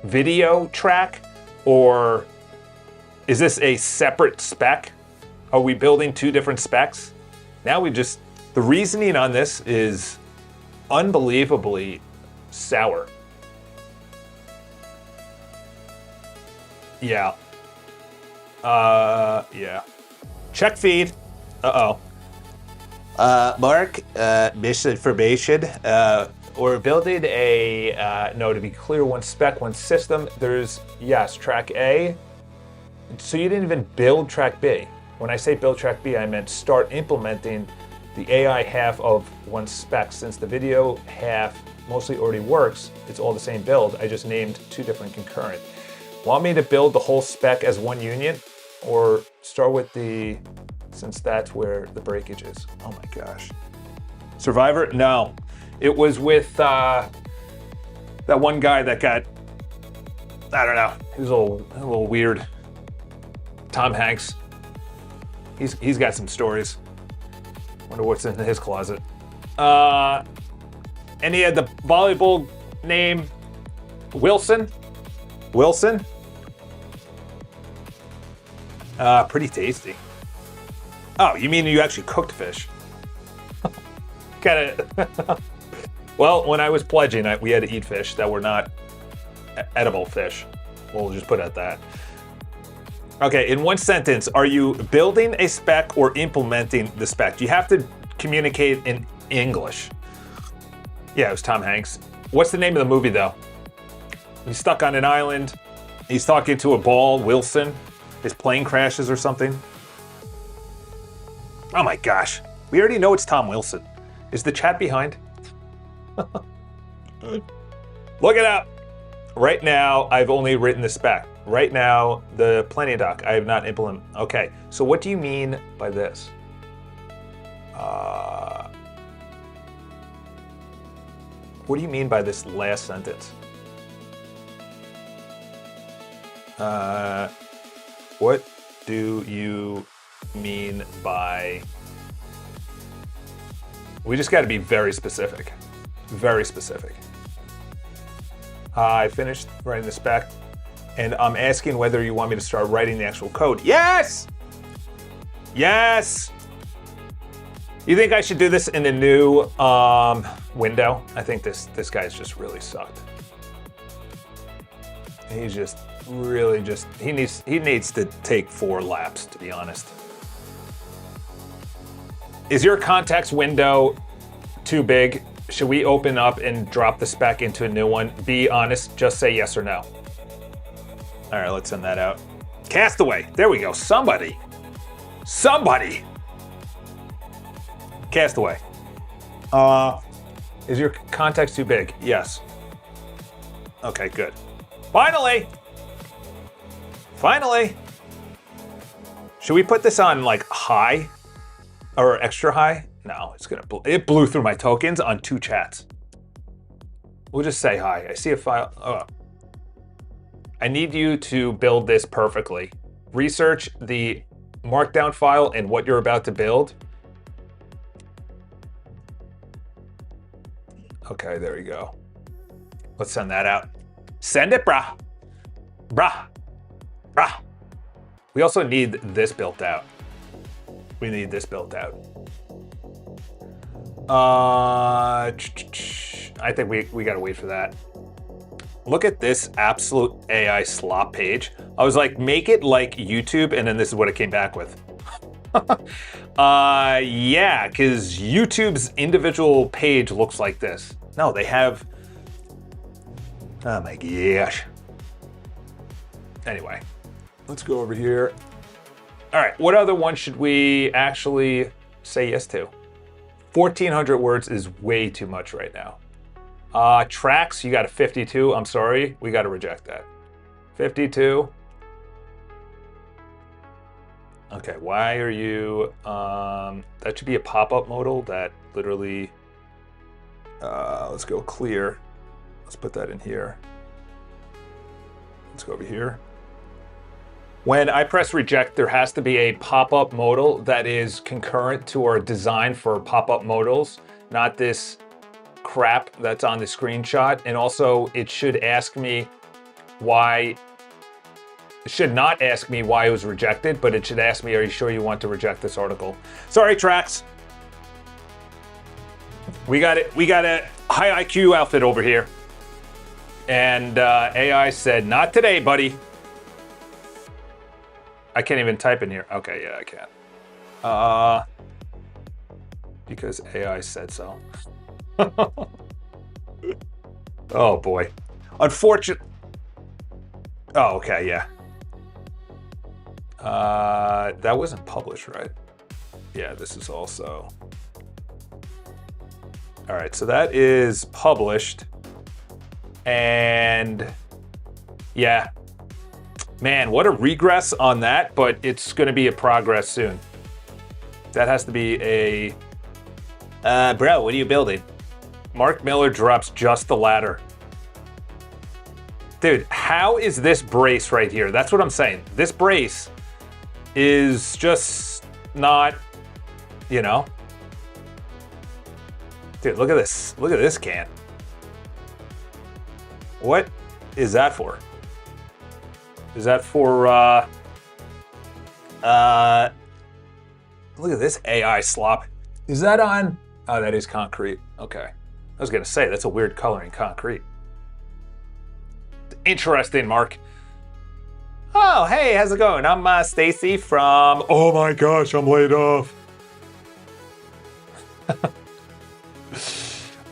video track, or is this a separate spec? Are we building two different specs? Now the reasoning on this is unbelievably sour. Yeah. Yeah. Check feed. Uh-oh. Mark, misinformation. We're building a, No, to be clear, one spec, one system. There's, yes, track A. So you didn't even build track B. When I say build track B, I meant start implementing the AI half of one spec. Since the video half mostly already works, it's all the same build. I just named two different concurrent. Want me to build the whole spec as one union, or start with the, since that's where the breakage is? Oh my gosh. Survivor? No. It was with that one guy that got, I don't know, he was a little weird. Tom Hanks. He's got some stories. Wonder what's in his closet. And he had the volleyball name Wilson. Wilson? Pretty tasty. Oh, you mean you actually cooked fish? Kinda. Well, when I was pledging, we had to eat fish that were not edible fish. We'll just put it at that. Okay, in one sentence, are you building a spec or implementing the spec? You have to communicate in English. Yeah, it was Tom Hanks. What's the name of the movie, though? He's stuck on an island. He's talking to a ball, Wilson. His plane crashes or something. Oh my gosh. We already know it's Tom Wilson. Is the chat behind? Look it up. Right now, I've only written the spec. Right now, the Plenty Doc, I have not implemented. Okay, so what do you mean by this? What do you mean by this last sentence? What do you mean by... We just got to be very specific. Very specific. I finished writing the spec, and I'm asking whether you want me to start writing the actual code. Yes! Yes! You think I should do this in a new window? I think this guy's just really sucked. He's just really he needs to take 4 laps, to be honest. Is your context window too big? Should we open up and drop the spec into a new one? Be honest, just say yes or no. All right, let's send that out. Castaway, there we go, somebody. Castaway. Is your context too big? Yes. Okay, good. Finally! Should we put this on like high or extra high? No, it blew through my tokens on 2 chats. We'll just say hi. I see a file. Oh. I need you to build this perfectly. Research the markdown file and what you're about to build. Okay, there you go. Let's send that out. Send it, brah. Brah. Brah. We also need this built out. We need this built out. I think we gotta wait for that. Look at this absolute AI slop page. I was like, make it like YouTube, and then this is what it came back with. Yeah, because YouTube's individual page looks like this. No, they have, oh my gosh. Anyway, let's go over here. All right, what other one should we actually say yes to? 1,400 words is way too much right now. Tracks, you got a 52. I'm sorry, we got to reject that. 52. Okay, why are you, that should be a pop-up modal that literally, let's go clear. Let's put that in here. Let's go over here. When I press reject, there has to be a pop-up modal that is concurrent to our design for pop-up modals, not this crap that's on the screenshot. And also, it should ask me why, it should not ask me why it was rejected, but it should ask me, are you sure you want to reject this article? Sorry, Tracks. We got it. We got a high IQ outfit over here. And AI said, not today, buddy. I can't even type in here. Okay, yeah, I can. Because AI said so. Oh boy. Unfortunate. Oh, okay, yeah. That wasn't published, right? Yeah, this is also. All right, so that is published. And yeah. Man, what a regress on that, but it's gonna be a progress soon. That has to be a... bro, what are you building? Mark Miller drops just the ladder. Dude, how is this brace right here? That's what I'm saying. This brace is just not, you know? Dude, look at this. Look at this can. What is that for? Is that for, look at this AI slop. Is that on? Oh, that is concrete. Okay. I was gonna say, that's a weird coloring, concrete. Interesting, Mark. Oh, hey, how's it going? I'm Stacy from, oh my gosh, I'm laid off.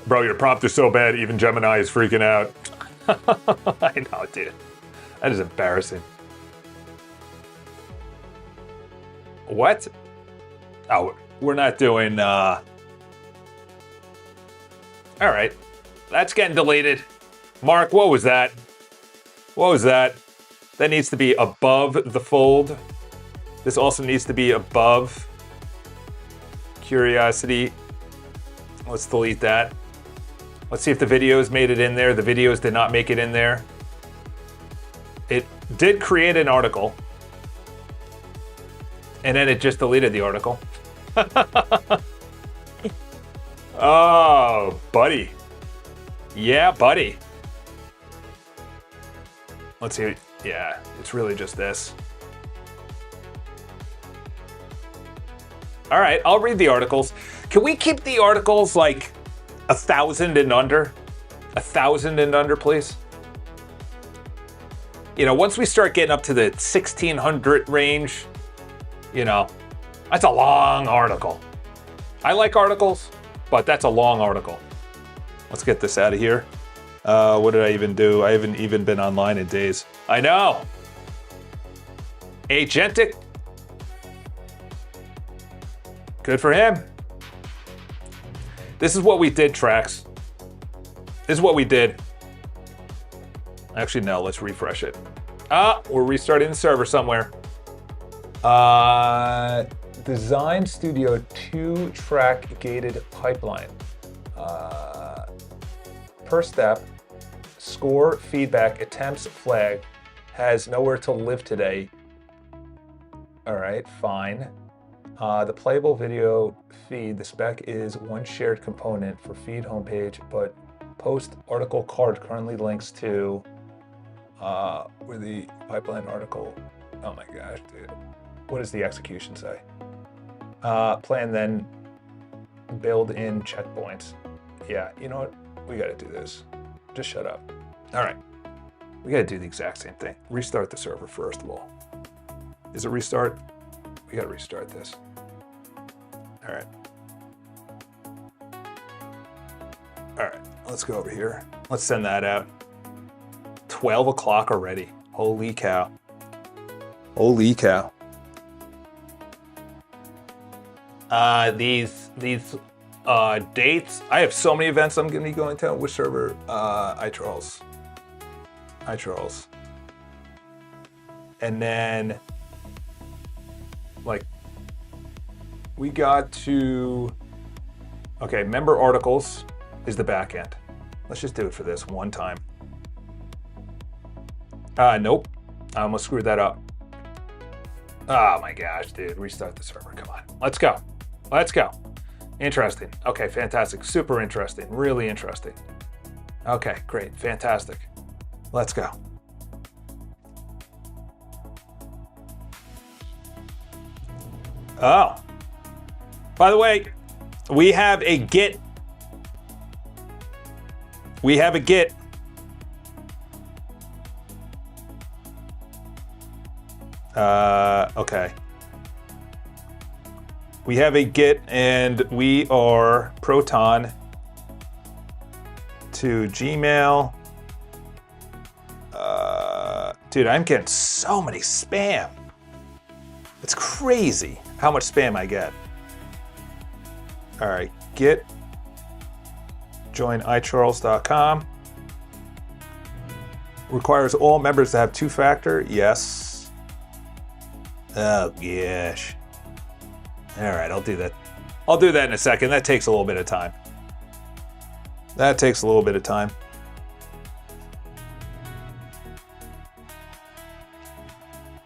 Bro, your prompt is so bad, even Gemini is freaking out. I know, dude. That is embarrassing. What? Oh, we're not doing, all right. That's getting deleted. Mark, what was that? What was that? That needs to be above the fold. This also needs to be above curiosity. Let's delete that. Let's see if the videos made it in there. The videos did not make it in there. It did create an article, and then it just deleted the article. Oh, buddy. Yeah, buddy. Let's see. Yeah, it's really just this. All right, I'll read the articles. Can we keep the articles like 1,000 and under? 1,000 and under, please. You know, once we start getting up to the 1,600 range, you know, that's a long article. I like articles, but that's a long article. Let's get this out of here. What did I even do? I haven't even been online in days. I know. Agentic. Good for him. This is what we did, Tracks. This is what we did. Actually, no, let's refresh it. We're restarting the server somewhere. Design Studio 2-track gated pipeline. Per step, score, feedback, attempts, flag, has nowhere to live today. All right, fine. The playable video feed, the spec is one shared component for feed homepage, but post article card currently links to where the pipeline article. Oh my gosh, dude. What does the execution say? Plan then build in checkpoints. Yeah, you know what? We gotta do this. Just shut up. All right. We gotta do the exact same thing. Restart the server first of all. Is it restart? We gotta restart this. All right. All right, let's go over here. Let's send that out. 12 o'clock already. Holy cow. Holy cow. These dates. I have so many events I'm gonna be going to. Which server? iCharles. iCharles. And then, like, we got to, okay, member articles is the back end. Let's just do it for this one time. Nope. I almost screwed that up. Oh my gosh, dude. Restart the server. Come on. Let's go. Let's go. Interesting. Okay, fantastic. Super interesting. Really interesting. Okay, great. Fantastic. Let's go. Oh. By the way, we have a Git. We have a Git. Okay. We have a Git and we are Proton to Gmail. Dude, I'm getting so many spam. It's crazy how much spam I get. All right, Git, join iCharles.com. Requires all members to have two-factor, yes. Oh gosh. All right, I'll do that. I'll do that in a second. That takes a little bit of time. That takes a little bit of time.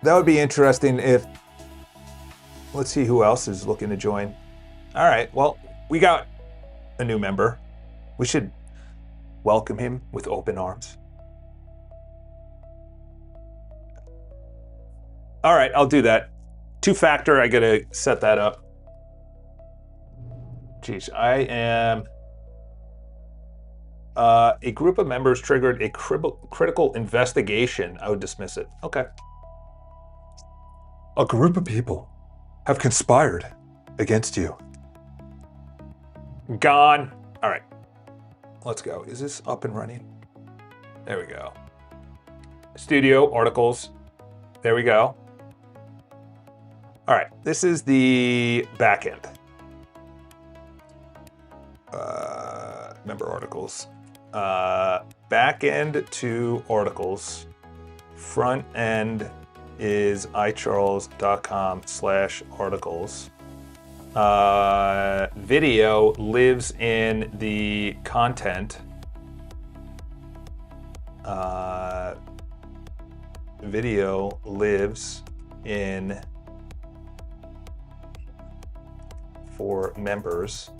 That would be interesting if, let's see who else is looking to join. All right, well, we got a new member. We should welcome him with open arms. All right, I'll do that. Two-factor, I gotta set that up. Geez, I am... a group of members triggered a critical investigation. I would dismiss it. Okay. A group of people have conspired against you. Gone. All right. Let's go. Is this up and running? There we go. Studio, articles. There we go. All right. This is the back end. Member articles. Back end to articles. Front end is iCharles.com/articles. Video lives in the content. Video lives in for members.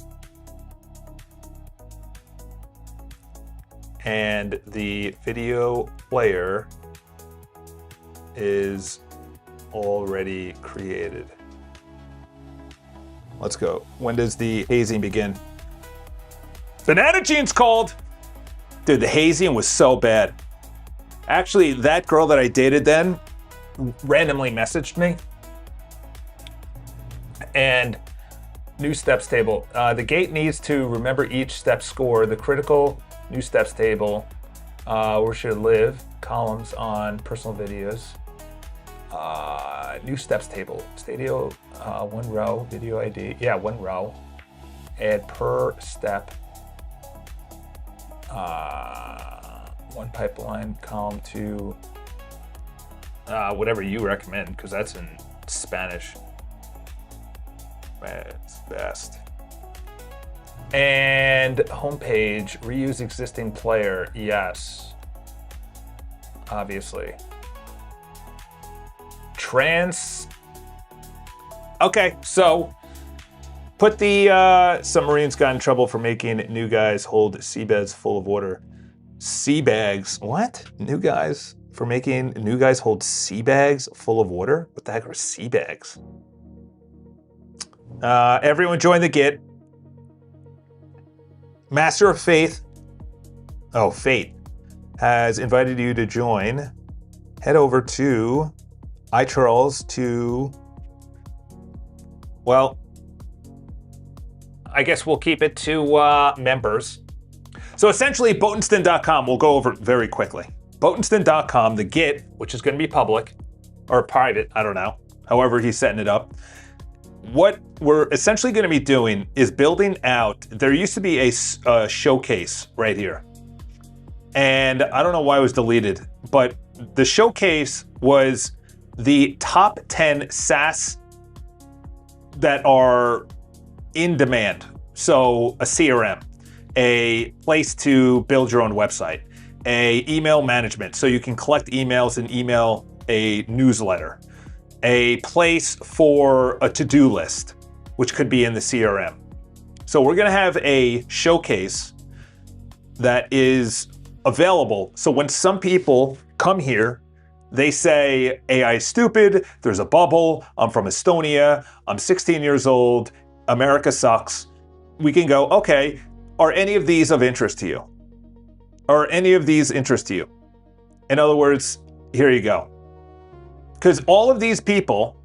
And the video player is already created. Let's go. When does the hazing begin? Banana Gene's called! Dude, the hazing was so bad. Actually, that girl that I dated then randomly messaged me. And new steps table. The gate needs to remember each step score. The critical new steps table, where should it live? Columns on personal videos. New steps table. Stadio, one row, video ID. Yeah, one row. Add per step. One pipeline column to whatever you recommend, because that's in Spanish. It's best. And homepage, reuse existing player. Yes. Obviously. Okay, so put the submarines got in trouble for making new guys hold seabeds full of water. Sea bags, what? New guys for making new guys hold sea bags full of water? What the heck are sea bags? Everyone join the Git. Master of Faith, Fate, has invited you to join. Head over to iCharles to, well, I guess we'll keep it to members. So essentially, Botenston.com, we'll go over it very quickly. Botenston.com, the Git, which is going to be public, or private, I don't know, however he's setting it up. What we're essentially going to be doing is building out, there used to be a showcase right here. And I don't know why it was deleted, but the showcase was the top 10 SaaS that are in demand. So a CRM, a place to build your own website, a email management, so you can collect emails and email a newsletter, a place for a to-do list, which could be in the CRM. So we're gonna have a showcase that is available. So when some people come here, they say, AI is stupid, there's a bubble, I'm from Estonia, I'm 16 years old, America sucks. We can go, okay, are any of these of interest to you? Are any of these interest to you? In other words, here you go. Because all of these people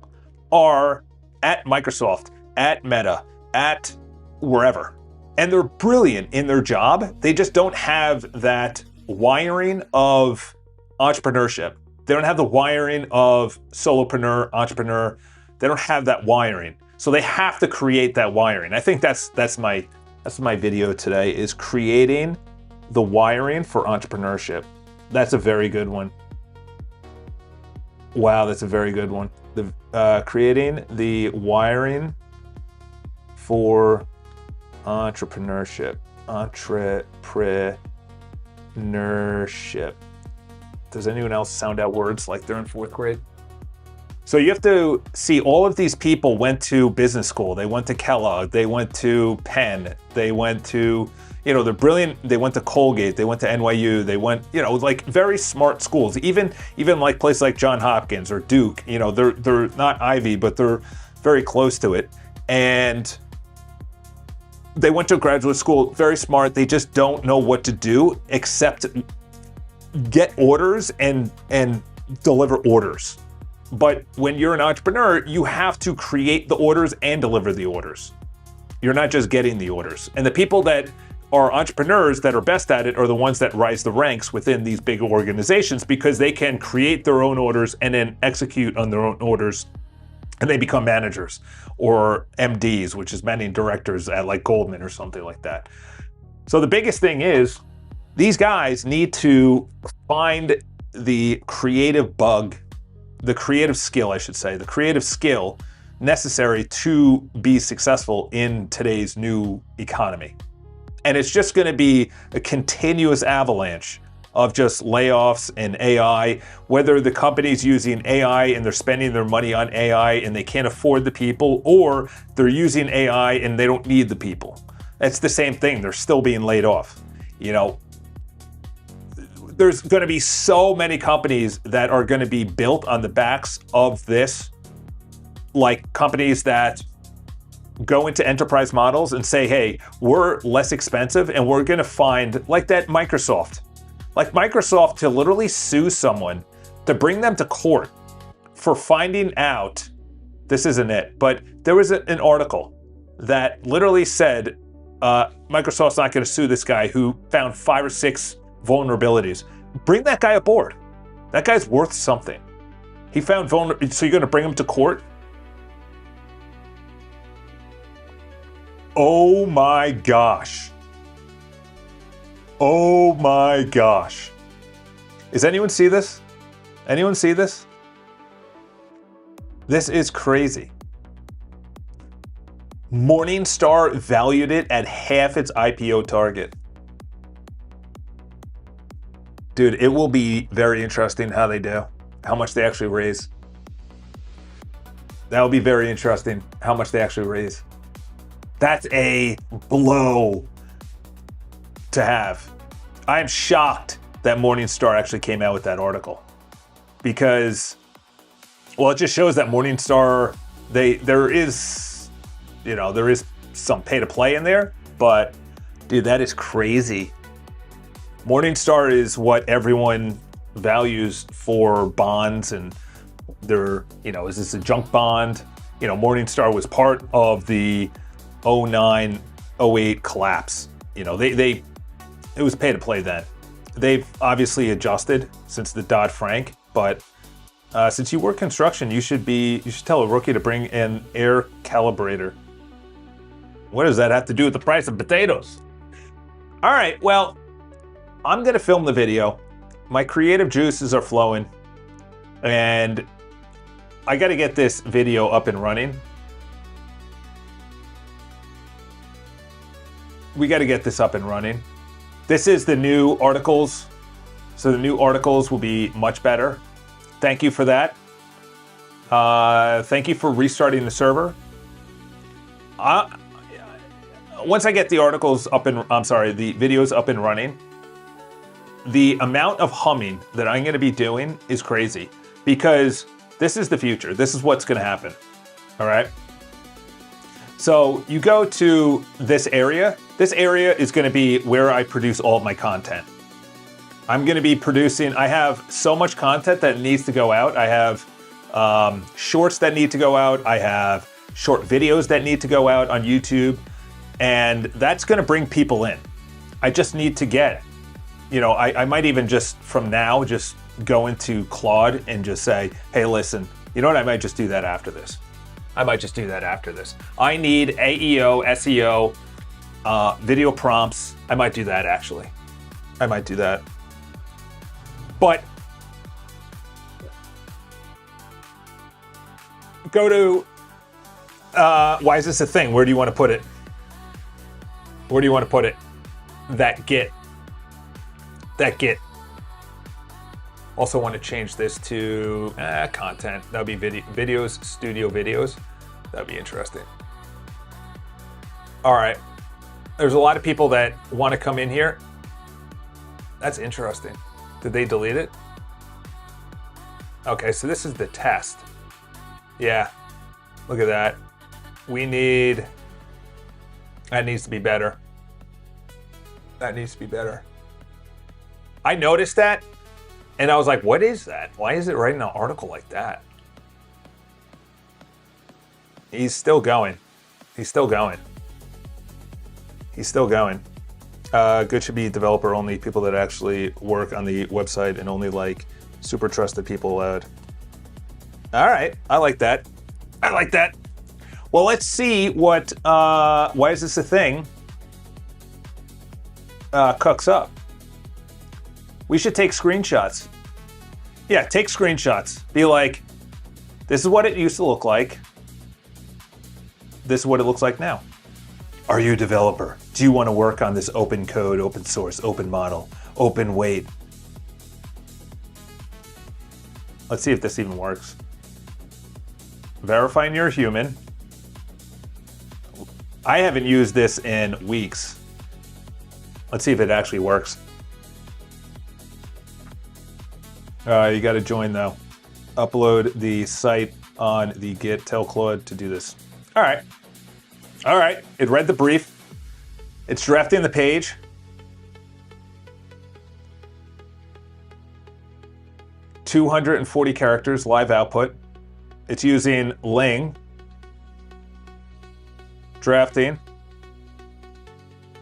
are at Microsoft, at Meta, at wherever. And they're brilliant in their job. They just don't have that wiring of entrepreneurship. They don't have the wiring of solopreneur, entrepreneur. They don't have that wiring. So they have to create that wiring. I think that's my video today, is creating the wiring for entrepreneurship. That's a very good one. Wow, that's a very good one. Creating the wiring for entrepreneurship. Entrepreneurship. Does anyone else sound out words like they're in 4th grade? So you have to see all of these people went to business school. They went to Kellogg, they went to Penn, they went to, they're brilliant. They went to Colgate, they went to NYU, they went, like very smart schools. Even like places like Johns Hopkins or Duke, they're not Ivy, but they're very close to it. And they went to graduate school, very smart. They just don't know what to do except get orders and deliver orders. But when you're an entrepreneur, you have to create the orders and deliver the orders. You're not just getting the orders. And the people that are entrepreneurs that are best at it are the ones that rise the ranks within these big organizations, because they can create their own orders and then execute on their own orders, and they become managers or MDs, which is managing directors at like Goldman or something like that. So the biggest thing is these guys need to find the creative bug, the creative skill, I should say, the creative skill necessary to be successful in today's new economy. And it's just going to be a continuous avalanche of just layoffs and AI, whether the company's using AI and they're spending their money on AI and they can't afford the people, or they're using AI and they don't need the people. It's the same thing. They're still being laid off. There's going to be so many companies that are going to be built on the backs of this, like companies that go into enterprise models and say, hey, we're less expensive and we're going to find, like that Microsoft. Like Microsoft to literally sue someone, to bring them to court for finding out, this isn't it, but there was an article that literally said Microsoft's not going to sue this guy who found 5 or 6 vulnerabilities. Bring that guy aboard. That guy's worth something. He found vulnerabilities, so you're going to bring him to court? Oh my gosh. Oh my gosh. Does anyone see this? Anyone see this? This is crazy. Morningstar valued it at half its IPO target. Dude, it will be very interesting how they do, how much they actually raise. That would be very interesting how much they actually raise. That's a blow to have. I am shocked that Morningstar actually came out with that article because, well, it just shows that Morningstar, there is some pay to play in there, but dude, that is crazy. Morningstar is what everyone values for bonds, and they're, is this a junk bond? Morningstar was part of the 09-08 collapse. It was pay to play then. They've obviously adjusted since the Dodd-Frank, but since you work construction, you should tell a rookie to bring an air calibrator. What does that have to do with the price of potatoes? All right, well, I'm gonna film the video. My creative juices are flowing, and I gotta get this video up and running. We gotta get this up and running. This is the new articles. So the new articles will be much better. Thank you for that. Thank you for restarting the server. Once I get the articles up and, the videos up and running, the amount of humming that I'm gonna be doing is crazy because this is the future. This is what's gonna happen, all right? So you go to this area. This area is gonna be where I produce all of my content. I'm gonna be producing, I have so much content that needs to go out. I have shorts that need to go out. I have short videos that need to go out on YouTube, and that's gonna bring people in. I just need to get, I might even just from now, just go into Claude and just say, hey, listen, you know what? I might just do that after this. I need AEO, SEO, video prompts. I might do that actually. I might do that. But go to, why is this a thing? Where do you want to put it? Where do you want to put it? That Git. Also want to change this to content. That would be videos, studio videos. That would be interesting. All right. There's a lot of people that want to come in here. That's interesting. Did they delete it? Okay, so this is the test. Yeah, look at that. That needs to be better. I noticed that, and I was like, what is that? Why is it writing an article like that? He's still going. Good should be developer only, people that actually work on the website and only like super trusted people allowed. All right, I like that. Well, let's see what, why is this a thing, cooks up. We should take screenshots. Yeah, take screenshots. Be like, this is what it used to look like. This is what it looks like now. Are you a developer? Do you want to work on this open code, open source, open model, open weight? Let's see if this even works. Verifying you're a human. I haven't used this in weeks. Let's see if it actually works. You got to join though. Upload the site on the Git. Tell Claude to do this. All right. It read the brief. It's drafting the page. .240 characters live output. It's using Ling. Drafting.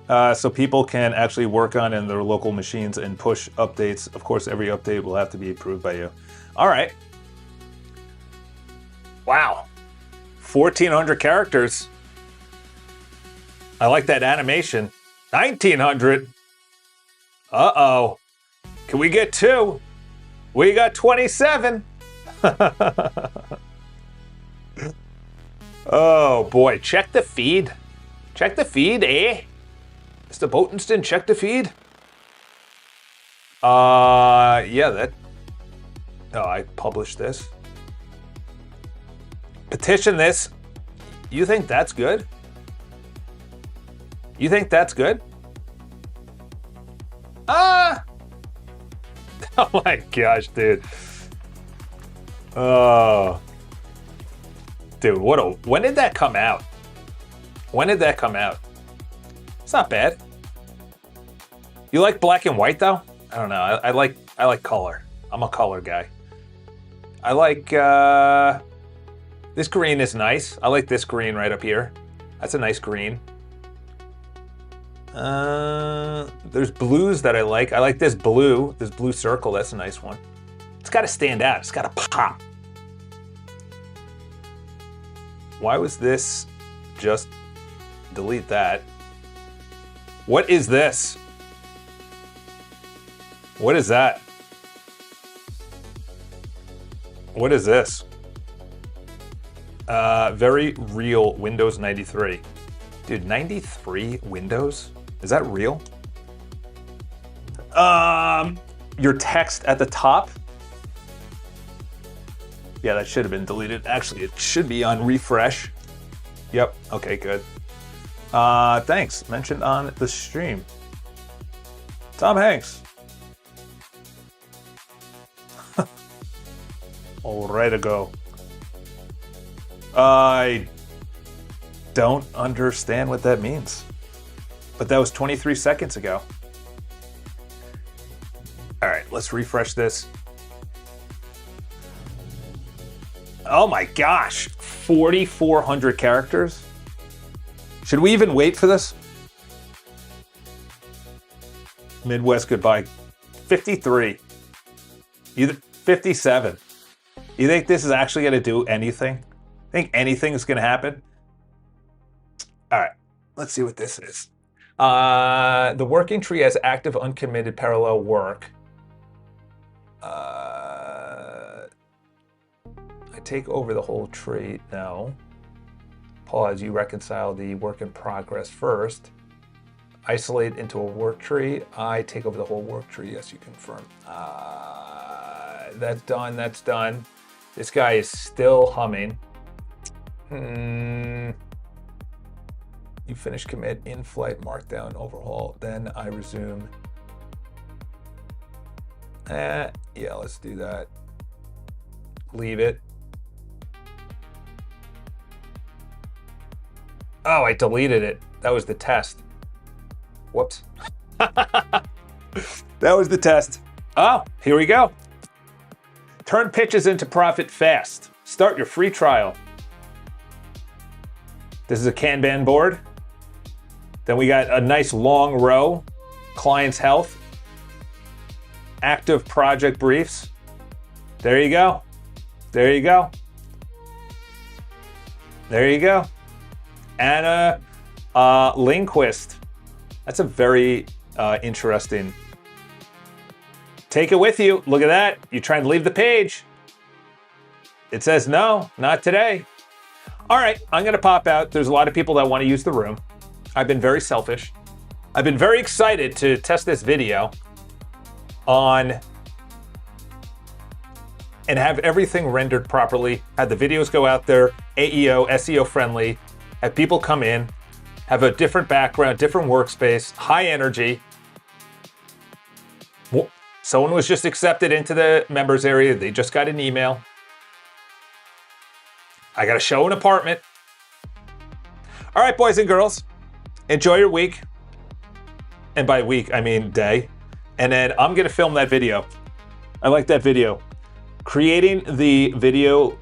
So people can actually work on it in their local machines and push updates. Of course, every update will have to be approved by you. All right. Wow. 1,400 characters. I like that animation. 1,900. Uh-oh. Can we get 2? We got 27. Oh, boy. Check the feed. Check the feed, eh? Mr. Botenston, check the feed. Yeah, that... Oh, I published this. Petition this. You think that's good? You think that's good? Ah! Oh my gosh, dude. Oh. Dude, when did that come out? When did that come out? It's not bad. You like black and white though? I don't know. I like color. I'm a color guy. I like this green is nice. I like this green right up here. That's a nice green. There's blues that I like. I like this blue circle. That's a nice one. It's got to stand out. It's got to pop. Why was this just delete that? What is this? What is that? What is this? Very real Windows 93. Dude, 93 Windows? Is that real? Your text at the top? Yeah, that should have been deleted. Actually, it should be on refresh. Yep, okay, good. Thanks, mentioned on the stream. Tom Hanks. All right to go. I don't understand what that means. But that was 23 seconds ago. All right, let's refresh this. Oh my gosh, 4,400 characters? Should we even wait for this? Midwest goodbye. 53. Either 57. You think this is actually going to do anything? Think anything is going to happen? All right, let's see what this is. The working tree has active uncommitted parallel work. I take over the whole tree. No. Pause. You reconcile the work in progress first. Isolate into a work tree. I take over the whole work tree. Yes, you confirm. That's done. That's done. This guy is still humming. You finish commit, in-flight, markdown, overhaul. Then I resume. Yeah, let's do that. Leave it. Oh, I deleted it. That was the test. Whoops. That was the test. Oh, here we go. Turn pitches into profit fast. Start your free trial. This is a Kanban board. Then we got a nice long row. Client's health. Active project briefs. There you go. There you go. There you go. Anna Lindquist. That's a very interesting. Take it with you. Look at that. You're trying to leave the page. It says no, not today. All right, I'm going to pop out. There's a lot of people that want to use the room. I've been very selfish. I've been very excited to test this video on and have everything rendered properly, have the videos go out there, AEO, SEO friendly, have people come in, have a different background, different workspace, high energy. Someone was just accepted into the members area. They just got an email. I got to show an apartment. All right, boys and girls, enjoy your week. And by week, I mean day. And then I'm going to film that video. I like that video. Creating the video